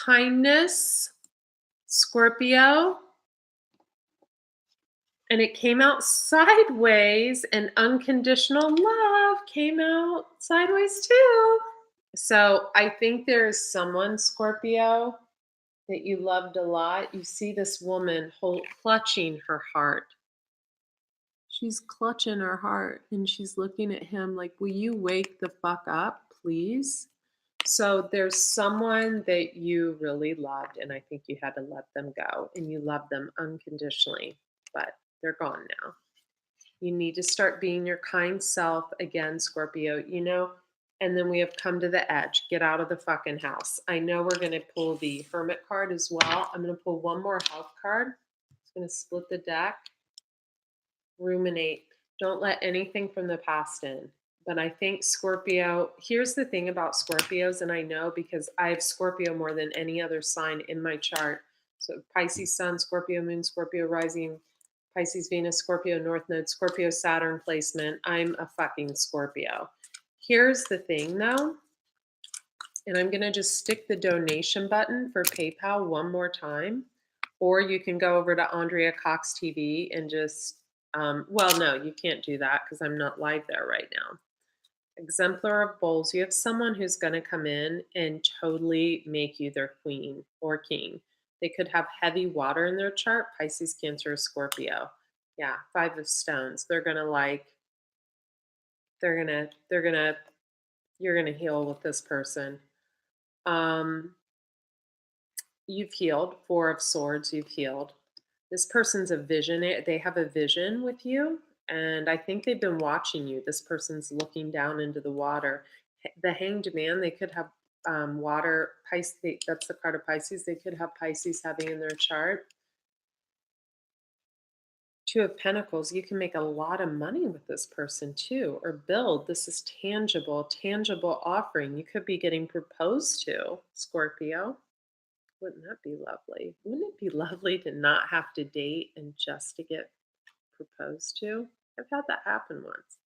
kindness, Scorpio, and it came out sideways, and unconditional love came out sideways too. So I think there's someone, Scorpio, that you loved a lot. You see this woman clutching her heart. She's clutching her heart and she's looking at him like, will you wake the fuck up, please? So there's someone that you really loved, and I think you had to let them go, and you loved them unconditionally, but they're gone now. You need to start being your kind self again, Scorpio, and then we have come to the edge. Get out of the fucking house. I know we're going to pull the Hermit card as well. I'm going to pull one more health card. It's going to split the deck. Ruminate. Don't let anything from the past in. But I think Scorpio, here's the thing about Scorpios, and I know because I have Scorpio more than any other sign in my chart. So Pisces Sun, Scorpio Moon, Scorpio Rising, Pisces Venus, Scorpio North Node, Scorpio Saturn placement. I'm a fucking Scorpio. Here's the thing though, and I'm going to just stick the donation button for PayPal one more time. Or you can go over to Andrea Cox TV and just, well, no, you can't do that because I'm not live there right now. Exemplar of Bowls, you have someone who's going to come in and totally make you their queen or king. They could have heavy water in their chart, Pisces, Cancer, Scorpio. Yeah, 5 of Stones. They're going to you're going to heal with this person. You've healed. 4 of Swords, you've healed. This person's a visionary. They have a vision with you, and I think they've been watching you. This person's looking down into the water. The Hanged Man, they could have water. Pisces, that's the card of Pisces. They could have Pisces heavy in their chart. 2 of Pentacles, you can make a lot of money with this person too, or build. This is tangible offering. You could be getting proposed to, Scorpio. Wouldn't that be lovely? Wouldn't it be lovely to not have to date and just to get proposed to? I've had that happen once.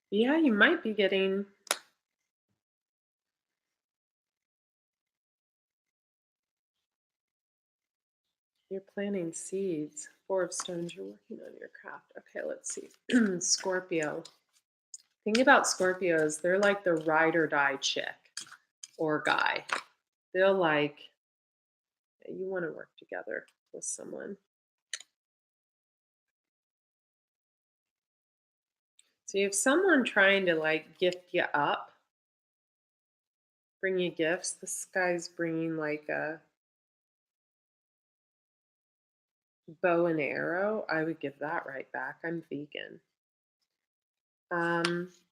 Yeah, you might be getting. You're planting seeds. 4 of Stones, you're working on your craft. Okay, let's see. Scorpio. Thing about Scorpios, they're like the ride or die chick or guy. They're like, you want to work together with someone. So you have someone trying to like gift you up, bring you gifts. This guy's bringing like a bow and arrow. I would give that right back. I'm vegan.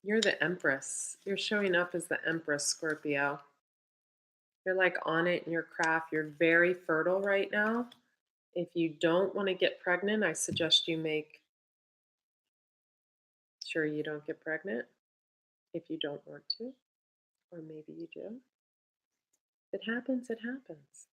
You're the Empress. You're showing up as the Empress, Scorpio. You're like on it in your craft. You're very fertile right now. If you don't want to get pregnant, I suggest you make sure you don't get pregnant if you don't want to, or maybe you do. If it happens, it happens.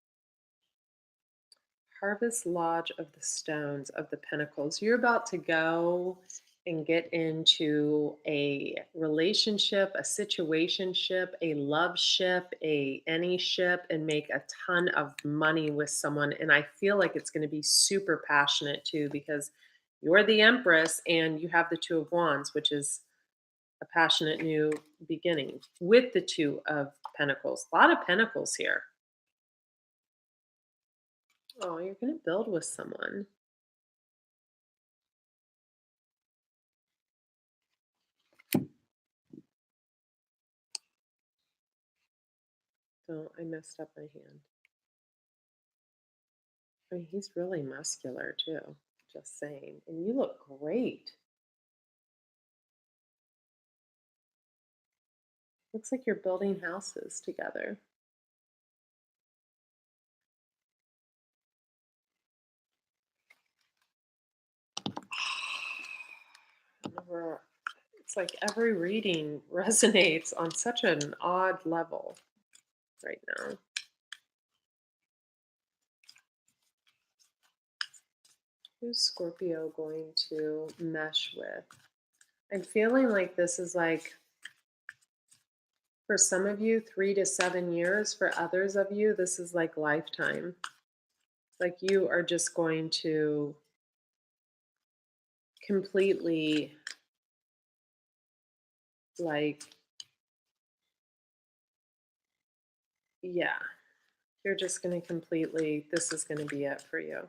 Harvest Lodge of the Stones of the Pentacles. You're about to go and get into a relationship, a situationship, a love ship, any ship, and make a ton of money with someone. And I feel like it's going to be super passionate too, because you're the Empress and you have the 2 of Wands, which is a passionate new beginning with the Two of Pentacles. A lot of pentacles here. Oh, you're going to build with someone. Oh, I messed up my hand. I mean, he's really muscular too. Just saying. And you look great. Looks like you're building houses together. Never, it's like every reading resonates on such an odd level right now. Who's Scorpio going to mesh with? I'm feeling like this is like, for some of you, 3 to 7 years. For others of you, this is like lifetime. Like you are just going to completely, like, yeah, you're just going to completely, this is going to be it for you.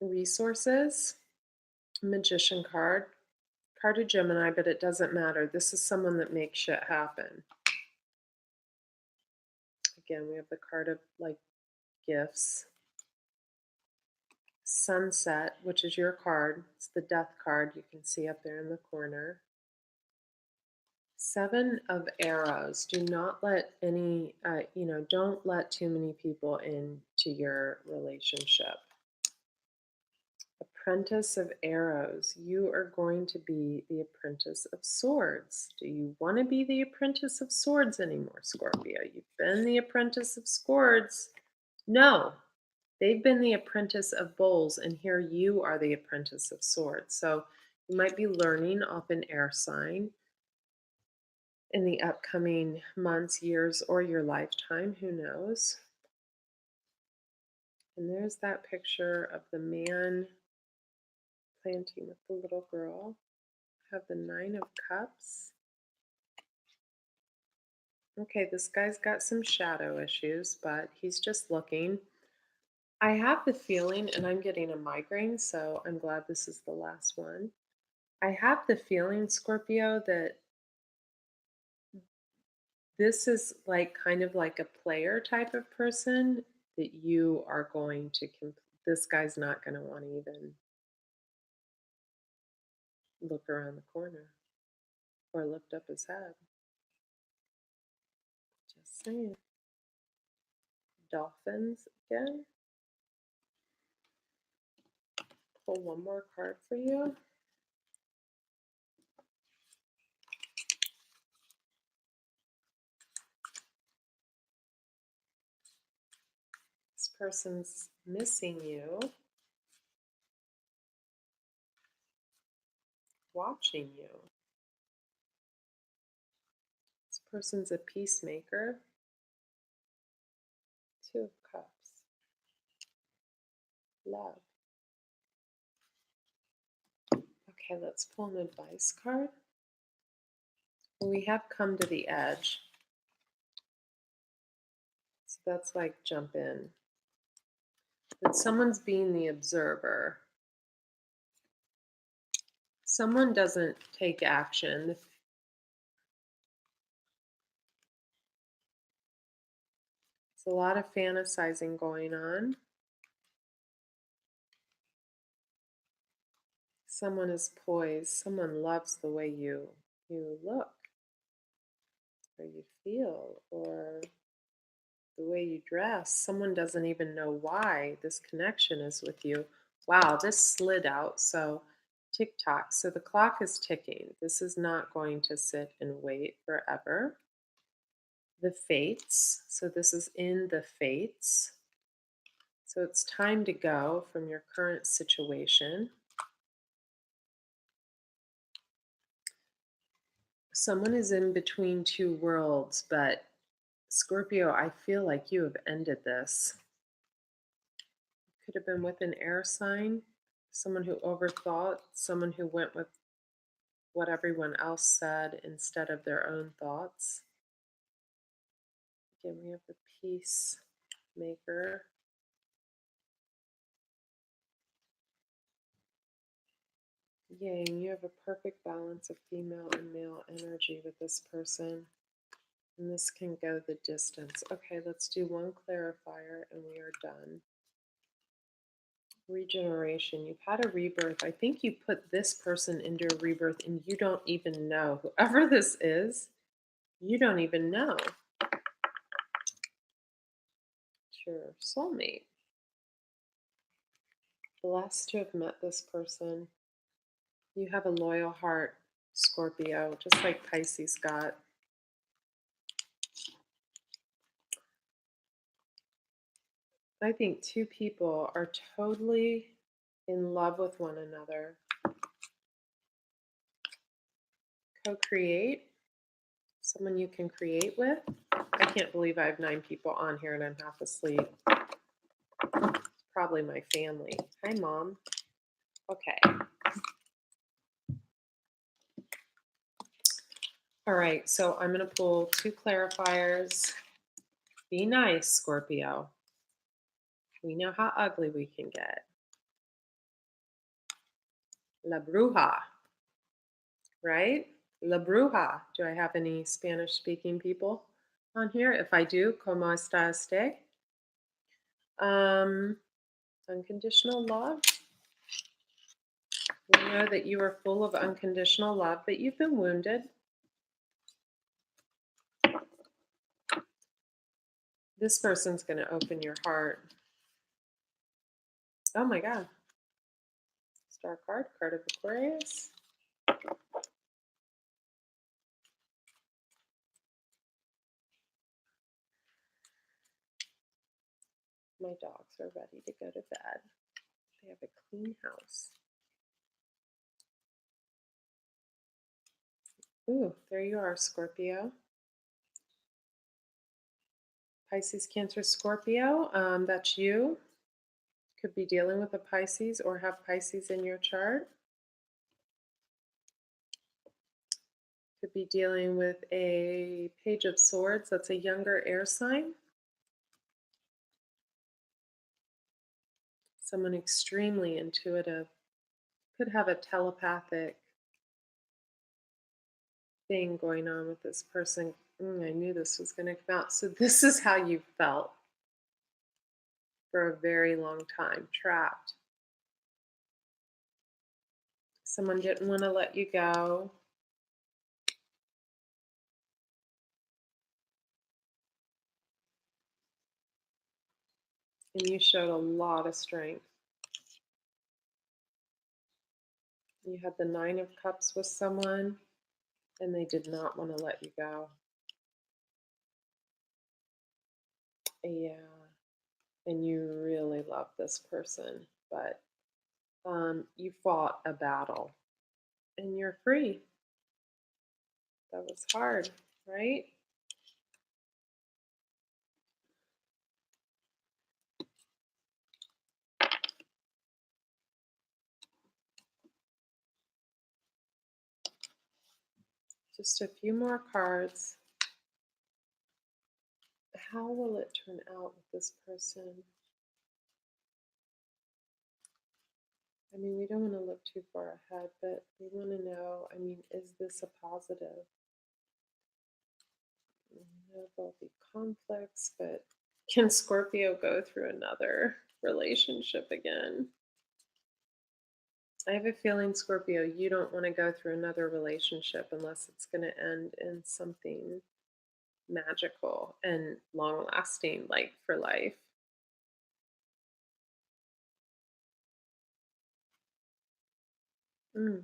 Resources, Magician card, card of Gemini, but it doesn't matter. This is someone that makes shit happen. Again, we have the card of like gifts. Sunset, which is your card. It's the death card you can see up there in the corner. Seven of arrows. Do not let any, don't let too many people into your relationship. Apprentice of arrows. You are going to be the apprentice of swords. Do you want to be the apprentice of swords anymore, Scorpio? You've been the apprentice of swords. No, they've been the apprentice of bowls, and here you are the apprentice of swords. So you might be learning off an air sign in the upcoming months, years, or your lifetime. Who knows? And there's that picture of the man planting with the little girl. Have the Nine of Cups. Okay, this guy's got some shadow issues, but he's just looking. I have the feeling, and I'm getting a migraine, so I'm glad this is the last one. I have the feeling, Scorpio, that this is like kind of like a player type of person that you are going to, this guy's not going to want to even look around the corner or lift up his head. Just saying. Dolphins again. Pull one more card for you. This person's missing you, watching you. This person's a peacemaker. Two of Cups. Love. Okay, let's pull an advice card. We have come to the edge. So that's like jump in. But someone's being the observer. Someone doesn't take action. There's a lot of fantasizing going on. Someone is poised. Someone loves the way you look, or you feel, or the way you dress. Someone doesn't even know why this connection is with you. Wow, this slid out. So tick tock. So the clock is ticking. This is not going to sit and wait forever. The fates. So this is in the fates. So it's time to go from your current situation. Someone is in between two worlds, but Scorpio, I feel like you have ended this. Could have been with an air sign, someone who overthought, someone who went with what everyone else said instead of their own thoughts. Again, we have the peacemaker. Yang, you have a perfect balance of female and male energy with this person. And this can go the distance. Okay, let's do one clarifier and we are done. Regeneration. You've had a rebirth. I think you put this person into a rebirth and you don't even know. Whoever this is, you don't even know. It's your soulmate. Blessed to have met this person. You have a loyal heart, Scorpio, just like Pisces got. I think two people are totally in love with one another. Co-create, someone you can create with. I can't believe I have 9 people on here and I'm half asleep. It's probably my family. Hi, Mom. Okay. All right, so I'm going to pull 2 clarifiers. Be nice, Scorpio. We know how ugly we can get. La Bruja, right? La Bruja. Do I have any Spanish-speaking people on here? If I do, ¿cómo está usted? Unconditional love. We know that you are full of unconditional love, but you've been wounded. This person's going to open your heart. Oh my God. Star card, card of Aquarius. My dogs are ready to go to bed. They have a clean house. Ooh, there you are, Scorpio. Pisces, Cancer, Scorpio. That's you. Could be dealing with a Pisces or have Pisces in your chart. Could be dealing with a Page of Swords. That's a younger air sign. Someone extremely intuitive. Could have a telepathic thing going on with this person. I knew this was going to come out. So this is how you felt for a very long time, trapped. Someone didn't want to let you go. And you showed a lot of strength. You had the 9 of Cups with someone, and they did not want to let you go. Yeah. And you really love this person, but you fought a battle, and you're free. That was hard, right? Just a few more cards. How will it turn out with this person? I mean, we don't want to look too far ahead, but we want to know, I mean, is this a positive? There'll be conflicts, but can Scorpio go through another relationship again? I have a feeling, Scorpio, you don't want to go through another relationship unless it's going to end in something magical and long lasting, like for life. Mm,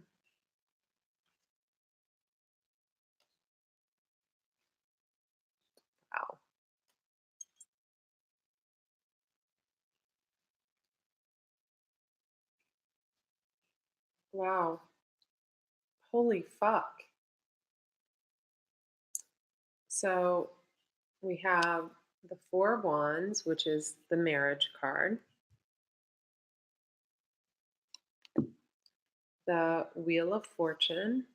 wow. Wow. Holy fuck. So we have the 4 of Wands, which is the marriage card, the Wheel of Fortune,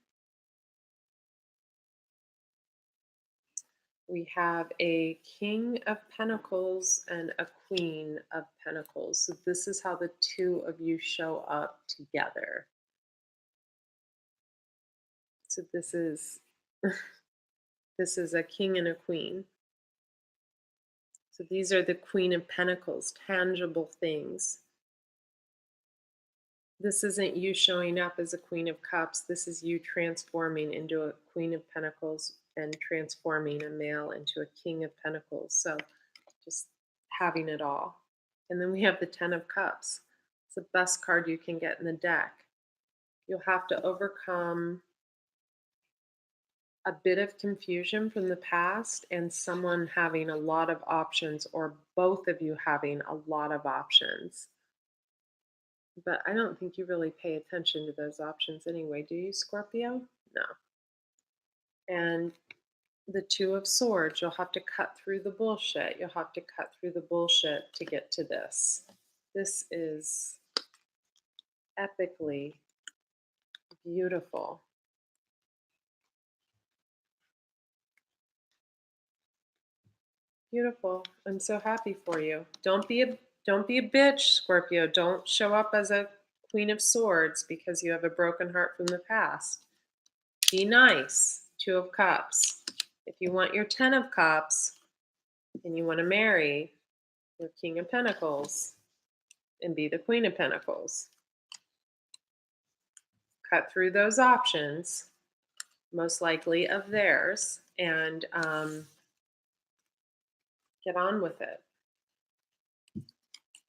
We have a King of Pentacles and a Queen of Pentacles. So this is how the two of you show up together. So this is this is a king and a queen. So these are the Queen of Pentacles, tangible things. This isn't you showing up as a Queen of Cups. This is you transforming into a Queen of Pentacles and transforming a male into a King of Pentacles. So just having it all. And then we have the Ten of Cups. It's the best card you can get in the deck. You'll have to overcome a bit of confusion from the past and someone having a lot of options, or both of you having a lot of options. But I don't think you really pay attention to those options anyway, do you, Scorpio? No. And the Two of Swords, you'll have to cut through the bullshit. You'll have to cut through the bullshit to get to this. This is epically beautiful. Beautiful. I'm so happy for you. Don't be a bitch, Scorpio. Don't show up as a Queen of Swords because you have a broken heart from the past. Be nice. Two of Cups. If you want your Ten of Cups and you want to marry your King of Pentacles and be the Queen of Pentacles, cut through those options, most likely of theirs, and get on with it.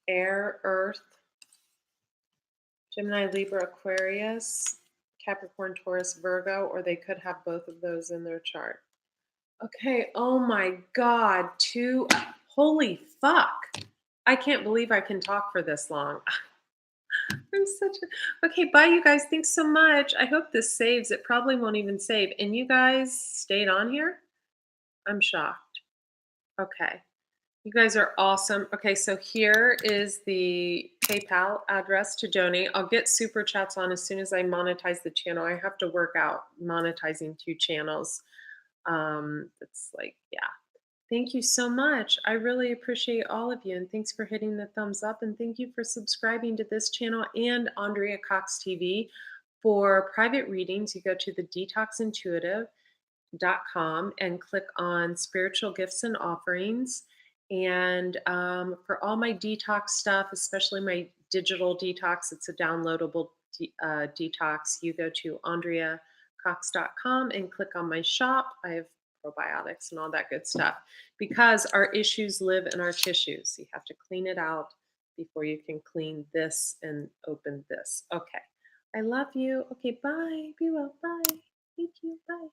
Air, Earth, Gemini, Libra, Aquarius, Capricorn, Taurus, Virgo, or they could have both of those in their chart. Okay, oh my God, holy fuck. I can't believe I can talk for this long. I'm such a, okay, bye you guys. Thanks so much. I hope this saves. It probably won't even save. And you guys stayed on here? I'm shocked. Okay. You guys are awesome. Okay, so here is the PayPal address to donate. I'll get super chats on as soon as I monetize the channel. I have to work out monetizing 2 channels. It's like, yeah. Thank you so much. I really appreciate all of you, and thanks for hitting the thumbs up, and thank you for subscribing to this channel and Andrea Cox TV. For private readings, you go to the detoxintuitive.com and click on spiritual gifts and offerings. And for all my detox stuff, especially my digital detox, it's a downloadable detox. You go to andreacox.com and click on my shop. I have probiotics and all that good stuff because our issues live in our tissues. You have to clean it out before you can clean this and open this. Okay. I love you. Okay, bye. Be well. Bye. Thank you. Bye.